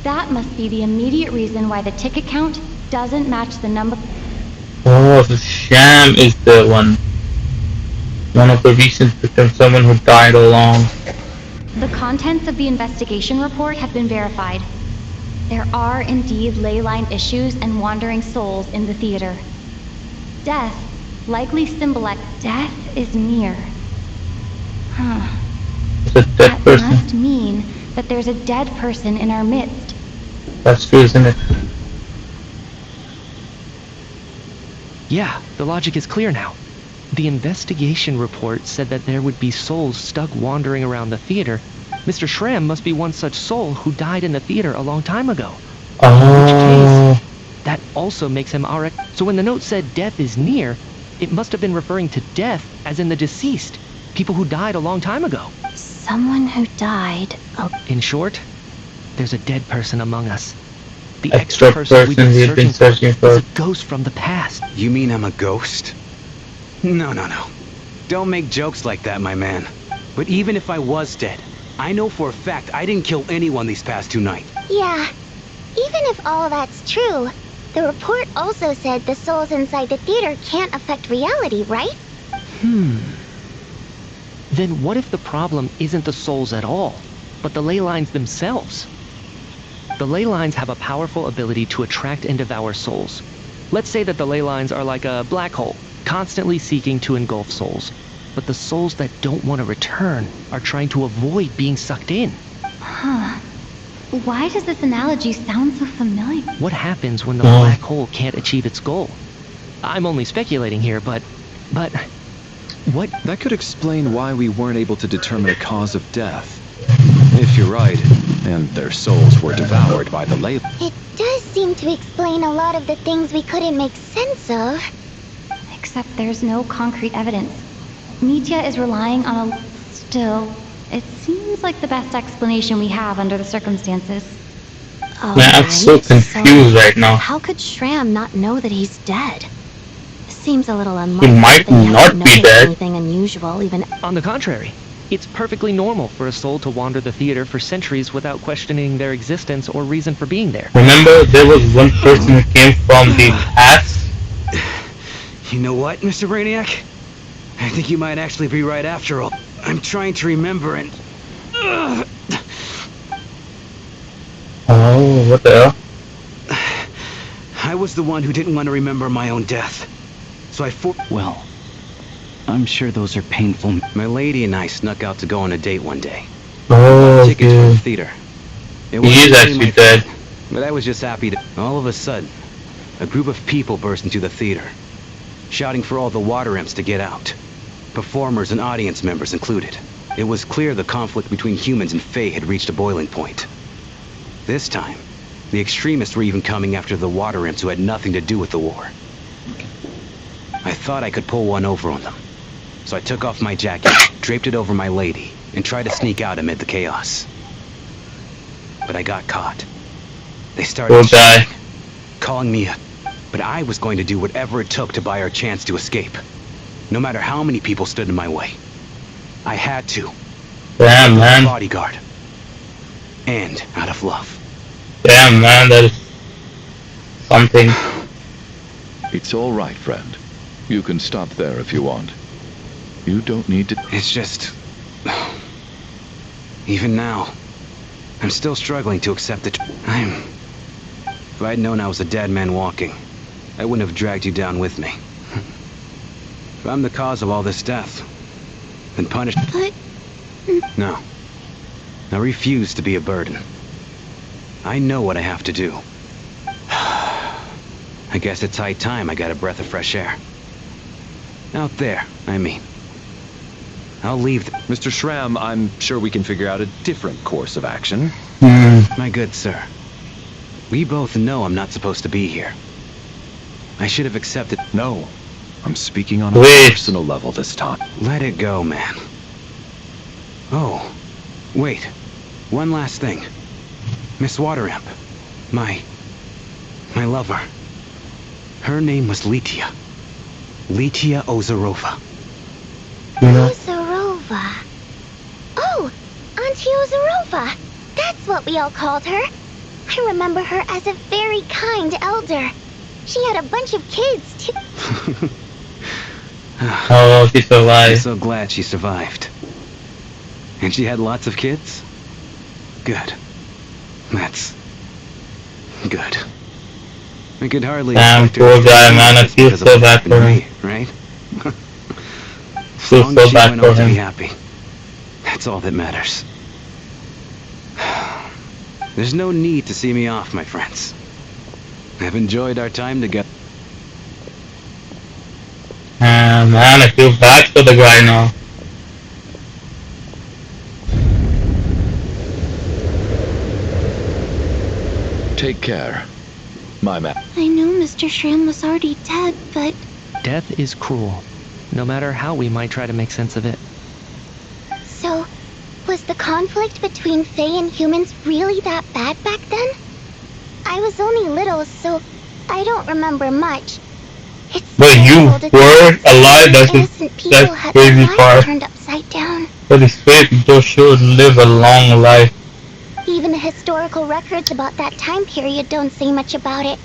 that must be the immediate reason why the ticket count doesn't match the number. Oh, the Sham is the one. One of the recent victims, someone who died along. The contents of the investigation report have been verified. There are indeed ley line issues and wandering souls in the theater. Death likely symbolizes death is near. It's a dead person. That must mean that there's a dead person in our midst. That's true, isn't it? Yeah, the logic is clear now. The investigation report said that there would be souls stuck wandering around the theater. Mr. Shram must be one such soul who died in the theater a long time ago. Oh. In which case, that also makes him our... So when the note said death is near, it must have been referring to death as in the deceased. People who died a long time ago. Someone who died... Oh. In short, there's a dead person among us. The extra person we've been searching for is a ghost from the past. You mean I'm a ghost? No. Don't make jokes like that, my man. But even if I was dead, I know for a fact I didn't kill anyone these past 2 nights. Yeah, even if all that's true, the report also said the souls inside the theater can't affect reality, right? Then what if the problem isn't the souls at all, but the ley lines themselves? The ley lines have a powerful ability to attract and devour souls. Let's say that the ley lines are like a black hole, constantly seeking to engulf souls. But the souls that don't want to return are trying to avoid being sucked in. Why does this analogy sound so familiar? What happens when the black hole can't achieve its goal? I'm only speculating here, but what? That could explain why we weren't able to determine a cause of death. If you're right, and their souls were devoured by the ley... It does seem to explain a lot of the things we couldn't make sense of. Except there's no concrete evidence. Mitya is relying on a... Still, it seems like the best explanation we have under the circumstances. Man, I'm so confused right now. How could Shram not know that he's dead? Seems a little unlikely. He might not be dead. Anything unusual, even... On the contrary, it's perfectly normal for a soul to wander the theater for centuries without questioning their existence or reason for being there. Remember, there was one person who came from the past? You know what, Mr. Brainiac? I think you might actually be right after all. I'm trying to remember and... Oh, what the hell? I was the one who didn't want to remember my own death. So I Well, I'm sure those are painful... My lady and I snuck out to go on a date one day. Oh, tickets for the theater. He is actually dead. But I was just happy to... All of a sudden, a group of people burst into the theater, shouting for all the water imps to get out. Performers and audience members included. It was clear the conflict between humans and Fae had reached a boiling point. This time, the extremists were even coming after the water imps who had nothing to do with the war. I thought I could pull one over on them. So I took off my jacket, draped it over my lady, and tried to sneak out amid the chaos. but I got caught. They started Poor guy. shouting, calling me a... But I was going to do whatever it took to buy our chance to escape. No matter how many people stood in my way. I had to. Damn, man. Bodyguard. And out of love. Damn, man, that is something. It's all right, friend. You can stop there if you want. You don't need to... It's just... Even now, I'm still struggling to accept the... If I'd known I was a dead man walking, I wouldn't have dragged you down with me. If I'm the cause of all this death, then punish... But... No. I refuse to be a burden. I know what I have to do. I guess it's high time I got a breath of fresh air. Out there, I mean. I'll leave... Mr. Schramm, I'm sure we can figure out a different course of action. My good sir. We both know I'm not supposed to be here. I should have accepted... No. I'm speaking on a personal level this time. Let it go, man. Oh. Wait. One last thing. Miss Wateramp. My lover. Her name was Litia. Litia Ozarova. Ozarova. Oh, Auntie Ozarova. That's what we all called her. I remember her as a very kind elder. She had a bunch of kids, too. Oh, she survived. I'm so glad she survived. And she had lots of kids? Good. That's... good. I could hardly... Damn, poor guy, man. I feel so bad for him. Right? Feel so bad for To be him. happy. That's all that matters. There's no need to see me off, my friends. I've enjoyed our time together. Man, I feel bad for the guy now. Take care, my man. I knew Mr. Schramm was already dead, but... Death is cruel, no matter how we might try to make sense of it. So, was the conflict between Fae and humans really that bad back then? I was only little, so I don't remember much. But you were alive, that's crazy part. Turned upside down. But it's fake, people should live a long life. Even the historical records about that time period don't say much about it.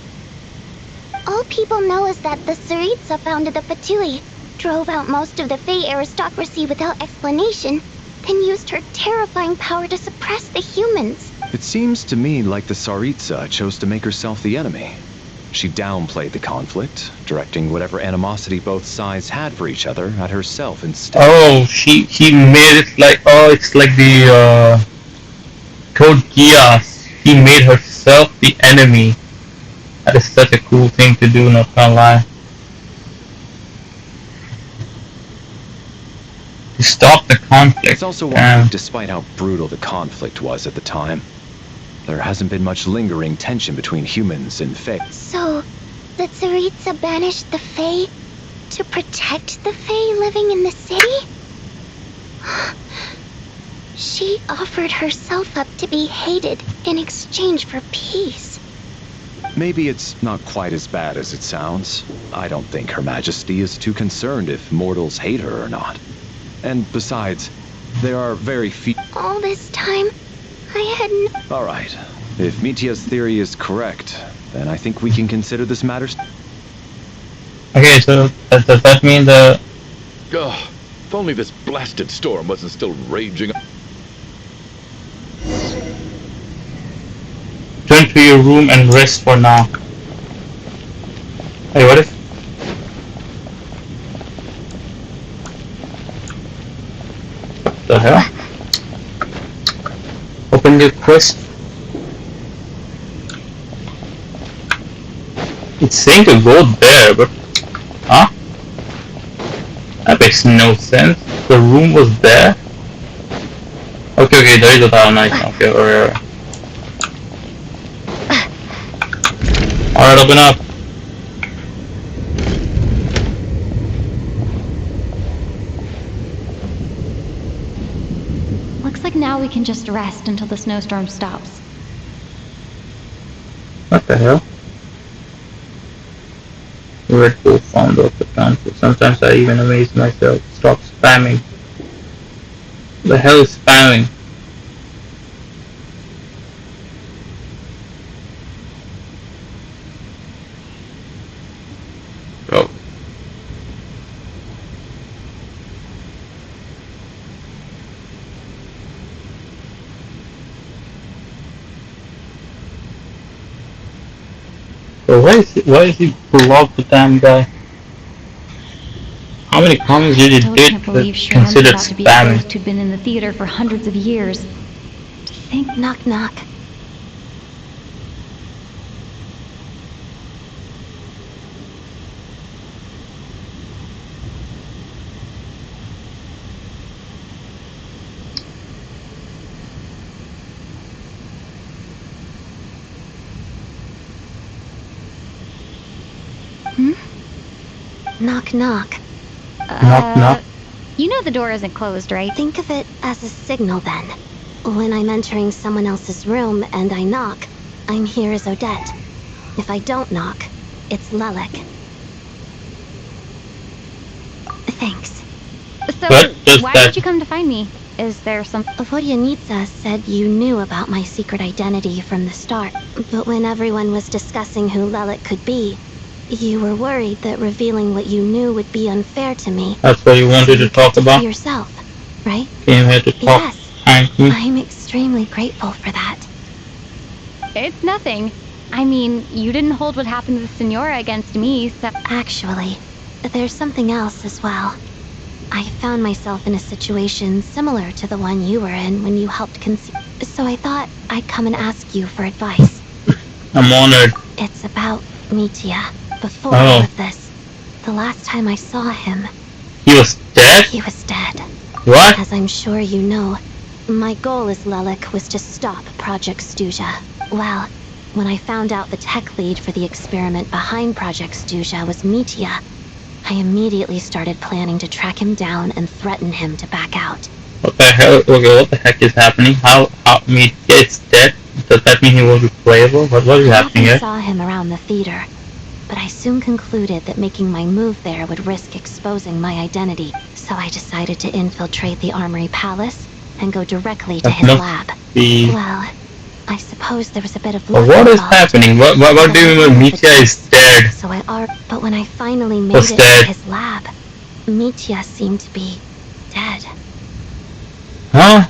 All people know is that the Tsaritsa founded the Fatui, drove out most of the Fae aristocracy without explanation, then used her terrifying power to suppress the humans. It seems to me like the Tsaritsa chose to make herself the enemy. She downplayed the conflict, directing whatever animosity both sides had for each other at herself instead. Oh, he made it like, oh, it's like the, Code Geass. He made herself the enemy. That is such a cool thing to do, not gonna lie. To stop the conflict. It's also why, despite how brutal the conflict was at the time, there hasn't been much lingering tension between humans and Fae. So, the Tsaritsa banished the Fae to protect the Fae living in the city? She offered herself up to be hated in exchange for peace. Maybe it's not quite as bad as it sounds. I don't think Her Majesty is too concerned if mortals hate her or not. And besides, there are very few... All this time, I had no... Alright, if Mitia's theory is correct, then I think we can consider this matter... Okay, so does that mean the... Oh, if only this blasted storm wasn't still raging... Turn to your room and rest for now. Hey, what if... What the hell? Open the quest. It's saying to go there, but... Huh? That makes no sense. The room was there? Okay, there is a tower, nice. Okay, alright. Alright, open up. Looks like now we can just rest until the snowstorm stops. What the hell? Red Bull founder of the country. Sometimes I even amaze myself. Stop spamming. The hell is spamming? Bro. Bro, why is he blocked the damn guy? How many comments did it Still get can't believe that Shram considered thought to be a spamming? ghost who'd been in the theater for hundreds of years. To think. Knock knock. Knock knock. Knock knock. You know the door isn't closed, right? Think of it as a signal then. When I'm entering someone else's room and I knock, I'm here as Odette. If I don't knock, it's Lelek. Thanks. So, why did you come to find me? Is there some... Vodyanitsa said you knew about my secret identity from the start, but when everyone was discussing who Lelek could be, you were worried that revealing what you knew would be unfair to me. That's what you wanted to talk about? For yourself, right? Came here to talk. Yes. Thank you. I'm extremely grateful for that. It's nothing. I mean, you didn't hold what happened to the Senora against me, so... Actually, there's something else as well. I found myself in a situation similar to the one you were in when you helped conceive. So I thought I'd come and ask you for advice. I'm honored. It's about Mitya. Before all of this, the last time I saw him... He was dead? He was dead. What? As I'm sure you know, my goal as Lelek was to stop Project Stuja. Well, when I found out the tech lead for the experiment behind Project Stuja was Mitya, I immediately started planning to track him down and threaten him to back out. What the hell? Okay, what the heck is happening? How Mitya is dead? Does that mean he won't be playable? What is happening here? I saw him around the theater, but I soon concluded that making my move there would risk exposing my identity, so I decided to infiltrate the Armory Palace and go directly to his lab. Well, I suppose there was a bit of luck. What is happening? What do you mean Mitya is dead? So but when I finally made it to his lab, Mitya seemed to be dead. Huh?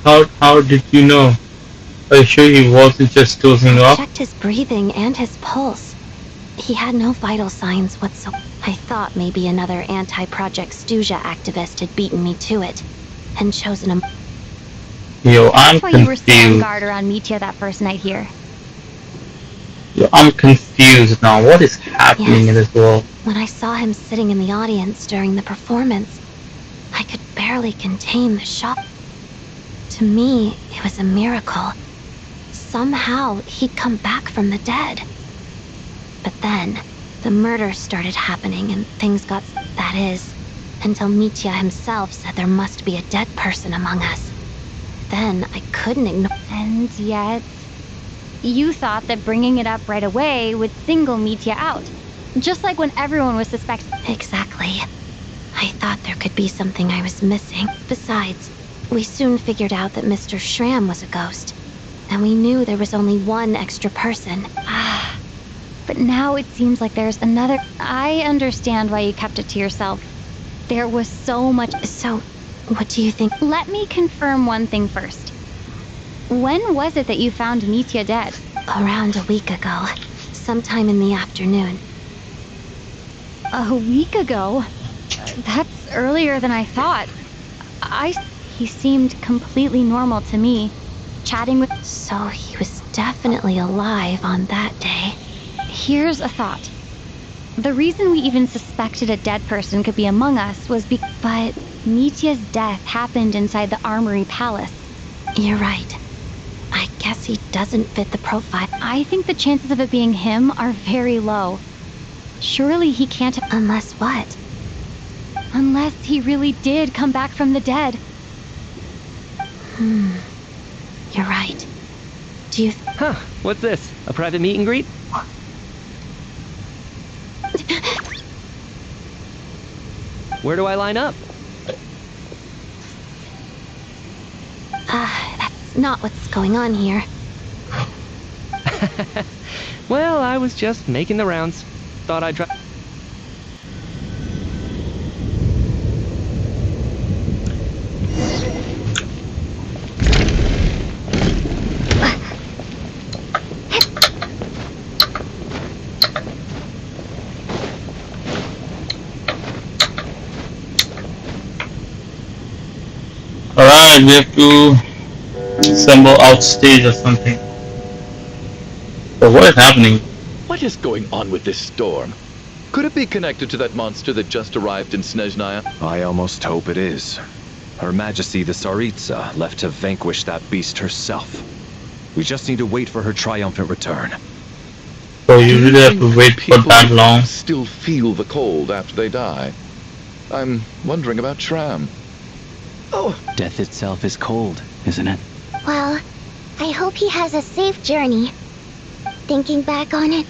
How did you know? Are you sure he wasn't just dozing I off? checked his breathing and his pulse. He had no vital signs whatsoever. I thought maybe another anti-Project Stuja activist had beaten me to it, and chosen him. Yo, I'm That's why you were so on confused. guard around Mitya that first night here. Yo, I'm confused now. What is happening in this world? When I saw him sitting in the audience during the performance, I could barely contain the shock. To me, it was a miracle. Somehow, he'd come back from the dead. But then, the murders started happening and things got... That is, until Mitya himself said there must be a dead person among us. Then, I couldn't ignore... And yet... You thought that bringing it up right away would single Mitya out. Just like when everyone was suspecting... Exactly. I thought there could be something I was missing. Besides, we soon figured out that Mr. Shram was a ghost. And we knew there was only one extra person. But now it seems like there's another... I understand why you kept it to yourself. There was so much... So, what do you think? Let me confirm one thing first. When was it that you found Mitya dead? Around a week ago. Sometime in the afternoon. A week ago? That's earlier than I thought. He seemed completely normal to me. Chatting with... So he was definitely alive on that day. Here's a thought. The reason we even suspected a dead person could be among us was but Mitya's death happened inside the Armory Palace. You're right. I guess he doesn't fit the profile. I think the chances of it being him are very low. Surely he can't have... Unless what? Unless he really did come back from the dead. You're right. Do you... Huh, what's this? A private meet and greet? Where do I line up? That's not what's going on here. Well, I was just making the rounds. Thought I'd try. Alright, we have to assemble outstage or something. But what is happening? What is going on with this storm? Could it be connected to that monster that just arrived in Snezhnaya? I almost hope it is. Her Majesty the Tsaritsa left to vanquish that beast herself. We just need to wait for her triumphant return. So you really have to wait for that long? Still feel the cold after they die. I'm wondering about Shram. Oh. Death itself is cold, isn't it? Well, I hope he has a safe journey. Thinking back on it,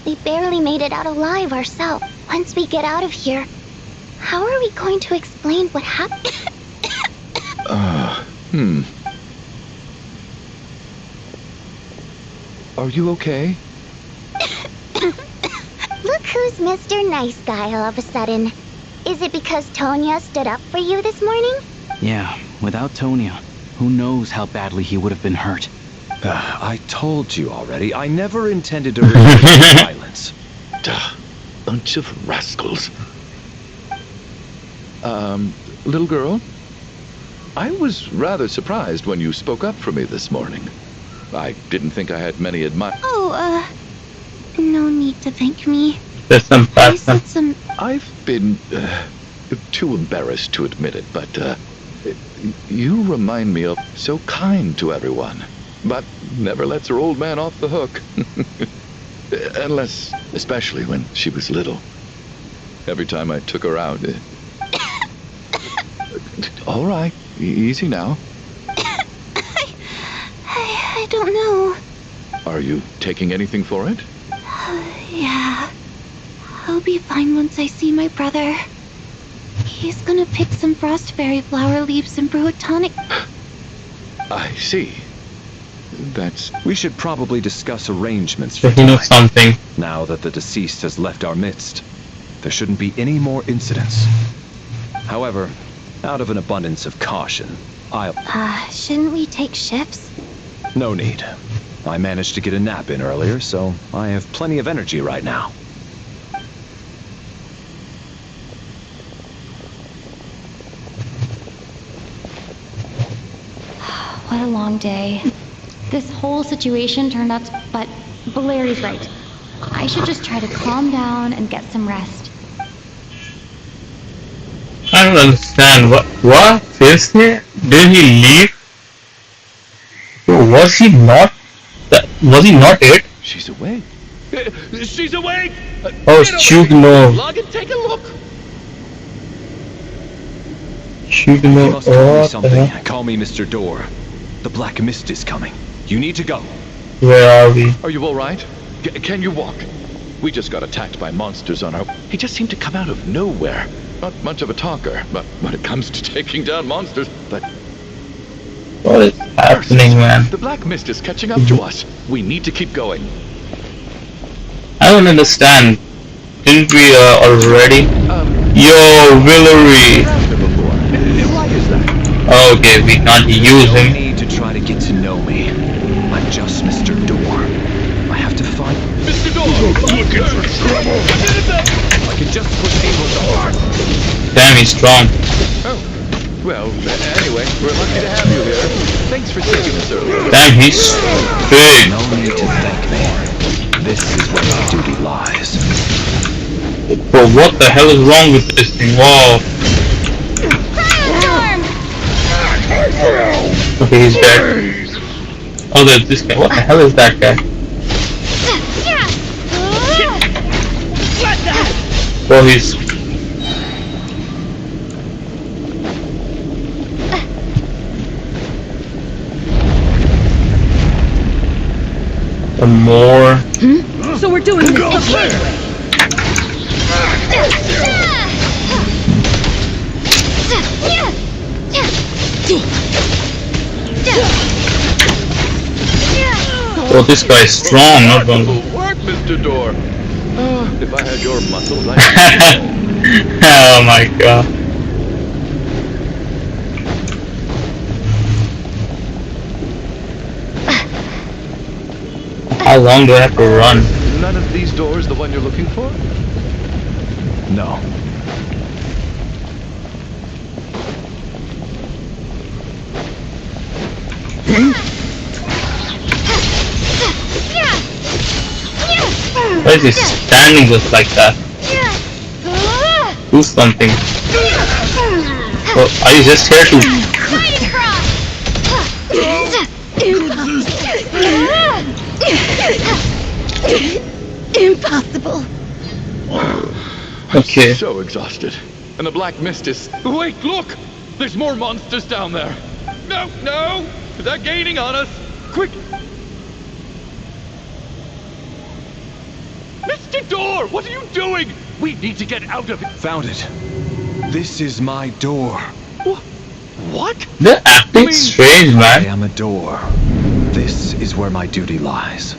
we barely made it out alive ourselves. Once we get out of here, how are we going to explain what happened? Are you okay? Look who's Mr. Nice Guy all of a sudden. Is it because Tonya stood up for you this morning? Yeah, without Tonya, who knows how badly he would have been hurt. I told you already, I never intended to resort to violence. Bunch of rascals. Little girl? I was rather surprised when you spoke up for me this morning. I didn't think I had many admirers. Oh, no need to thank me. There's some I said some... I've been too embarrassed to admit it, but you remind me of so kind to everyone, but never lets her old man off the hook. Unless, especially when she was little. Every time I took her out. All right, easy now. I don't know. Are you taking anything for it? Yeah. I'll be fine once I see my brother. He's gonna pick some frost fairy flower leaves and brew a tonic. I see. We should probably discuss arrangements So for he knows something. now that the deceased has left our midst. There shouldn't be any more incidents. However, out of an abundance of caution, Shouldn't we take shifts? No need. I managed to get a nap in earlier, so I have plenty of energy right now. What a long day. This whole situation turned out to... But Valeri's right. I should just try to calm down and get some rest. I don't understand. What? Seriously? Did he leave? Was he not it? She's awake. She's awake! Oh, Shugno. Log and take a look. Shugno. You must call me something. Call me Mr. Door. The Black Mist is coming. You need to go. Where are we? Are you all right? Can you walk? We just got attacked by monsters on our... He just seemed to come out of nowhere. Not much of a talker, but when it comes to taking down monsters, but... What is happening, man? The Black Mist is catching up to us. We need to keep going. I don't understand. Didn't we already? Yo, Villery. Why is that? Okay, we can't use him. No need to try to get to know me. I'm just Mr. Door. I have to find... Mr. Door! Looking for trouble! I can just push people door. Damn, he's strong. Oh. Well, anyway, we're lucky to have you here. Thanks for taking us earlier. Damn, he's big. No need to thank me. This is where my duty lies. Bro, what the hell is wrong with this thing? Whoa. Okay, he's dead. Oh, there's this guy. What the hell is that guy? Bro, he's... More. So we're doing this the hard way. Oh, this guy is strong, not one. Work, Mr. Door. If I had your muscles, I'd... Oh my god. How long do I have to run? None of these doors the one you're looking for? No. Why is he standing just like that? Do something. Oh, are you just here to... Impossible. Okay. I'm so exhausted. And the black mist is... Wait, look! There's more monsters down there. No, no! They're gaining on us. Quick! Mr. Door, what are you doing? We need to get out of it. Found it. This is my door. What? They're acting strange, man. I am a door. This is where my duty lies.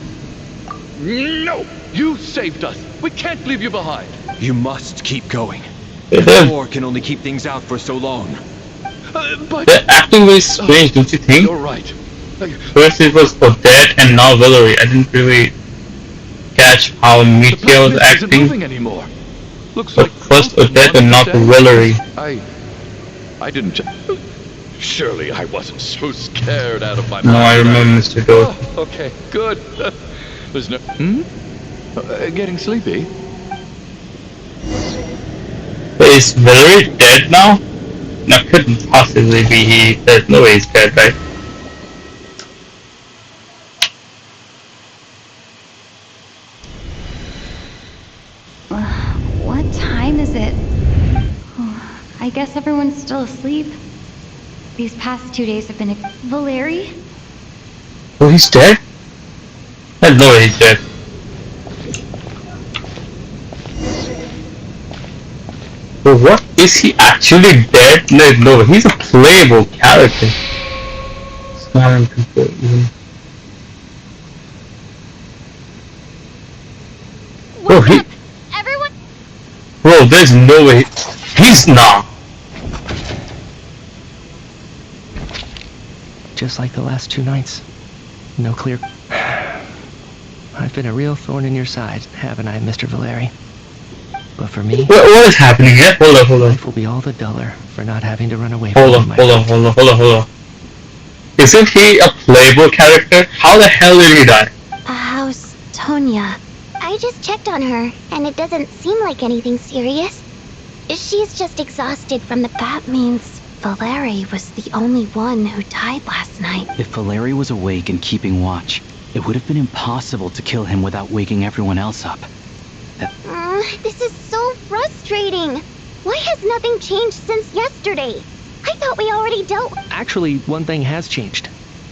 No! You saved us. We can't leave you behind. You must keep going. The door can only keep things out for so long. But... They're acting very strange, don't you think? You're right. First it was Odette and now Valerie. I didn't really catch how Mikia was acting. Moving anymore. Looks but like first Odette and now Valerie. I didn't... Surely I wasn't so scared out of my mind. No, I remember Mr. Door. Oh, okay, good. There's no... getting sleepy? Wait, is Valerie dead now? No, couldn't possibly be he. There's no way he's dead, right? What time is it? Oh, I guess everyone's still asleep. These past 2 days have been... Valerie? Oh, he's dead? There's no way he's dead. But what? Is he actually dead? No, he's a playable character. It's not in control even. Bro, Everyone... Bro, there's no way. He's not. Just like the last 2 nights. No clear... I've been a real thorn in your side, haven't I, Mr. Valeri? But for me... What is happening here? Hold on. Life will be all the duller for not having to run away Hold from on. Isn't he a playable character? How the hell did he die? How's Tonya? I just checked on her, and it doesn't seem like anything serious. She's just exhausted from the... That means Valeri was the only one who died last night. If Valeri was awake and keeping watch, it would have been impossible to kill him without waking everyone else up. This is so frustrating. Why has nothing changed since yesterday? I thought we already dealt... Actually, one thing has changed.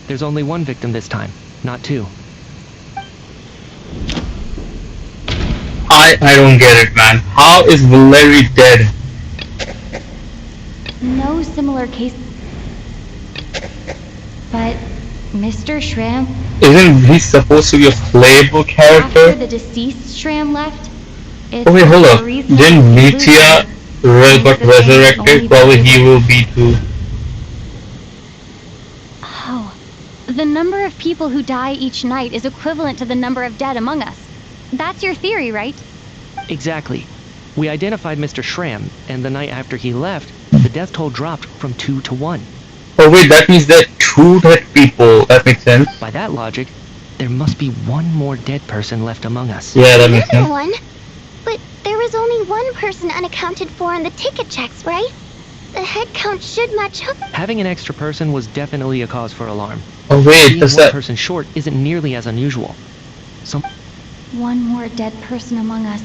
There's only one victim this time, not 2. I don't get it, man. How is Valeri dead? No similar case. But Mr. Shram... Isn't he supposed to be a playable character? After the deceased Shram left... Oh wait, hold up. Didn't Mitia got resurrected? Probably he will be too. Oh. The number of people who die each night is equivalent to the number of dead among us. That's your theory, right? Exactly. We identified Mr. Shram, and the night after he left, the death toll dropped from 2 to 1. Oh wait, that means there are 2 dead people. That makes sense. By that logic, there must be 1 more dead person left among us. Yeah, that makes sense. One? But there was only 1 person unaccounted for in the ticket checks, right? The head count should match up. Having an extra person was definitely a cause for alarm. Oh wait, being 1 person short isn't nearly as unusual. 1 more dead person among us.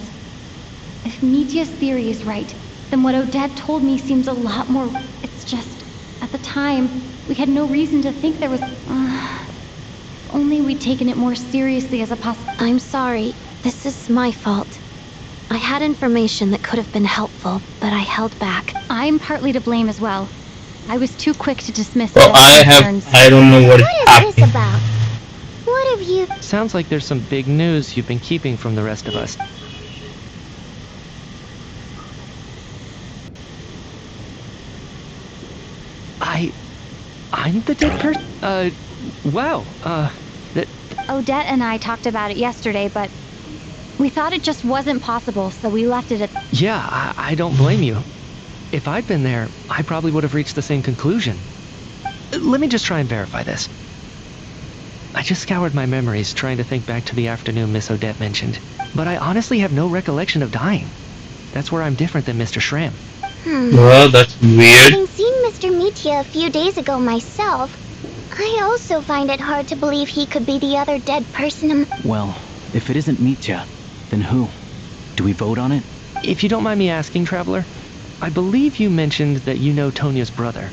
If Mitia's theory is right, then what Odette told me seems a lot more... It's just, at the time, we had no reason to think there was... only we'd taken it more seriously as a I'm sorry. This is my fault. I had information that could have been helpful, but I held back. I'm partly to blame as well. I was too quick to dismiss Well, Adele's concerns. I don't know what is What is happening. this about? What have you... Sounds like there's some big news you've been keeping from the rest of us. I'm the dead person? Wow, that... Odette and I talked about it yesterday, but we thought it just wasn't possible, so we left it at... Yeah, I don't blame you. If I'd been there, I probably would have reached the same conclusion. Let me just try and verify this. I just scoured my memories trying to think back to the afternoon Miss Odette mentioned, but I honestly have no recollection of dying. That's where I'm different than Mr. Schramm. Well, that's weird. Having seen Mr. Mitya a few days ago myself, I also find it hard to believe he could be the other dead person. Well, if it isn't Mitya, then who? Do we vote on it? If you don't mind me asking, Traveler, I believe you mentioned that you know Tonya's brother.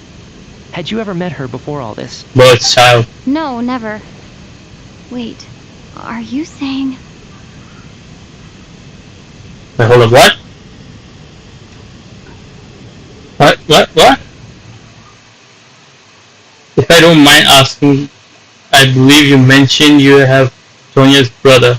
Had you ever met her before all this? Well, it's child. No, never. Wait, are you saying... Wait, hold up, what? What? If I don't mind asking, I believe you mentioned you have Tonya's brother.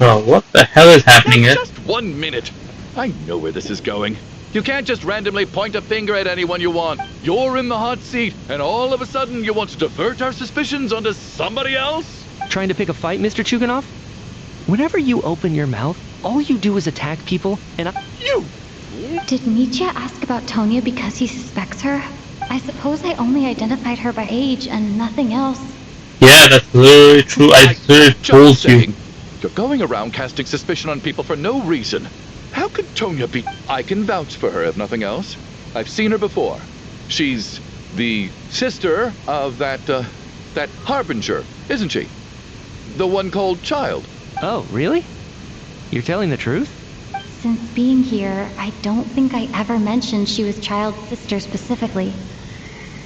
Oh, what the hell is happening here? Just 1 minute. I know where this is going. You can't just randomly point a finger at anyone you want. You're in the hot seat, and all of a sudden you want to divert our suspicions onto somebody else? Trying to pick a fight, Mr. Chuganov? Whenever you open your mouth, all you do is attack people, and You! Did Mitya ask about Tonya because he suspects her? I suppose I only identified her by age and nothing else. Yeah, that's literally true. I literally told you. You're going around casting suspicion on people for no reason. How could Tonya be... I can vouch for her, if nothing else. I've seen her before. She's the sister of that Harbinger, isn't she? The one called Child. Oh, really? You're telling the truth? Since being here, I don't think I ever mentioned she was Child's sister specifically.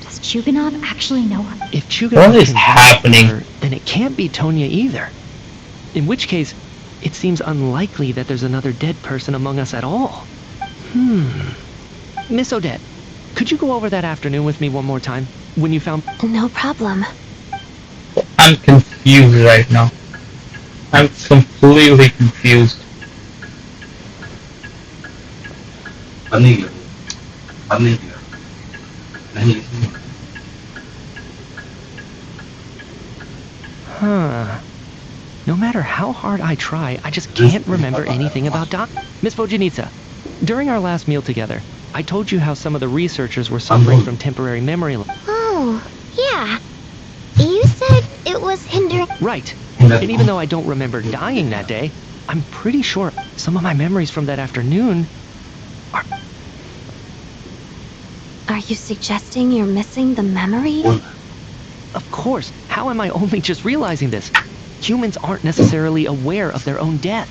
Does Chuganov actually know her? If Chuganov What is can happening? her, then it can't be Tonya either. In which case, it seems unlikely that there's another dead person among us at all. Miss Odette, could you go over that afternoon with me one more time? When you found... No problem. I'm confused right now. I'm completely confused. Huh. No matter how hard I try, I just can't remember anything about Miss Vojanitsa, during our last meal together, I told you how some of the researchers were suffering from temporary memory loss. Oh, yeah. You said it was hindering... Right. And even though I don't remember dying that day, I'm pretty sure some of my memories from that afternoon are... Are you suggesting you're missing the memory? Of course. How am I only just realizing this? Humans aren't necessarily aware of their own death.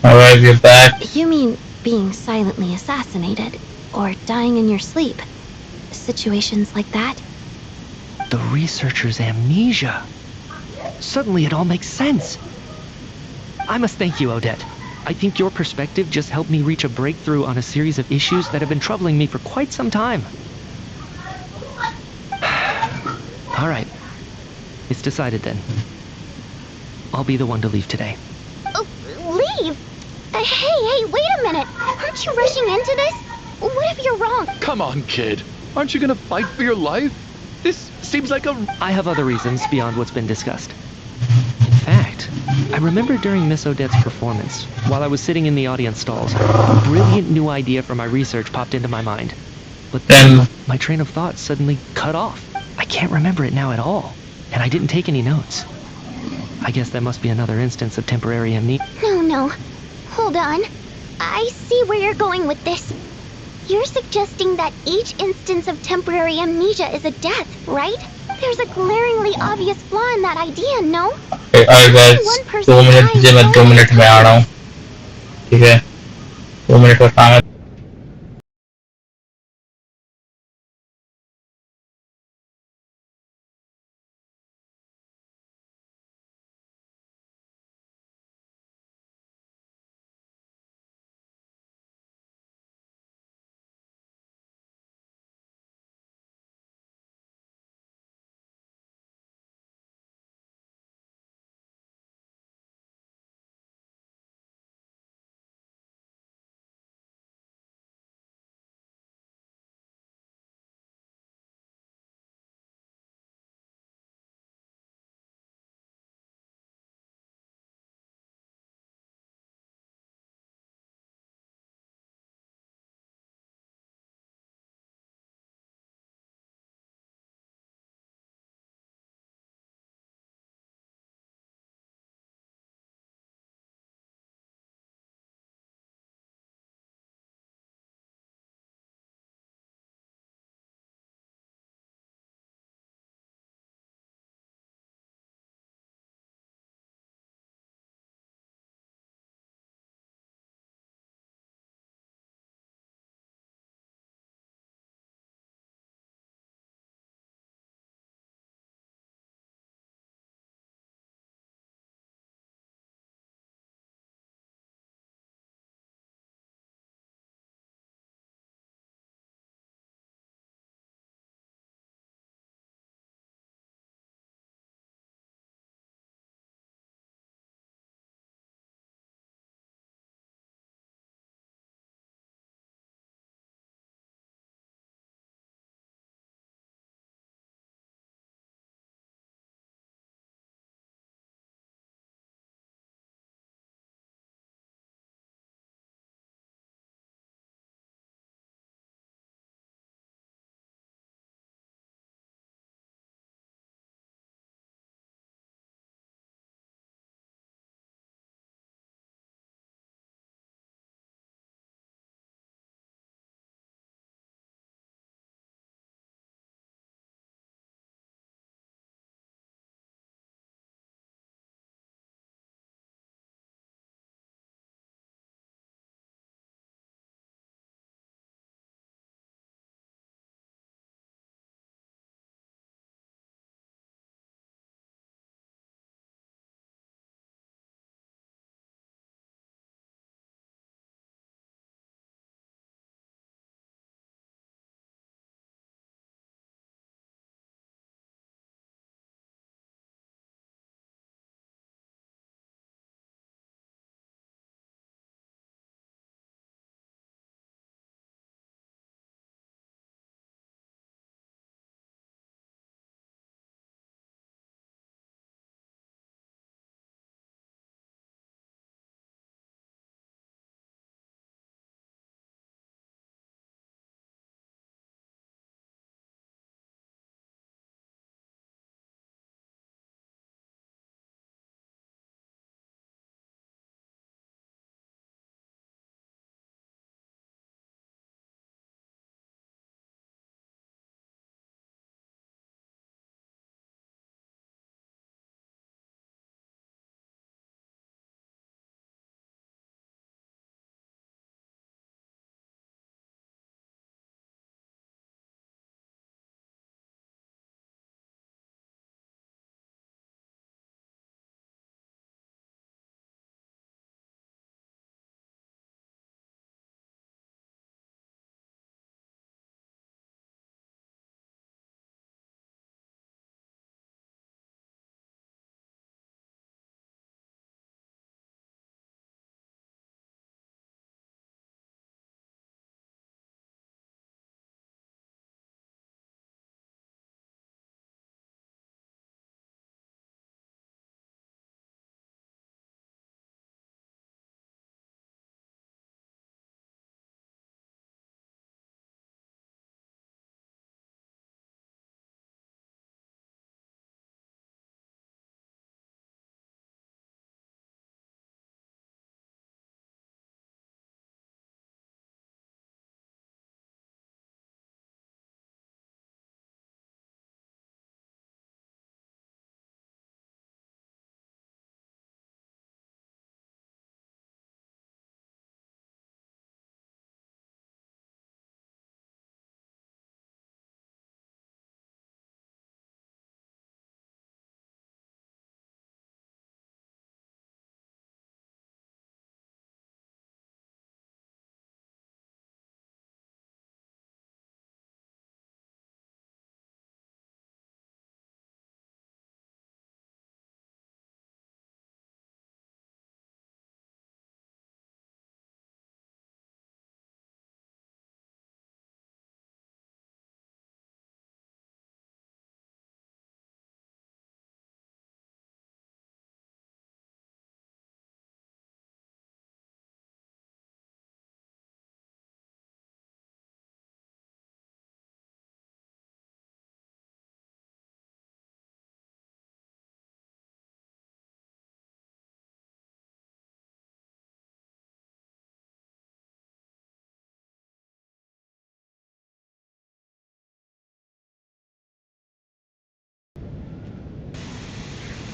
Alright, we're back. You mean being silently assassinated, or dying in your sleep? Situations like that? The researcher's amnesia. Suddenly it all makes sense. I must thank you, Odette. I think your perspective just helped me reach a breakthrough on a series of issues that have been troubling me for quite some time. All right. It's decided then. I'll be the one to leave today. Oh, leave? Hey, wait a minute. Aren't you rushing into this? What if you're wrong? Come on, kid. Aren't you gonna fight for your life? This seems like a... I have other reasons beyond what's been discussed. In fact, I remember during Miss Odette's performance, while I was sitting in the audience stalls, a brilliant new idea for my research popped into my mind. But then my train of thought suddenly cut off. I can't remember it now at all, and I didn't take any notes. I guess that must be another instance of temporary amnesia. No. Hold on. I see where you're going with this. You're suggesting that each instance of temporary amnesia is a death, right? There's a glaringly obvious flaw in that idea, no? Alright guys, 2 minute दीजिए, मैं 2 minute में आ रहा हूँ. ठीक है, 2 minute का काम है.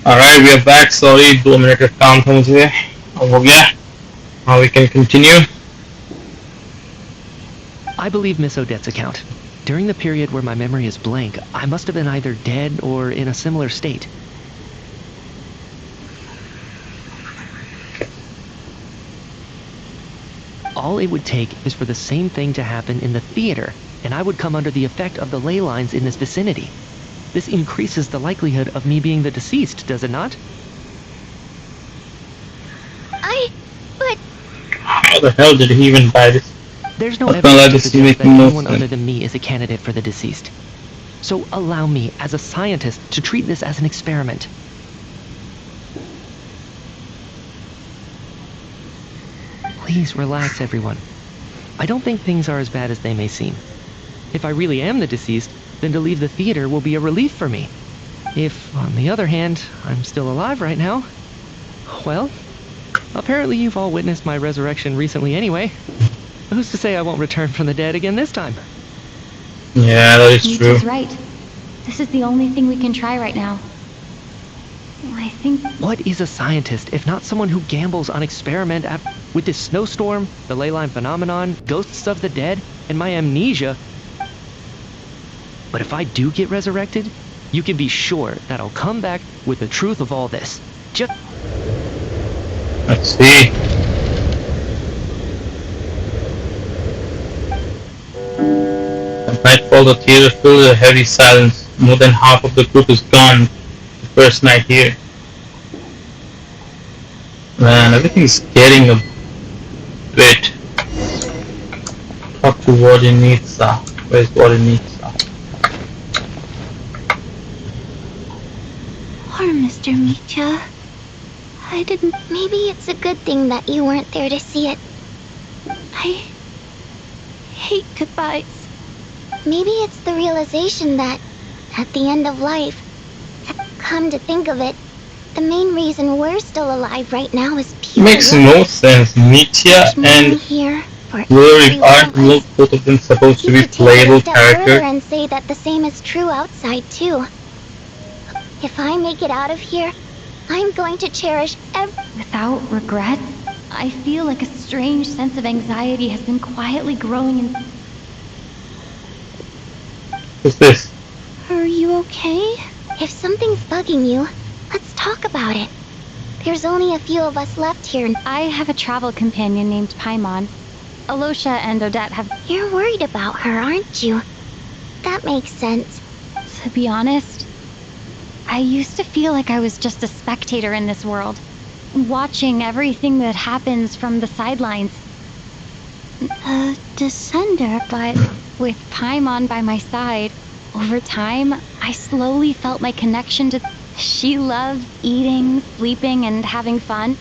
Alright, we are back. Sorry, 2 minute का काम था मुझे. अब हो गया. Now we can continue. I believe Miss Odette's account. During the period where my memory is blank, I must have been either dead or in a similar state. All it would take is for the same thing to happen in the theater, and I would come under the effect of the ley lines in this vicinity. This increases the likelihood of me being the deceased, does it not? But... How the hell did he even buy this? There's no I evidence to this suggest that making no anyone sense. other than me is a candidate for the deceased. So allow me, as a scientist, to treat this as an experiment. Please relax, everyone. I don't think things are as bad as they may seem. If I really am the deceased, then to leave the theater will be a relief for me. If, on the other hand, I'm still alive right now, well, apparently you've all witnessed my resurrection recently anyway. Who's to say I won't return from the dead again this time? Yeah, that is true. Nietzsche's right. This is the only thing we can try right now. I think... What is a scientist if not someone who gambles on experiment with this snowstorm, the ley line phenomenon, ghosts of the dead, and my amnesia? But if I do get resurrected, you can be sure that I'll come back with the truth of all this. Just... Let's see. At nightfall, the theater filled with a heavy silence. More than half of the group is gone the first night here. Man, everything's getting a bit. Talk to Vodinitsa. Where's Vodinitsa? Poor Mr. Micha. I didn't... Maybe it's a good thing that you weren't there to see it. I hate goodbyes. Maybe it's the realization that, at the end of life, come to think of it, the main reason we're still alive right now is pure Makes luck. no sense. Mitya and Blurry aren't both of them supposed to be playable characters? And say that the same is true outside too. If I make it out of here, I'm going to cherish Without regret, I feel like a strange sense of anxiety has been quietly growing in... What's this? Are you okay? If something's bugging you, let's talk about it. There's only a few of us left here. I have a travel companion named Paimon. Alosha and Odette have... You're worried about her, aren't you? That makes sense. To be honest, I used to feel like I was just a spectator in this world, watching everything that happens from the sidelines. A descender, but with Paimon by my side, over time, I slowly felt my connection to... She loved eating, sleeping, and having fun,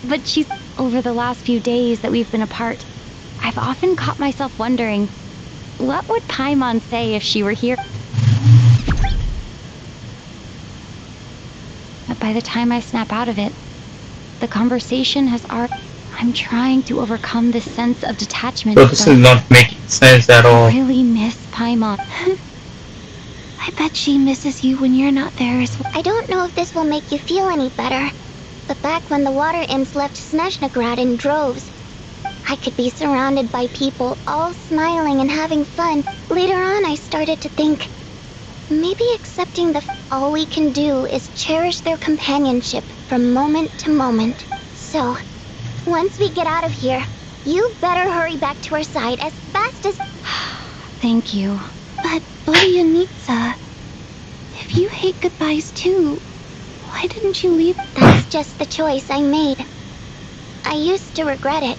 but she's... Over the last few days that we've been apart, I've often caught myself wondering, what would Paimon say if she were here? But by the time I snap out of it, the conversation has already... I'm trying to overcome this sense of detachment. But this is not making sense at all. I really miss Paimon. I bet she misses you when you're not there as well. I don't know if this will make you feel any better, but back when the water imps left Snezhnograd in droves, I could be surrounded by people, all smiling and having fun. Later on, I started to think, maybe accepting all we can do is cherish their companionship from moment to moment. So, once we get out of here, you better hurry back to our side as fast as... Thank you. But, Vodinitsa, if you hate goodbyes too, why didn't you leave? That's just the choice I made. I used to regret it,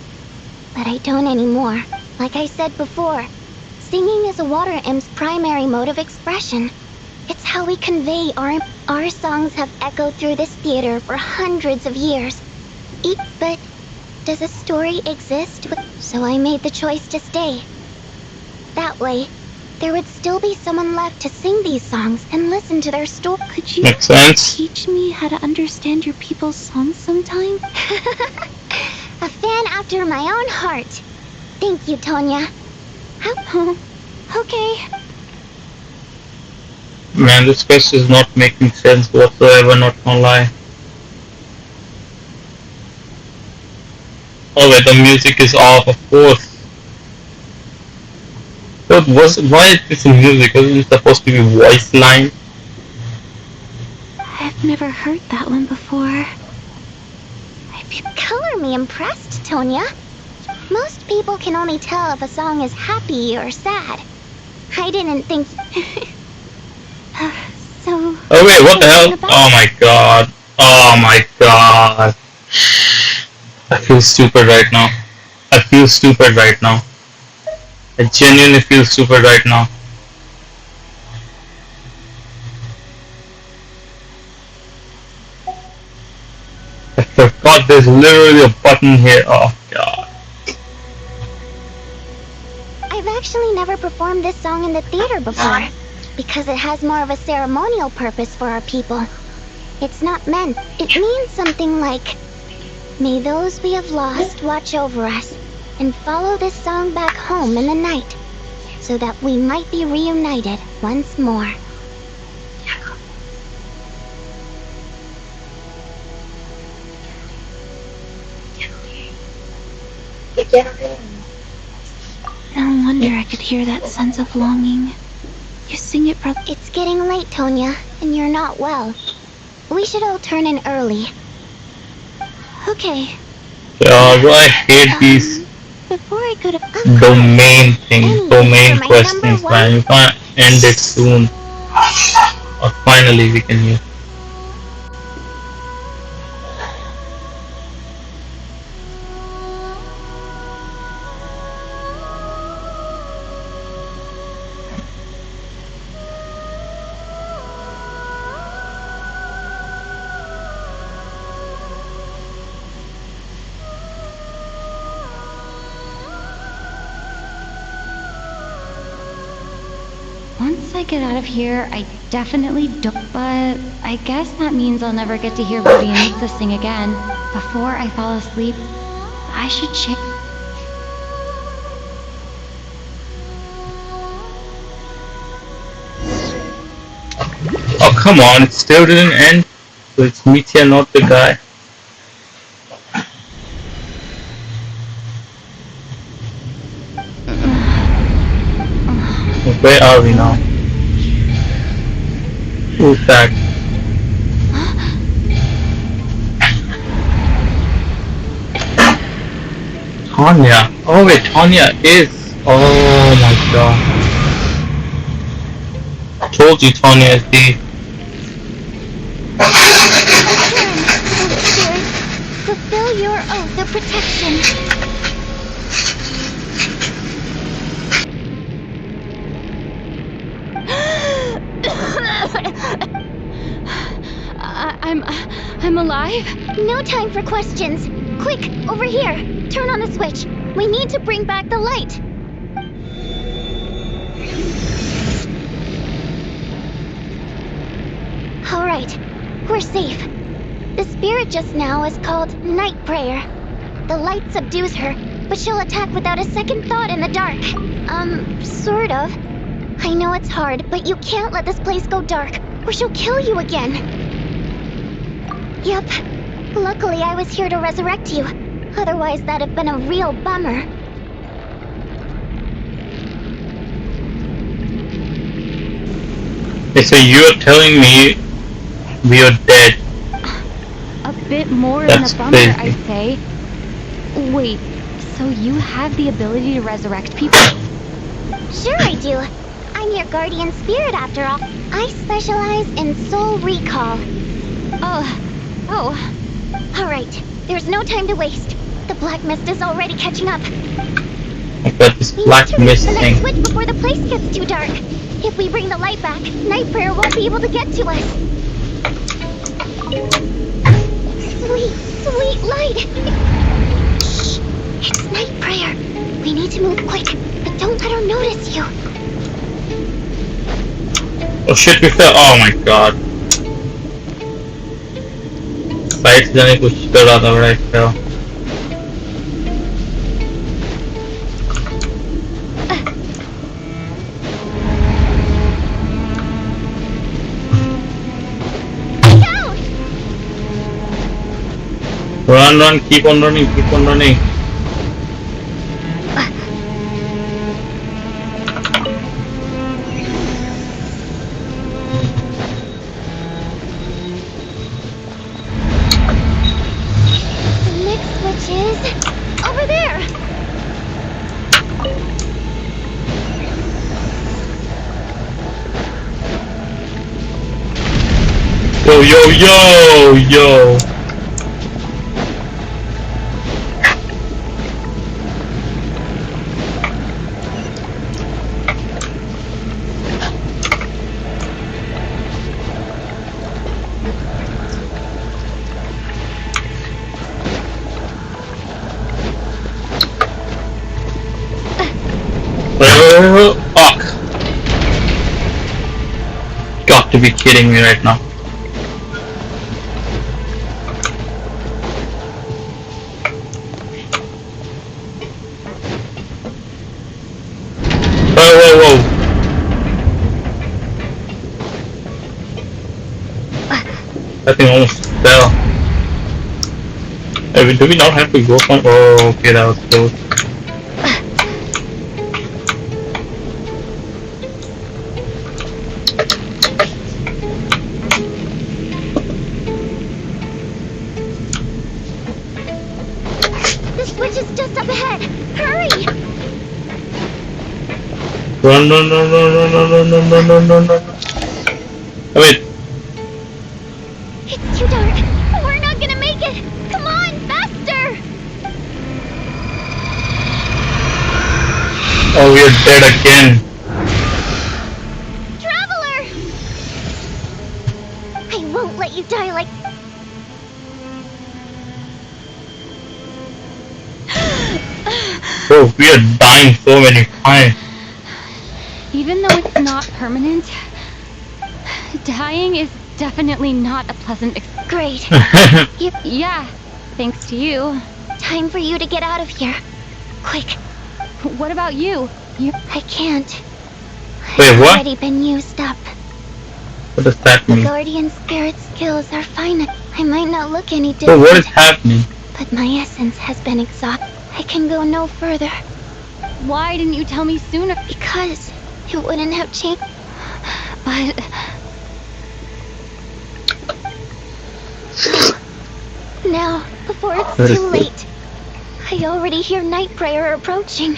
but I don't anymore. Like I said before, singing is a water imp's primary mode of expression. It's how we convey our songs have echoed through this theater for hundreds of years. But does a story exist? So I made the choice to stay. That way, there would still be someone left to sing these songs and listen to their story. Could you teach me how to understand your people's songs sometime? A fan after my own heart. Thank you, Tonya. Okay. Man, this quest is not making sense whatsoever, not gonna lie. Oh wait, the music is off, of course. But why is this music? Wasn't it supposed to be voice line? I've never heard that one before. Color me impressed, Tonya. Most people can only tell if a song is happy or sad. I didn't think... so... Oh wait, what the hell? Oh my god. Oh my god. I feel stupid right now. I feel stupid right now. I genuinely feel stupid right now. I forgot there's literally a button here. Oh god. I've actually never performed this song in the theater before, because it has more of a ceremonial purpose for our people. It's not meant. It means something like, may those we have lost watch over us, and follow this song back home in the night, so that we might be reunited once more. No wonder I could hear that sense of longing. You sing it for... It's getting late, Tonya, and you're not well. We should all turn in early. Okay. Yeah, I hate these Before I go to... domain things, domain questions, man. You can't end it soon. Or finally we can use. Once I get out of here, I definitely don't. But I guess that means I'll never get to hear Rudy and Lisa sing again. Before I fall asleep, I should check. Oh come on, it still didn't end. So it's Mitya, not the guy. Where are we now? Who's that? Tanya. Oh wait, Tanya is. Oh my god. I told you Tanya is the. Fulfill your oath of protection. I'm alive? No time for questions. Quick, over here. Turn on the switch. We need to bring back the light. All right, we're safe. The spirit just now is called Night Prayer. The light subdues her, but she'll attack without a second thought in the dark. Sort of. I know it's hard, but you can't let this place go dark, or she'll kill you again. Yep. Luckily, I was here to resurrect you. Otherwise, that'd have been a real bummer. Okay, so you're telling me we are dead. A bit more That's than a bummer, crazy. I'd say. Wait, so you have the ability to resurrect people? Sure I do. I'm your guardian spirit after all. I specialize in soul recall. Oh. Alright, there's no time to waste. The black mist is already catching up. I got this black mist The next thing. switch before the place gets too dark. If we bring the light back, Night Prayer won't be able to get to us. Sweet light! Shh! It's Night Prayer. We need to move quick, but don't let her notice you. Oh shit, we fell. Oh my god. Fight जाने कुछ डरा था बड़ा इसका. Run, keep on running, keep on running. The next switch is over there. Yo. Fuck. Got to be kidding me right now. Whoa. That thing almost fell. Hey, do we not have to go from? Oh, okay, that was close. The switch is just up ahead. Hurry! Run. Wait. It's too dark. We're not gonna make it. Come on, faster! Oh, we're dead again. Traveler! I won't let you die like... Oh, we are dying so many times. Even though it's not permanent, dying is definitely not a pleasant Great. Yeah, thanks to you. Time for you to get out of here. Quick. What about you? I can't. Wait, I've what? already been used up. What does that The mean? Guardian Spirit skills are fine. I might not look any So different. what is happening? But my essence has been exhausted. I can go no further. Why didn't you tell me sooner? Because it wouldn't have changed. But... Now, before it's That is too good. late. I already hear Night Prayer approaching.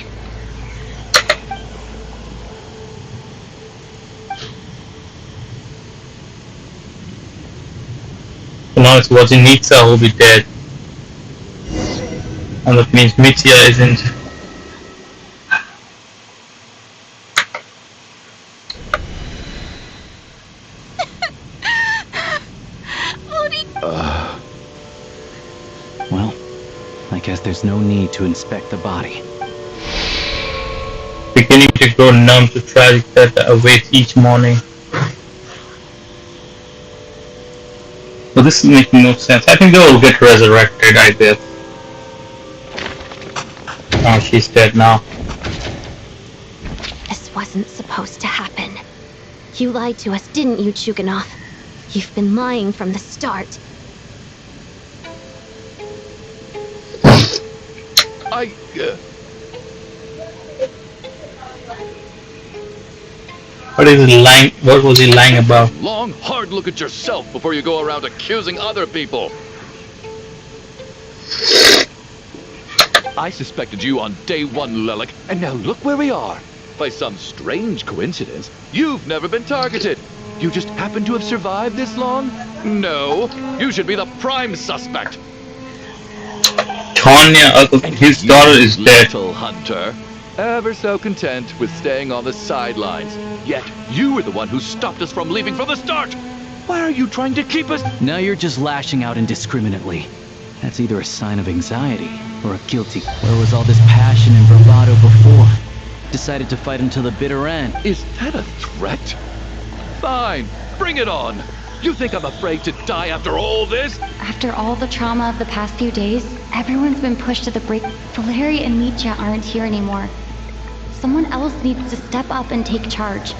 So now it's watching Nitsa will be dead. And that means Mitya isn't. Well, I guess there's no need to inspect the body. Beginning to grow numb to tragic death that awaits each morning. Well, this is making no sense. I think they will get resurrected, I guess. Oh, she's dead now. This wasn't supposed to happen. You lied to us, didn't you, Chuganov? You've been lying from the start. What was he lying about? Long, hard look at yourself before you go around accusing other people. I suspected you on day one, Lelik, and now look where we are. By some strange coincidence, you've never been targeted. You just happen to have survived this long? No, you should be the prime suspect. Tanya, his daughter is dead. Little hunter, ever so content with staying on the sidelines. Yet you were the one who stopped us from leaving from the start. Why are you trying to keep us? Now you're just lashing out indiscriminately. That's either a sign of anxiety or a guilty. Where was all this passion and bravado before? Decided to fight until the bitter end. Is that a threat? Fine, bring it on. You think I'm afraid to die after all this? After all the trauma of the past few days, everyone's been pushed to the brink. Valeri and Mitya aren't here anymore. Someone else needs to step up and take charge.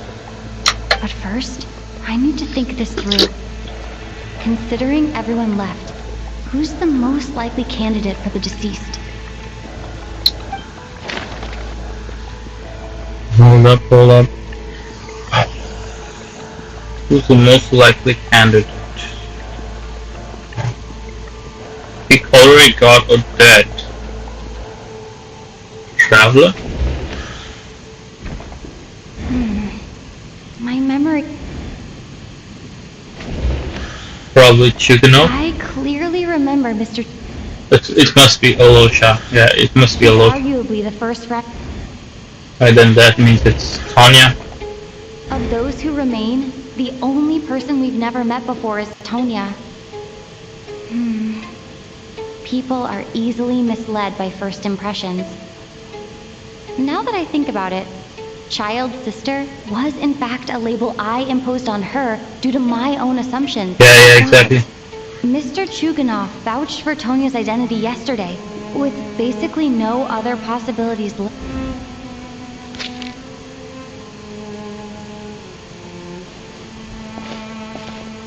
But first, I need to think this through. Considering everyone left, Who's the most likely candidate for the deceased? Hold up, hold up. Who's the most likely candidate? We already got a dead traveler. My memory... Probably Chugano. I clearly remember Mr. It must be Olosha. Yeah, it must be Olosha. Arguably the first rep And then that means it's Tanya. of those who remain. The only person we've never met before is Tonya. People are easily misled by first impressions. Now that I think about it, child sister was in fact a label I imposed on her due to my own assumptions. Yeah, exactly. Mr. Chuganov vouched for Tonya's identity yesterday, with basically no other possibilities left.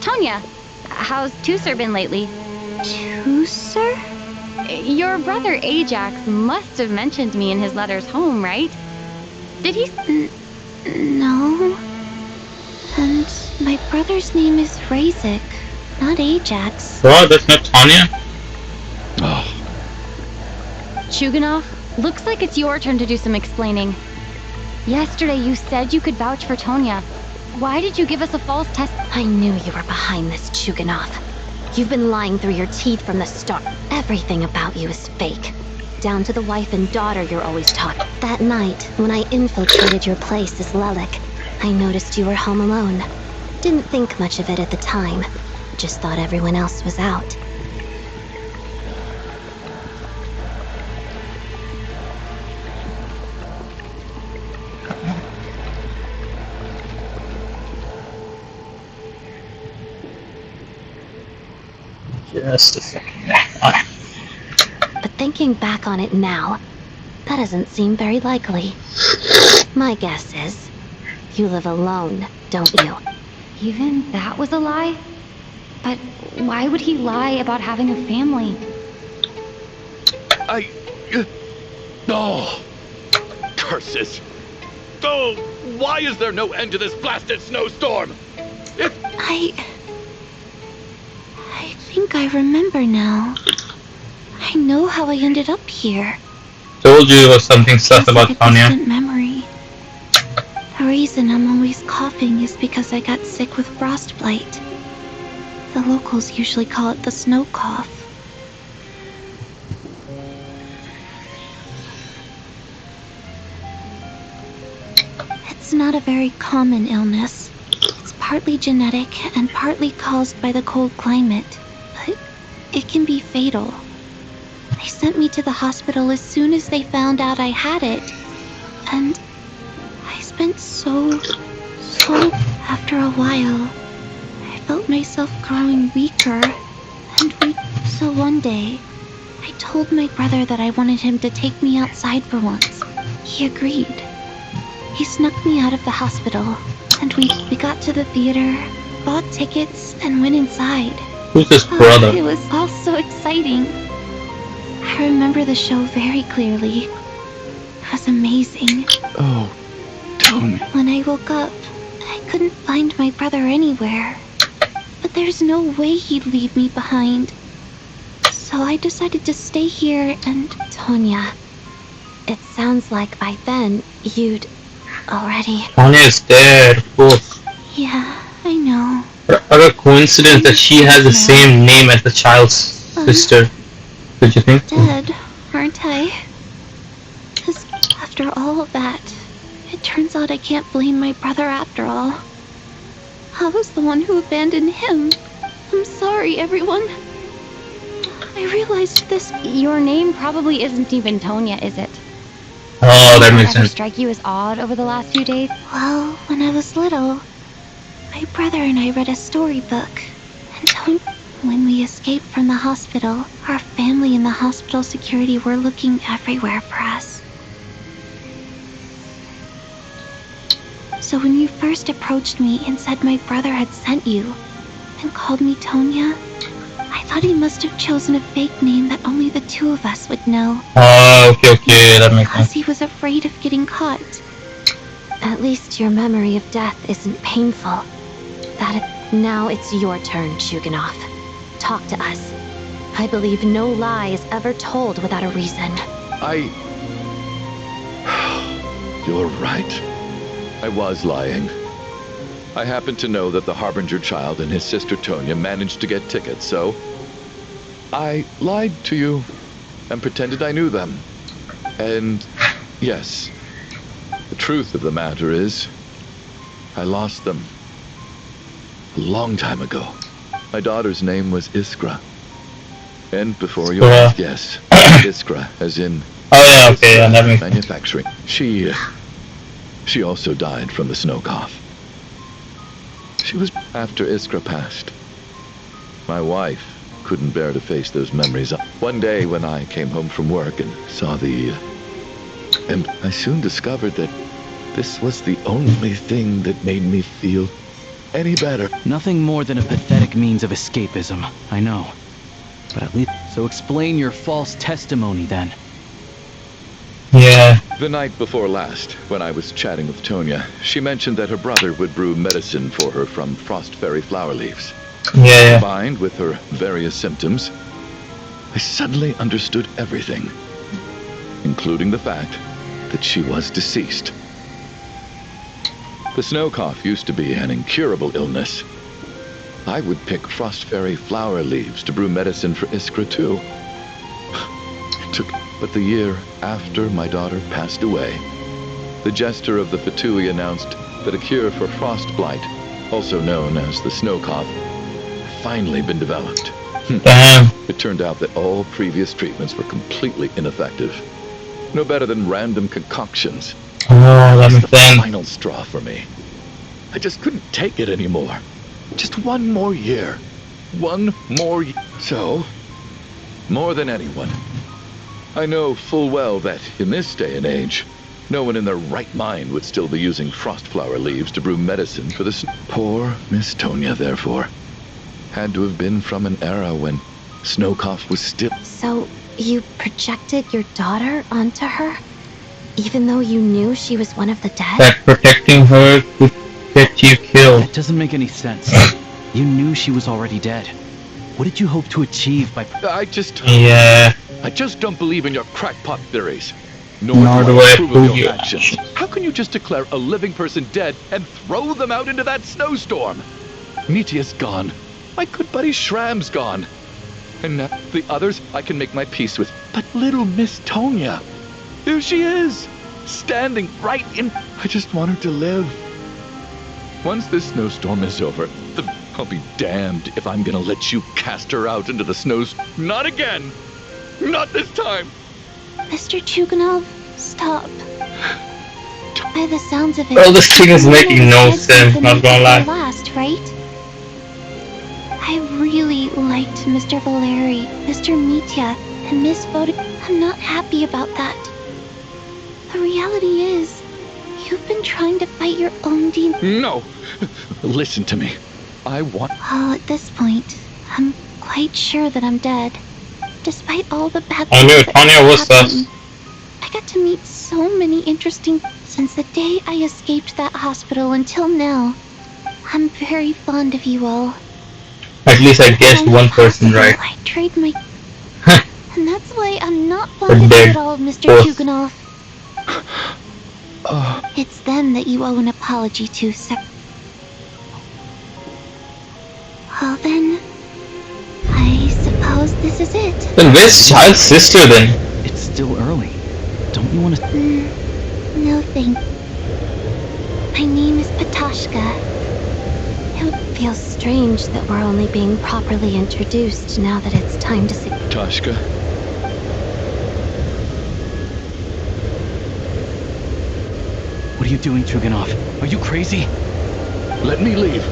Tonya, how's Tusser been lately? Tusser? Your brother Ajax must have mentioned me in his letters home, right? Did he? No. And my brother's name is Razik, not Ajax. Oh, that's not Tanya? Oh. Chuganov, looks like it's your turn to do some explaining. Yesterday you said you could vouch for Tonya. Why did you give us a false test? I knew you were behind this, Chuganov. You've been lying through your teeth from the start. Everything about you is fake. Down to the wife and daughter you're always talking. That night, when I infiltrated your place as Lelik, I noticed you were home alone. Didn't think much of it at the time. Just thought everyone else was out. Just a second. But thinking back on it now, that doesn't seem very likely. My guess is, you live alone, don't you? Even that was a lie? But why would he lie about having a family? Oh! Curses! Oh! Why is there no end to this blasted snowstorm? I think I remember now. I know how I ended up here. Told you there was something sus about Tanya. Distant memory. The reason I'm always coughing is because I got sick with frostbite. The locals usually call it the snow cough. It's not a very common illness. It's partly genetic and partly caused by the cold climate, but it can be fatal. They sent me to the hospital as soon as they found out I had it, and I spent so after a while, I felt myself growing weaker and weak. So one day, I told my brother that I wanted him to take me outside for once. He agreed. He snuck me out of the hospital, and we got to the theater, bought tickets, and went inside. Who's his brother? It was all so exciting. I remember the show very clearly. It was amazing. Oh, Tony. When I woke up, I couldn't find my brother anywhere. But there's no way he'd leave me behind. So I decided to stay here and... Tonya, it sounds like by then, you'd already... Tanya is dead, of course. Yeah, I know. What a coincidence that she has the same name as the child's sister. Did you think? Dead, aren't I? 'Cause after all of that, it turns out I can't blame my brother after all. I was the one who abandoned him. I'm sorry, everyone. I realized this... Your name probably isn't even Tonya, is it? Oh, that makes Ever sense. strike you as odd over the last few days? Well, when I was little, my brother and I read a storybook. And when we escaped from the hospital, our family and the hospital security were looking everywhere for us. So when you first approached me and said my brother had sent you, and called me Tonya, I thought he must have chosen a fake name that only the two of us would know. Okay, that makes Because sense. he was afraid of getting caught. At least your memory of death isn't painful. Now it's your turn, Chuganov. Talk to us. I believe no lie is ever told without a reason. You're right. I was lying. I happened to know that the Harbinger child and his sister Tonya managed to get tickets, so I lied to you and pretended I knew them. And yes, the truth of the matter is, I lost them a long time ago. My daughter's name was Iskra. And before you ask, yes, Iskra, as in that makes manufacturing. She also died from the snow cough. She was after Iskra passed. My wife couldn't bear to face those memories. One day when I came home from work and saw and I soon discovered that this was the only thing that made me feel any better. Nothing more than a pathetic means of escapism, I know. But at least... So explain your false testimony, then. Yeah. The night before last, when I was chatting with Tonya, she mentioned that her brother would brew medicine for her from frost fairy flower leaves. Yeah. Combined with her various symptoms, I suddenly understood everything, including the fact that she was deceased. The snow cough used to be an incurable illness. I would pick frost fairy flower leaves to brew medicine for Iskra too. It took but the year after my daughter passed away, the jester of the Fatui announced that a cure for frostblight, also known as the snow cough, had finally been developed. Damn. It turned out that all previous treatments were completely ineffective. No better than random concoctions. That was makes the sense. final straw for me. I just couldn't take it anymore. Just one more year. One more year. So, more than anyone, I know full well that in this day and age, no one in their right mind would still be using frost flower leaves to brew medicine for this. Poor Miss Tonya, therefore, had to have been from an era when snow cough was still. So, you projected your daughter onto her? Even though you knew she was one of the dead? That protecting her could get you killed. That doesn't make any sense. You knew she was already dead. What did you hope to achieve by... I just don't believe in your crackpot theories. Nor do I approve of your actions. How can you just declare a living person dead and throw them out into that snowstorm? Nitia's gone. My good buddy Shram's gone. And now the others I can make my peace with. But little Miss Tonya, there she is, standing right in... I just want her to live. Once this snowstorm is over, I'll be damned if I'm gonna let you cast her out into the snows. Not again! Not this time! Mr. Chuganov, stop. By the sounds of it... Well, this thing is making no sense, not gonna lie. Last, right? I really liked Mr. Valeri, Mr. Mitya, and Miss Voda. I'm not happy about that. The reality is, you've been trying to fight your own demons. No! Listen to me. I want... Well, at this point, I'm quite sure that I'm dead. Despite all the bad I knew things that Tonya was happened, I got to meet so many interesting... Since the day I escaped that hospital until now, I'm very fond of you all. At least I guessed one person right. I trade my... And that's why I'm not fond of you at all, Mr. Chuganov. It's them that you owe an apology to, sir. Well then, I suppose this is it. Then where's Child's sister then? It's still early. Don't you want to... No thanks. My name is Patashka. It feels strange that we're only being properly introduced now that it's time to see... Patashka? What are you doing, Chuganov? Are you crazy? Let me leave.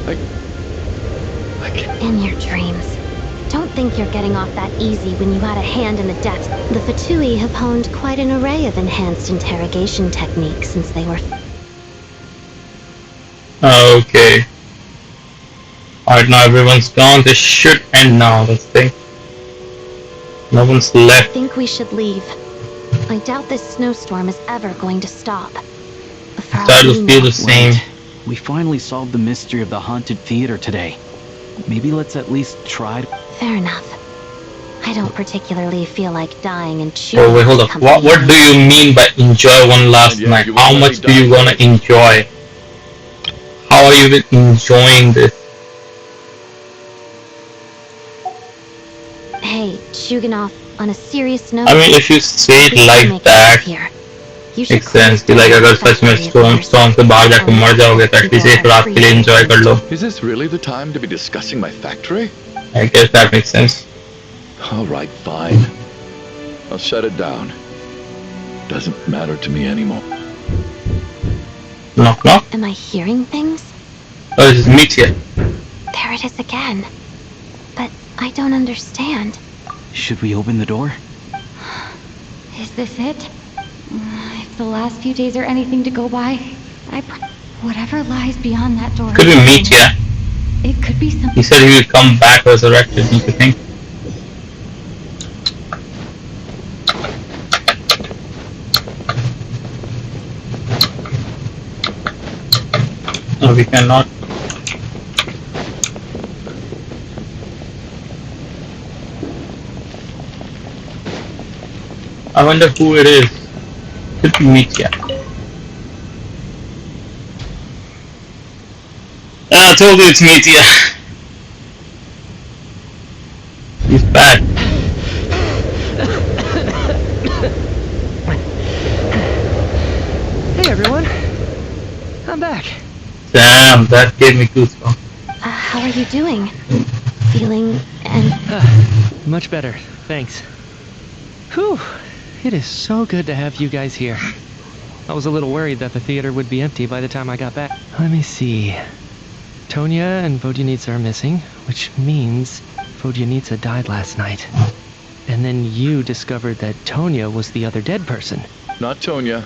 I can't... In your dreams. Don't think you're getting off that easy when you had a hand in the death. The Fatui have honed quite an array of enhanced interrogation techniques since they were... Okay. Alright, now everyone's gone. This should end now, let's think. No one's I left. think we should leave. I doubt this snowstorm is ever going to stop. For all Started we to feel know- the same. Wait, we finally solved the mystery of the haunted theater today. Maybe let's at least try to... Fair enough. I don't particularly feel like dying and chewing. Oh wait, hold up. What do you mean by enjoy one last And yeah, night? you won't How let much me do you die wanna enjoy? How are you even enjoying this? Hey, Shuganov, on a serious note. I mean, if you say it we can like make that, it here. You should makes sense. कि like अगर सच में storm से बाहर जाके मर जाओगे तो at least एक रात के लिए enjoy कर लो. Is this really the time to be discussing my factory? I guess that makes sense. All right, fine. I'll shut it down. Doesn't matter to me anymore. Knock knock. Am I hearing things? Oh, this is Mitya. There it is again. But I don't understand. Should we open the door? Is this it? If the last few days are anything to go by, whatever lies beyond that door. Could be Mitya. It could be something. He said he would come back resurrected, don't you think? No, we cannot. I wonder who it is. Could be Mitya. I told you it's Mitya. He's back. Hey everyone, I'm back. Damn, that gave me goosebumps. How are you doing? Feeling and... Much better, thanks. Whew, it is so good to have you guys here. I was a little worried that the theater would be empty by the time I got back. Let me see. Tonya and Vodyanitsa are missing, which means Vodyanitsa died last night. And then you discovered that Tonya was the other dead person. Not Tonya.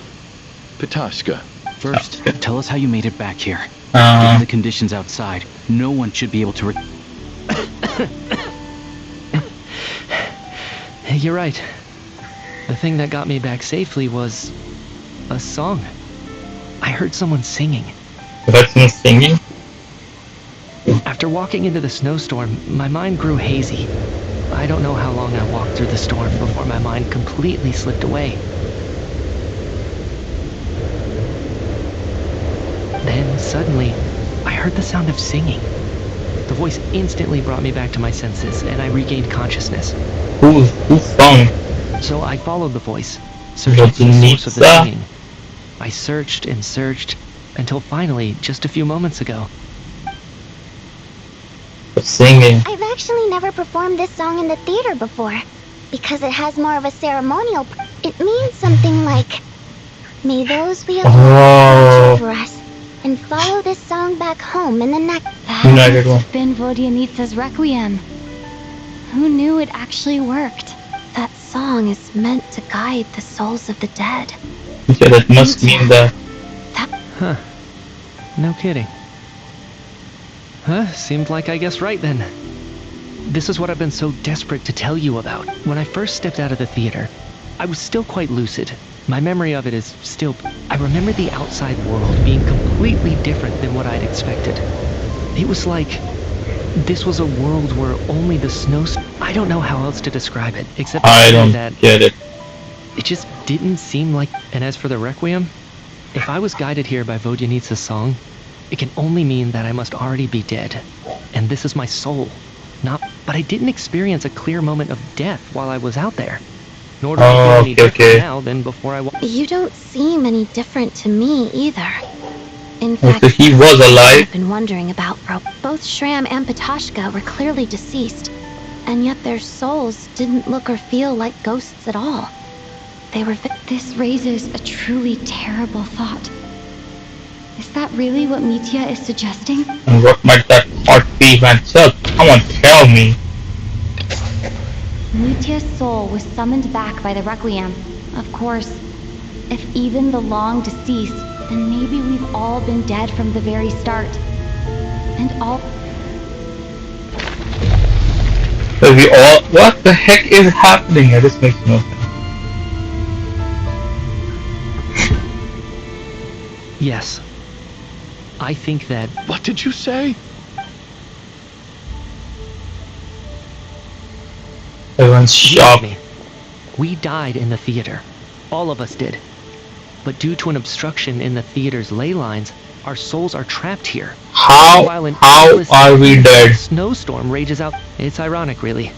Pitashka. First, tell us how you made it back here. Given the conditions outside, no one should be able to... You're right. The thing that got me back safely was... a song. I heard someone singing. You heard someone singing? After walking into the snowstorm, my mind grew hazy. I don't know how long I walked through the storm before my mind completely slipped away. Then, suddenly, I heard the sound of singing. The voice instantly brought me back to my senses, and I regained consciousness. Who sung? So I followed the voice, searching for the source of the singing. I searched and searched, until finally, just a few moments ago. Singing. I've actually never performed this song in the theater before, because it has more of a ceremonial. It means something like, "May those we have watch over us, and follow this song back home in the next." That must have been Vodyanitsa's Requiem. Who knew it actually worked? That song is meant to guide the souls of the dead. Yeah, that must mean that. Huh. No kidding. Huh, seemed like I guessed right then. This is what I've been so desperate to tell you about. When I first stepped out of the theater, I was still quite lucid. My memory of it is still... I remember the outside world being completely different than what I'd expected. It was like... this was a world where only the snow... I don't know how else to describe it, except I don't that get it. it just didn't seem like... And as for the Requiem, if I was guided here by Vodyanitsa's song, it can only mean that I must already be dead. And this is my soul. But I didn't experience a clear moment of death while I was out there. Nor do I feel any different now than before I was. You don't seem any different to me either. In fact, If he was alive. I've been wondering about both Shram and Pitashka were clearly deceased, and yet their souls didn't look or feel like ghosts at all. They were... This raises a truly terrible thought. Is that really what Mitya is suggesting? And what might that thought be myself? Come on, tell me. Mitya's soul was summoned back by the Requiem. Of course, if even the long deceased, then maybe we've all been dead from the very start. And all... So we all. What the heck is happening here? This makes no sense. Yes. I think that... What did you say? Everyone's shocked. Me. We died in the theater. All of us did. But due to an obstruction in the theater's ley lines, our souls are trapped here. How are we dead? A snowstorm rages out. It's ironic, really.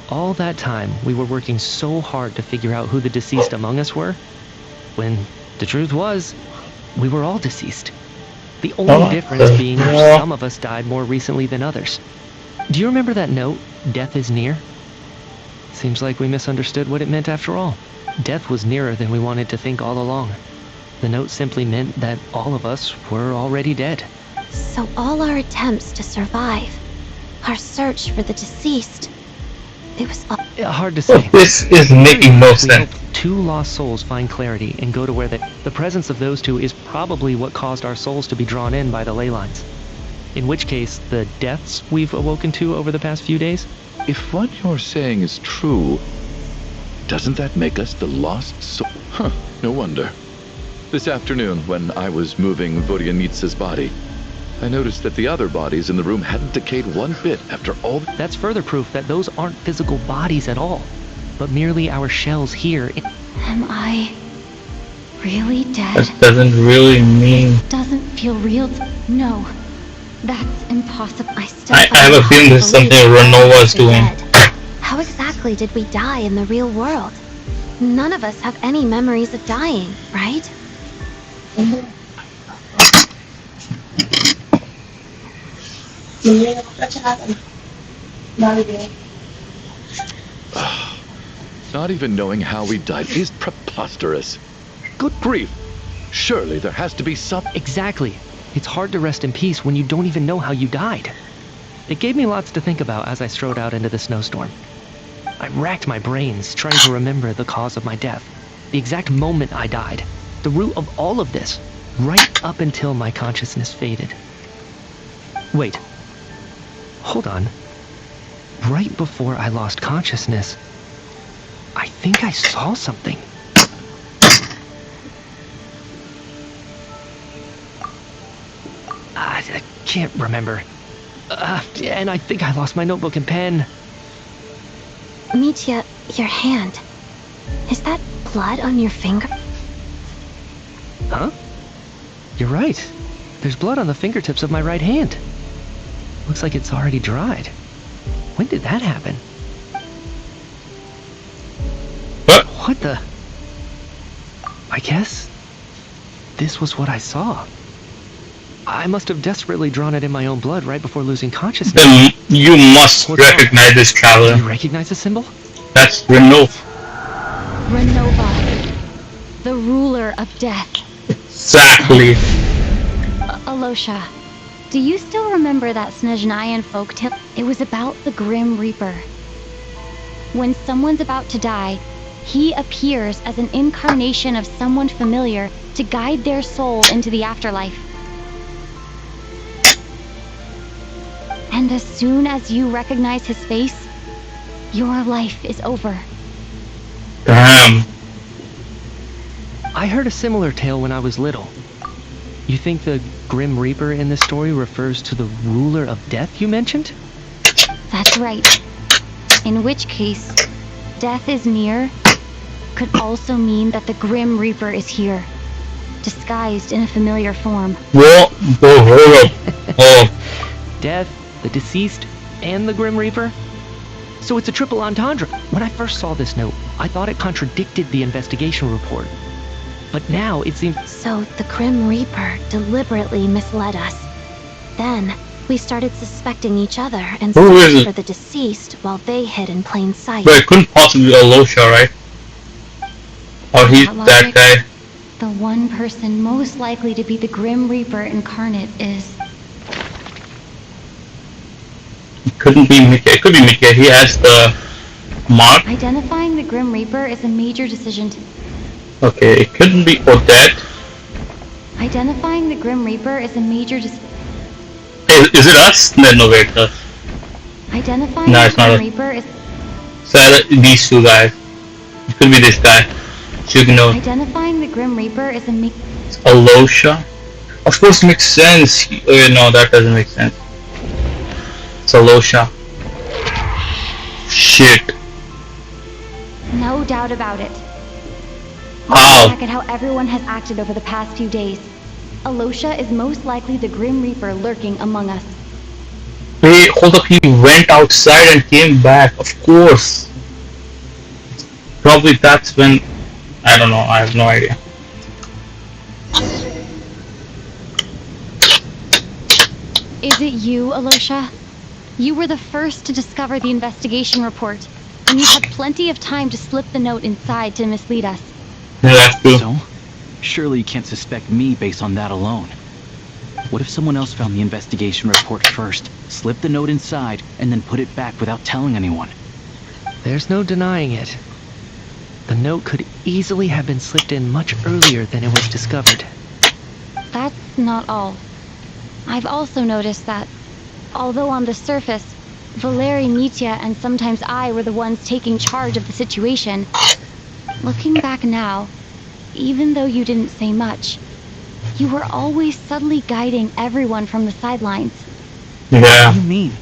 All that time, we were working so hard to figure out who the deceased among us were, when the truth was, we were all deceased. The only difference being some of us died more recently than others. Do you remember that note, "Death is near"? Seems like we misunderstood what it meant after all. Death was nearer than we wanted to think all along. The note simply meant that all of us were already dead. So all our attempts to survive, our search for the deceased, it was all... Hard to say. This is making no sense. Two lost souls find clarity and go to where the presence of those two is probably what caused our souls to be drawn in by the ley lines. In which case, the deaths we've awoken to over the past few days? If what you're saying is true, doesn't that make us the lost soul? Huh, no wonder. This afternoon, when I was moving Vodyanitsa's body, I noticed that the other bodies in the room hadn't decayed one bit after all. That's further proof that those aren't physical bodies at all, but merely our shells here. Am I really dead? That doesn't really mean... Doesn't feel real. No, that's impossible. I have a feeling this is something Renova's doing. How exactly did we die in the real world? None of us have any memories of dying, right? Not even knowing how we died is preposterous. Good grief. Surely there has to be some... Exactly. It's hard to rest in peace when you don't even know how you died. It gave me lots to think about as I strode out into the snowstorm. I racked my brains trying to remember the cause of my death, the exact moment I died, the root of all of this, right up until my consciousness faded. Wait. Hold on. Right before I lost consciousness, I think I saw something. I can't remember. And I think I lost my notebook and pen. Mitya, your hand. Is that blood on your finger? Huh? You're right. There's blood on the fingertips of my right hand. Looks like it's already dried. When did that happen? What the? I guess this was what I saw. I must have desperately drawn it in my own blood right before losing consciousness. Then you must recognize this traveler. Do you recognize the symbol? That's Renova. Renova, the ruler of death. Exactly. Alosha, do you still remember that Snezhnayan folktale? It was about the Grim Reaper. When someone's about to die, he appears as an incarnation of someone familiar to guide their soul into the afterlife. And as soon as you recognize his face, your life is over. Damn. I heard a similar tale when I was little. You think the Grim Reaper in this story refers to the ruler of death you mentioned? That's right. In which case, death is near could also mean that the Grim Reaper is here, disguised in a familiar form. Hold up. Death, the deceased, and the Grim Reaper? So it's a triple entendre. When I first saw this note, I thought it contradicted the investigation report. But now it seems... So the Grim Reaper deliberately misled us. Then, we started suspecting each other and searched for the deceased while they hid in plain sight. But it couldn't possibly be Alosha, right? Or he's that guy. The one person most likely to be the Grim Reaper incarnate is... It couldn't be Mitya. It could be Mitya. He has the mark. Identifying the Grim Reaper is a major decision to... Okay, it couldn't be Odette. Identifying the Grim Reaper is a major Is it us? No, wait. Identifying No, the it's not Grim a... Reaper is So these two guys. It could be this guy. Jugno. identifying the Grim Reaper is a Alosha. Of course, it makes sense. No, that doesn't make sense. It's Alosha. Shit. no doubt about it. How? Look back at how everyone has acted over the past few days. Alosha is most likely the Grim Reaper lurking among us. Wait, hold up. He went outside and came back. Of course. Probably that's when... I don't know. I have no idea. Is it you, Alosha? You were the first to discover the investigation report, and you had plenty of time to slip the note inside to mislead us. So? Surely you can't suspect me based on that alone. What if someone else found the investigation report first, slipped the note inside, and then put it back without telling anyone? There's no denying it. The note could easily have been slipped in much earlier than it was discovered. That's not all. I've also noticed that, although on the surface, Valeri, Mitya, and sometimes I were the ones taking charge of the situation, looking back now, even though you didn't say much, you were always subtly guiding everyone from the sidelines. Yeah. What do you mean?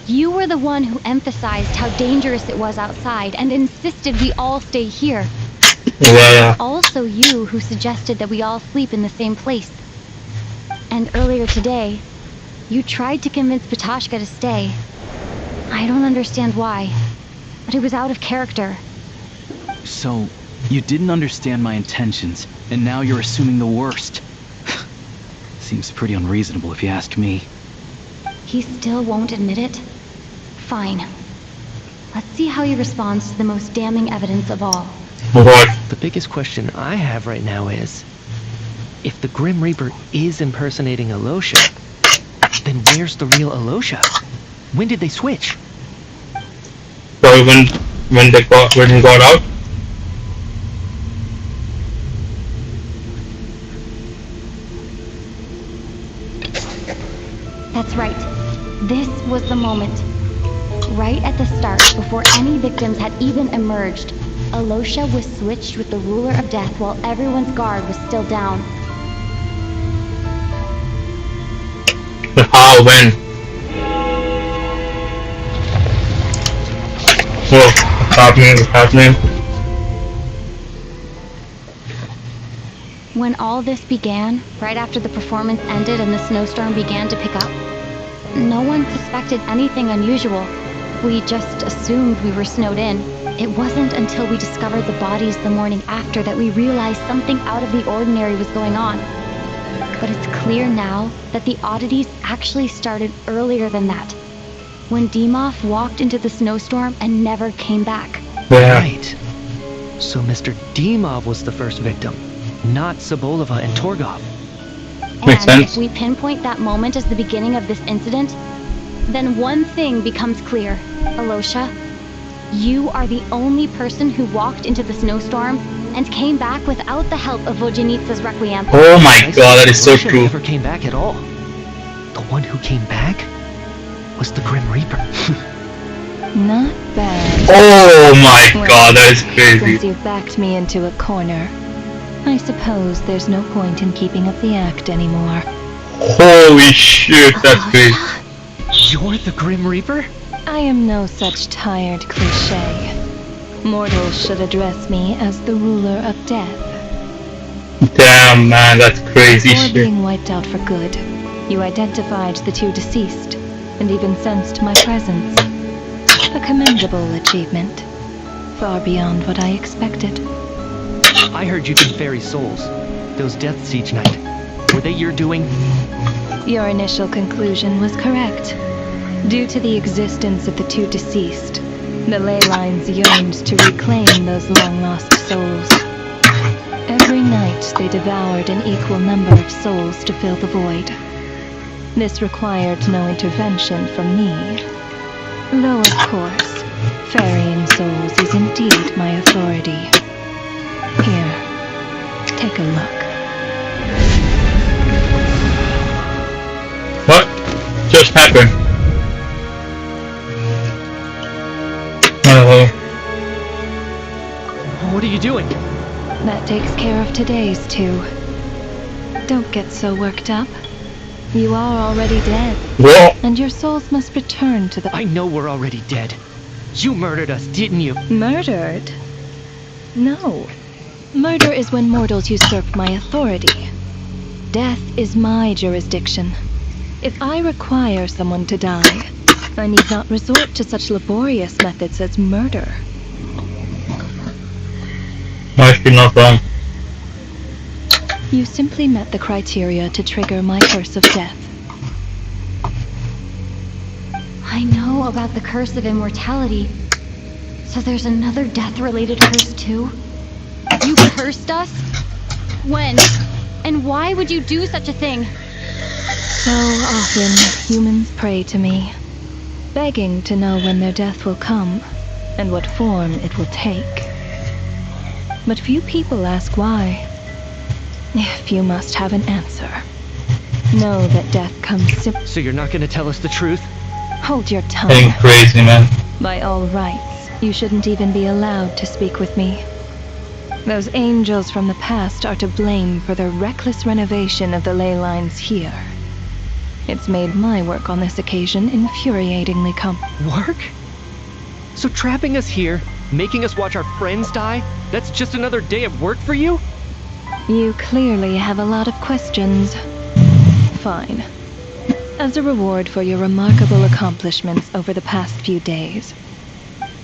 You were the one who emphasized how dangerous it was outside and insisted we all stay here. Yeah. Also you who suggested that we all sleep in the same place. And earlier today, you tried to convince Patashka to stay. I don't understand why, but it was out of character. So, you didn't understand my intentions, and now you're assuming the worst. Seems pretty unreasonable if you ask me. He still won't admit it? Fine. Let's see how he responds to the most damning evidence of all. What? The biggest question I have right now is, if the Grim Reaper is impersonating Alosha, then where's the real Alosha? When did they switch? Probably when he got out. That's right. This was the moment. Right at the start, before any victims had even emerged, Alosha was switched with the Ruler of Death while everyone's guard was still down. But how? When? Whoa, what's happening? What's happening? When all this began, right after the performance ended and the snowstorm began to pick up, no one suspected anything unusual. We just assumed we were snowed in. It wasn't until we discovered the bodies the morning after that we realized something out of the ordinary was going on. But it's clear now that the oddities actually started earlier than that, when Dimov walked into the snowstorm and never came back. Yeah. Right. So Mr. Dimov was the first victim, not Sobolova and Torgov. Makes And sense. if we pinpoint that moment as the beginning of this incident, then one thing becomes clear. Alosha, you are the only person who walked into the snowstorm and came back without the help of Vojanitsa's Requiem. Oh my god, that is so Alosha true. never came back at all. The one who came back was the Grim Reaper. Not bad. Oh my god, that is Since crazy. you've backed me into a corner, I suppose there's no point in keeping up the act anymore. Holy shit, that's crazy. You're the Grim Reaper? I am no such tired cliché. Mortals should address me as the ruler of death. Damn, man, that's crazy Before shit. being wiped out for good, you identified the two deceased, and even sensed my presence. A commendable achievement. Far beyond what I expected. I heard you can ferry souls. Those deaths each night. Were they your doing? Your initial conclusion was correct. Due to the existence of the two deceased, the ley lines yearned to reclaim those long-lost souls. Every night they devoured an equal number of souls to fill the void. This required no intervention from me. Though, of course, ferrying souls is indeed my authority. Here, take a look. What just happened? of today's too. Don't get so worked up. You are already dead. Yeah. And your souls must return to the... I know we're already dead. You murdered us, didn't you? Murdered? No. Murder is when mortals usurp my authority. Death is my jurisdiction. If I require someone to die, I need not resort to such laborious methods as murder. No, she's not wrong. You simply met the criteria to trigger my curse of death. I know about the curse of immortality. So there's another death-related curse too? You cursed us? When? And why would you do such a thing? So often, humans pray to me, begging to know when their death will come, and what form it will take. But few people ask why. If you must have an answer, know that death comes So you're not gonna tell us the truth? Hold your tongue. Getting crazy, man. By all rights, you shouldn't even be allowed to speak with me. Those angels from the past are to blame for the reckless renovation of the ley lines here. It's made my work on this occasion infuriatingly Work? So trapping us here, making us watch our friends die, that's just another day of work for you? You clearly have a lot of questions. Fine. As a reward for your remarkable accomplishments over the past few days,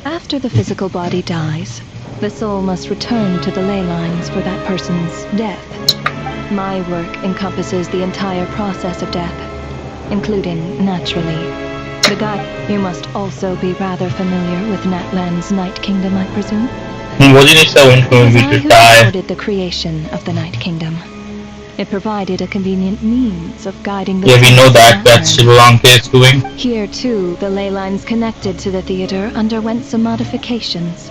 after the physical body dies, the soul must return to the ley lines for that person's death. My work encompasses the entire process of death, including, naturally, the guide. You must also be rather familiar with Natlan's Night Kingdom, I presume? Because I who supported the creation of the Night Kingdom. It provided a convenient means of guiding the... Yeah, we know that. That's Sri Lanka is doing. Here, too, the ley lines connected to the theater underwent some modifications.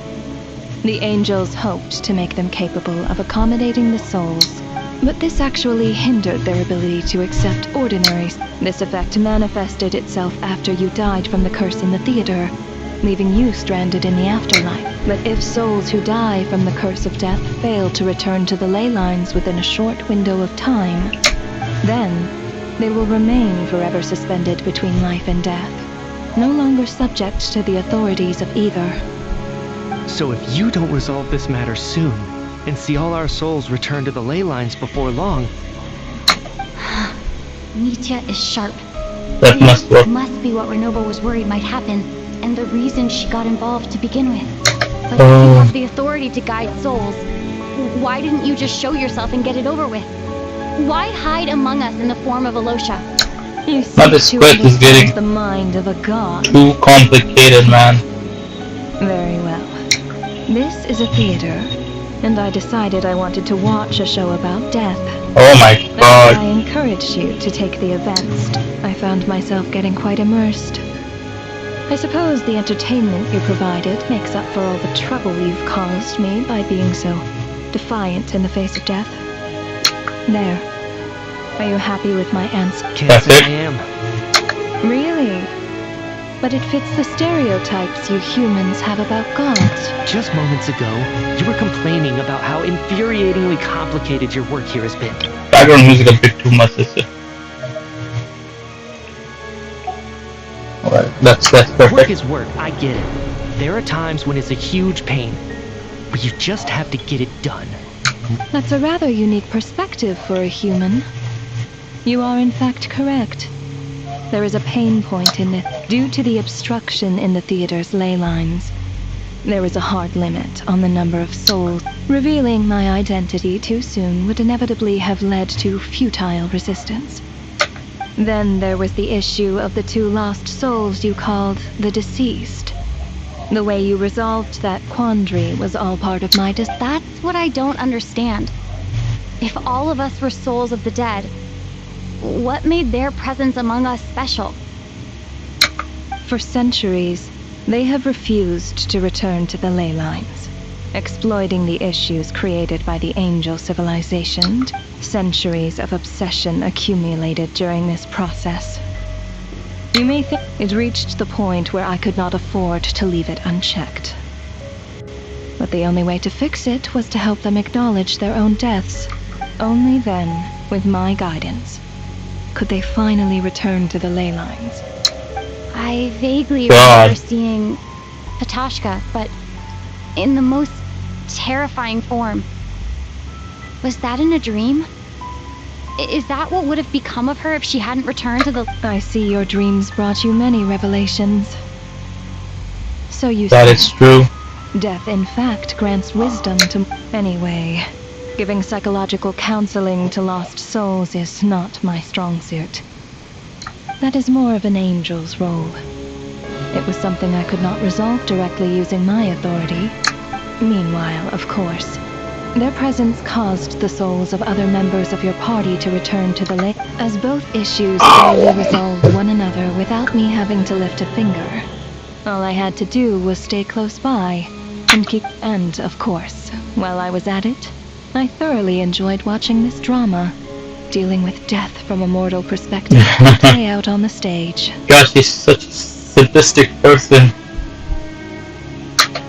The angels hoped to make them capable of accommodating the souls, but this actually hindered their ability to accept ordinaries. This effect manifested itself after you died from the curse in the theater, leaving you stranded in the afterlife. But if souls who die from the curse of death fail to return to the ley lines within a short window of time, then they will remain forever suspended between life and death, no longer subject to the authorities of either. So if you don't resolve this matter soon, and see all our souls return to the ley lines before long... Mitya is sharp. That must work. Must be what Renoba was worried might happen, and the reason she got involved to begin with. But if you have the authority to guide souls, why didn't you just show yourself and get it over with? Why hide among us in the form of Alosha? You But this quest is getting the mind of a god. too complicated, man. Very well. This is a theater, and I decided I wanted to watch a show about death. Oh my god. I encouraged you to take the events. I found myself getting quite immersed. I suppose the entertainment you provided makes up for all the trouble you've caused me by being so defiant in the face of death. There. Are you happy with my answer? Can't say I am. Really? But it fits the stereotypes you humans have about gods. Just moments ago, you were complaining about how infuriatingly complicated your work here has been. Background music a bit too much, sister. Alright, that's perfect. Work is work, I get it. There are times when it's a huge pain, but you just have to get it done. That's a rather unique perspective for a human. You are in fact correct. There is a pain point in it due to the obstruction in the theater's ley lines. There is a hard limit on the number of souls. Revealing my identity too soon would inevitably have led to futile resistance. Then there was the issue of the 2 lost souls you called the deceased. The way you resolved that quandary was all part of my That's what I don't understand. If all of us were souls of the dead, what made their presence among us special? For centuries, they have refused to return to the ley lines, exploiting the issues created by the angel civilization. Centuries of obsession accumulated during this process. You may think it reached the point where I could not afford to leave it unchecked. But But the only way to fix it was to help them acknowledge their own deaths. Only then, with my guidance, could they finally return to the ley lines. I vaguely remember seeing Patoshka, but in the most terrifying form. Was that in a dream? Is that what would have become of her if she hadn't returned to the... I see your dreams brought you many revelations. So you That see, is true. death in fact grants wisdom to... Anyway, giving psychological counseling to lost souls is not my strong suit. That is more of an angel's role. It was something I could not resolve directly using my authority. Meanwhile, of course, their presence caused the souls of other members of your party to return to the lake, as both issues slowly resolved one another without me having to lift a finger. All I had to do was stay close by and keep... And, of course, while I was at it, I thoroughly enjoyed watching this drama, dealing with death from a mortal perspective, play out on the stage. Gosh, he's such a sadistic person.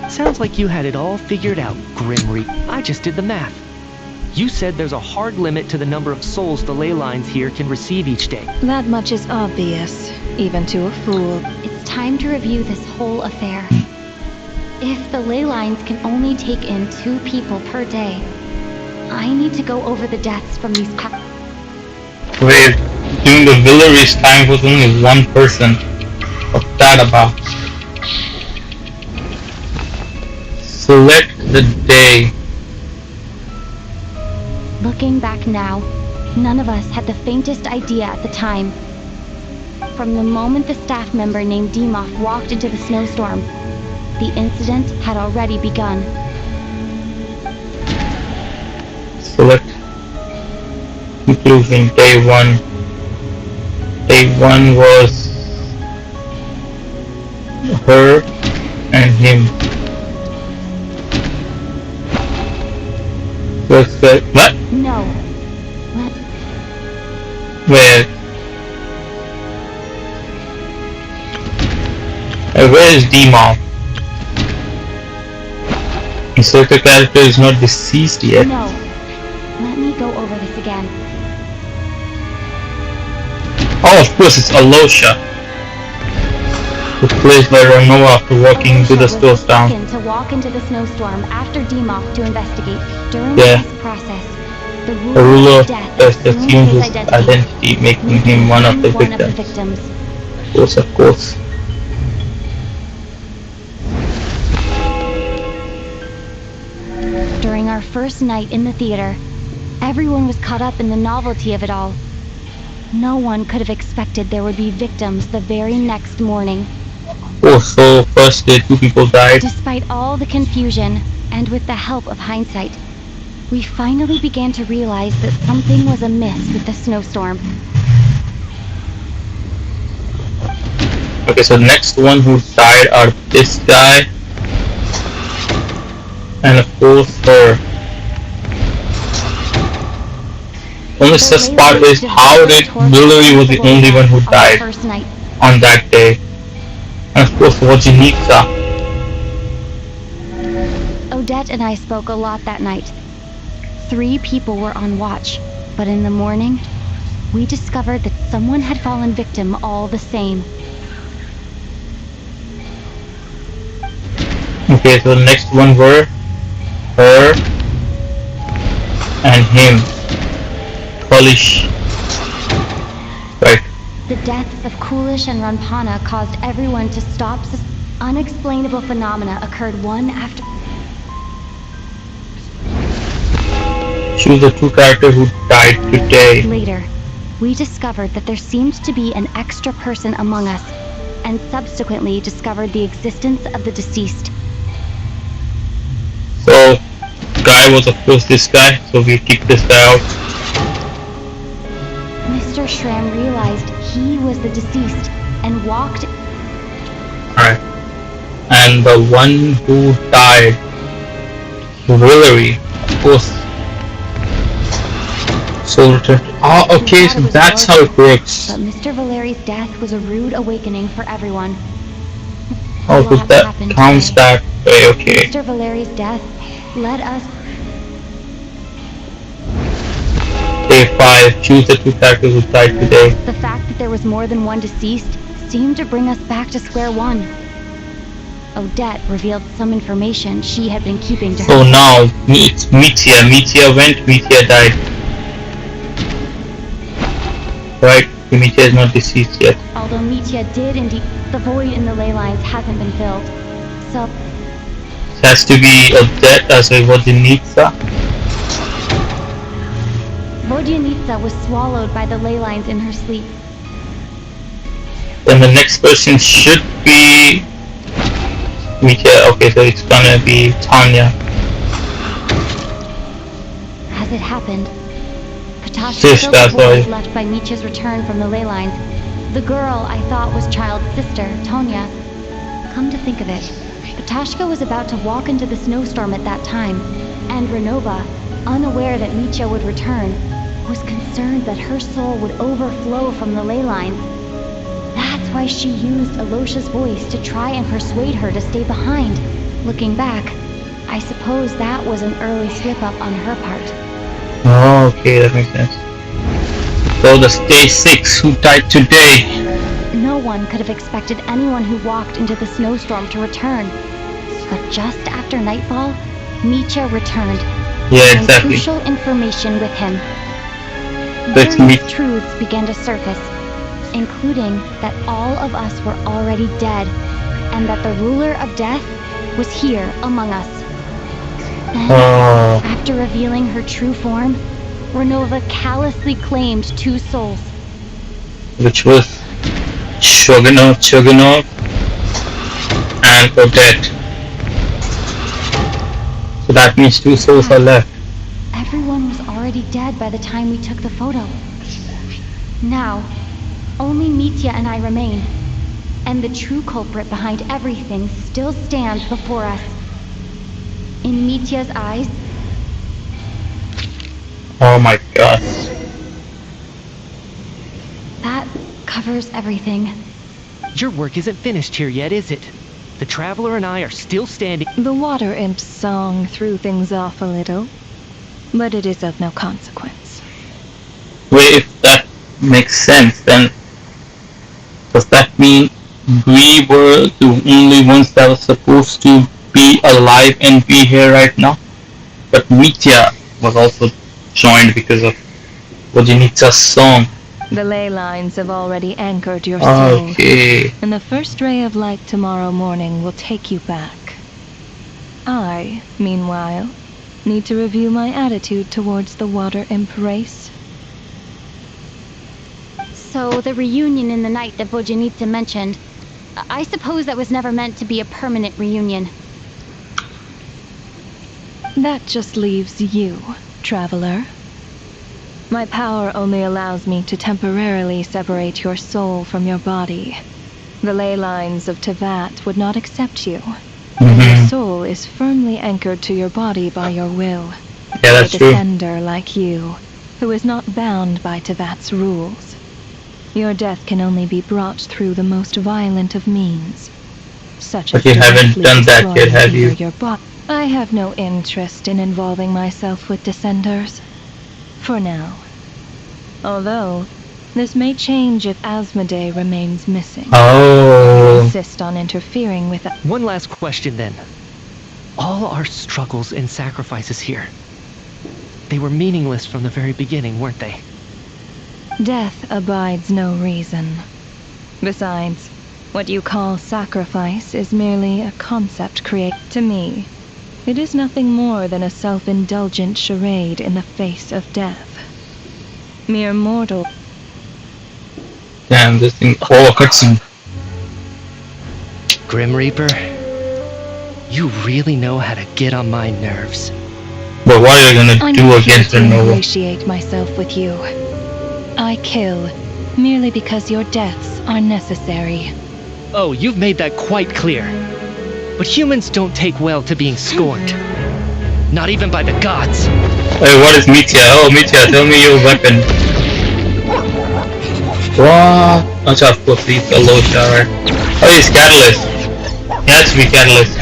Sounds like you had it all figured out, Grim Reaper. I just did the math. You said there's a hard limit to the number of souls the ley lines here can receive each day. That much is obvious, even to a fool. It's time to review this whole affair. If the ley lines can only take in 2 people per day, I need to go over the deaths from these Wait, during the Villery's time was only 1 person. What's that about? Select the day. Looking back now, none of us had the faintest idea at the time. From the moment the staff member named Dimov walked into the snowstorm, the incident had already begun. Select conclusion. Day 1. Day 1 was her and him. What's that? What? No. Where? Where is Dimov? You said the character is not deceased yet. No. Let me go over this again. Oh, of course, it's Alosha. The place where Ranoa after walking into the snowstorm. To walk into the snowstorm after Dimov to investigate. During this process, the ruler of death assumed his identity, making him one of the victims. Of course. During our first night in the theater, everyone was caught up in the novelty of it all. No one could have expected there would be victims the very next morning. Oh, so first day 2 people died. Despite all the confusion, and with the help of hindsight, we finally began to realize that something was amiss with the snowstorm. Okay, so next one who died are this guy, and of course her. Only sus part is how did Villery was the only one who died on that day. And of course Wojciechka. Odette and I spoke a lot that night. 3 people were on watch, but in the morning, we discovered that someone had fallen victim all the same. Okay, so the next one were her and him. Polish. Right. The deaths of Kulish and Ranpana caused everyone to stop. Unexplainable phenomena occurred one after... Choose the 2 characters who died today. Later, we discovered that there seemed to be an extra person among us, and subsequently discovered the existence of the deceased. So, guy was of course this guy, so we kicked this guy out. Mr. Schramm realized he was the deceased, and walked... Alright. And the one who died, Villery, of course. So returned. Oh, okay, so that's how it works. But Mr. Valeri's death was a rude awakening for everyone. Oh, so that counts that way, okay. Mr. Valeri's death led us. Day 5. Choose the 2 characters who died today. The fact that there was more than one deceased seemed to bring us back to square one. Odette revealed some information she had been keeping to herself. So now, it's Mitya. Mitya went, Mitya died. Right? Mitya is not deceased yet. Although Mitya did indeed, the void in the ley lines hasn't been filled. So It has to be Odette as a Vodinitsa. Vodyanitsa was swallowed by the ley lines in her sleep. Then the next person should be Mitya. Okay, so it's gonna be Tanya. As it happened, Patashka Sister, sorry. was left by Mitya's return from the ley lines. The girl I thought was Child's sister, Tonya. Come to think of it, Patashka was about to walk into the snowstorm at that time, and Renova, unaware that Mitya would return, was concerned that her soul would overflow from the ley lines. That's why she used Alosha's voice to try and persuade her to stay behind. Looking back, I suppose that was an early slip-up on her part. Oh, okay, that makes sense. So the day 6 who died today. No one could have expected anyone who walked into the snowstorm to return. But just after nightfall, Mitya returned. Yeah, bringing exactly. Crucial information with him. That's Various truths began to surface, including that all of us were already dead, and that the ruler of death was here among us. Then, after revealing her true form, Renova callously claimed 2 souls. Which was Shogunov, and Odette. So that means 2 souls are left. Everyone was already dead by the time we took the photo. Now, only Mitya and I remain, and the true culprit behind everything still stands before us. In Mitya's eyes, Oh my god. that covers everything. Your work isn't finished here yet, is it? The Traveler and I are still standing. The water imp's song threw things off a little, but it is of no consequence. Wait, if that makes sense, then does that mean we were the only ones that were supposed to be alive and be here right now? But Mitya was also joined because of Vodinitsa's song. The ley lines have already anchored your soul. Okay. And the first ray of light tomorrow morning will take you back. I, meanwhile, need to review my attitude towards the water imp race. So the reunion in the night that Vodyanitsa mentioned, I suppose that was never meant to be a permanent reunion. That just leaves you, Traveler. My power only allows me to temporarily separate your soul from your body. The ley lines of Tevat would not accept you. And your soul is firmly anchored to your body by your will. Yeah, that's a true. descender like you, who is not bound by Tevat's rules. Your death can only be brought through the most violent of means, such as But you haven't directly done that yet, destroying have you? either your body. I have no interest in involving myself with descenders. For now. Although, this may change if Asmodee remains missing. Oh. I insist on interfering with... One last question then. All our struggles and sacrifices here, they were meaningless from the very beginning, weren't they? Death abides no reason. Besides, what you call sacrifice is merely a concept created to me. It is nothing more than a self-indulgent charade in the face of death. Mere mortal. Damn, this thing. Oh, cutscene. Grim Reaper, you really know how to get on my nerves. But what are you gonna I'm do not here against to Renova? ingratiate myself with you. I kill merely because your deaths are necessary. Oh, you've made that quite clear. But humans don't take well to being scorned. Not even by the gods. Hey, what is Mitya? Oh, Mitya, tell me your weapon. What? Acha, of course, he's a low shower. Oh, he's Catalyst. Yes, we can lift.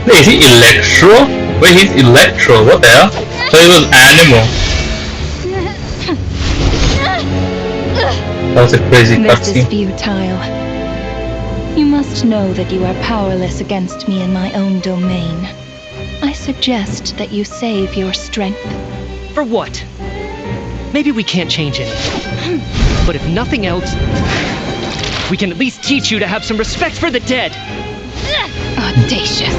Wait, is he Electro? Wait, he's Electro. What the hell? So he was Animal. That was a crazy This is cutscene. futile. You must know that you are powerless against me in my own domain. I suggest that you save your strength. For what? Maybe we can't change anything. But if nothing else, we can at least teach you to have some respect for the dead. Audacious.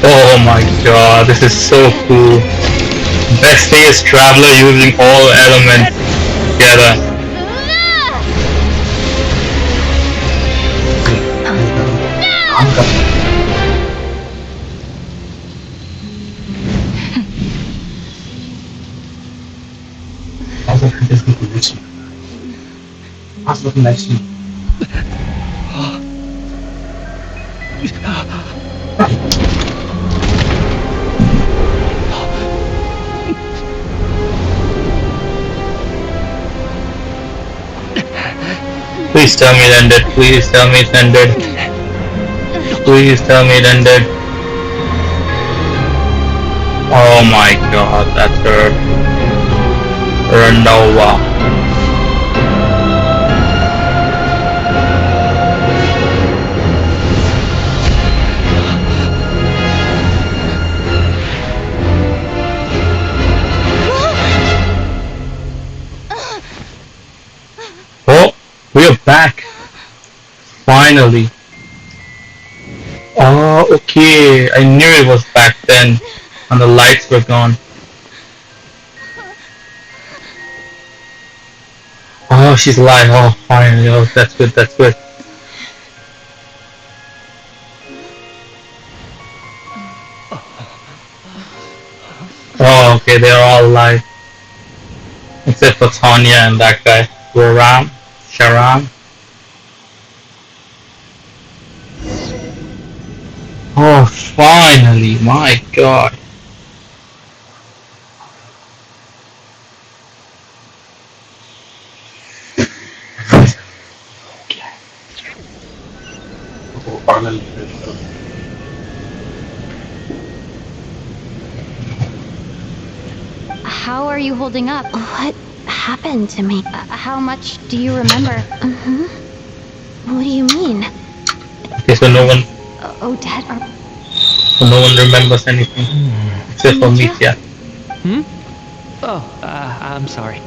Oh my god, this is so cool. Best thing is Traveler using all elements together. Please tell me it ended. Please tell me it ended. Please tell me it ended. Oh my god, that's her. Renova. Oh, we are back. Finally. Oh, okay. I knew it was back then, and the lights were gone. Oh, she's alive. Oh, finally. Oh, that's good. That's good. Oh, okay. They're all alive, except for Tanya and that guy, Sharam. Oh, finally! My God. How are you holding up? What happened to me? How much do you remember? What do you mean? Okay, so no one, Odette, no one remembers anything except for Mithya. Oh, I'm sorry.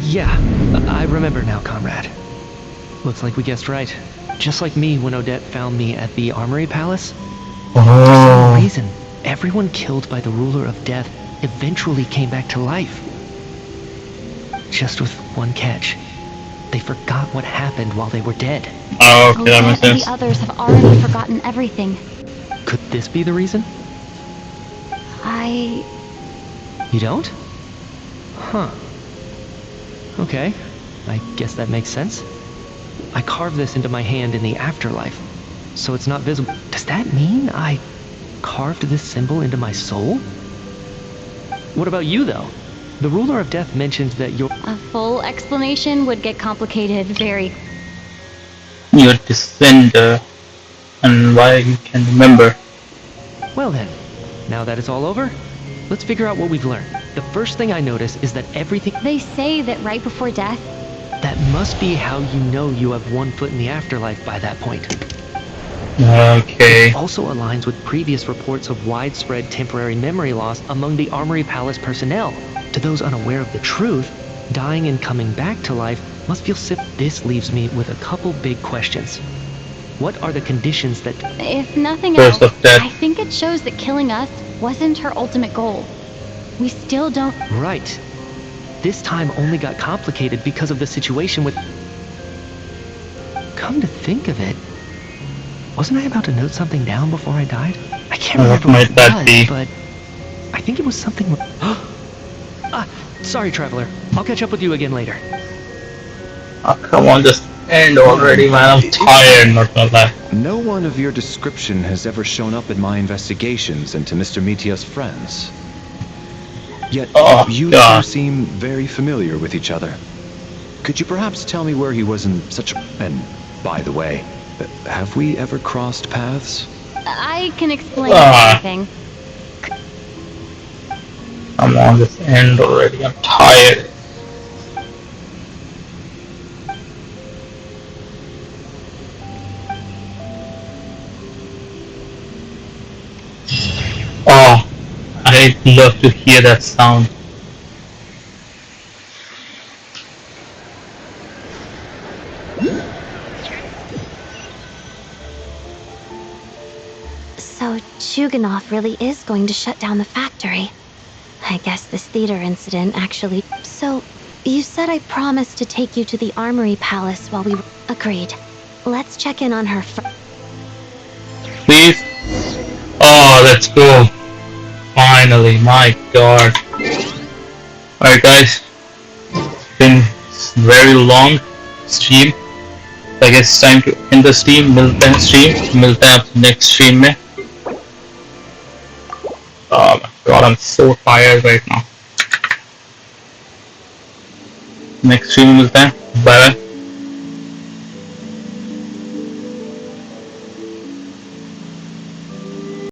Yeah, I remember now, comrade. Looks like we guessed right. Just like me when Odette found me at the Armory Palace. For some reason, everyone killed by the Ruler of Death eventually came back to life. Just with one catch. They forgot what happened while they were dead. Oh, okay, that makes Odette and sense. the others have already forgotten everything. Could this be the reason? You don't? Huh. Okay, I guess that makes sense. I carved this into my hand in the afterlife, so it's not visible. Does that mean I carved this symbol into my soul? What about you, though? The Ruler of Death mentioned that you're... A full explanation would get complicated very... Your descender, and why you can remember. Well then, now that it's all over, let's figure out what we've learned. The first thing I notice is that everything... They say that right before death... That must be how you know you have one foot in the afterlife by that point. Okay. It also aligns with previous reports of widespread temporary memory loss among the Armory Palace personnel. To those unaware of the truth, dying and coming back to life must feel sick. This leaves me with a couple big questions. What are the conditions that... If nothing First else, of death. I think it shows that killing us wasn't her ultimate goal. We still don't... Right. This time only got complicated because of the situation with... Come to think of it, Wasn't I about to note something down before I died? I can't What remember might what that it be? was, but I think it was something. Sorry, Traveler. I'll catch up with you again later. Oh, come on, just end already, man. I'm tired, not gonna lie. No one of your description has ever shown up in my investigations into Mr. Mitia's friends. Yet, you two seem very familiar with each other. Could you perhaps tell me where he was in such a... And, by the way, have we ever crossed paths? I can explain everything. Come on, just end already. I'm tired. Oh, I'd love to hear that sound. So, Chuganov really is going to shut down the factory. I guess this theater incident actually... So, you said I promised to take you to the Armory Palace while we... Agreed. Let's check in on her first. Please? Oh, let's go. Finally, my god. Alright guys, it's been very long stream. I guess it's time to end the stream. मिलते हैं next stream में. Oh my god, I'm so tired right now. Next stream मिलते हैं. Bye bye.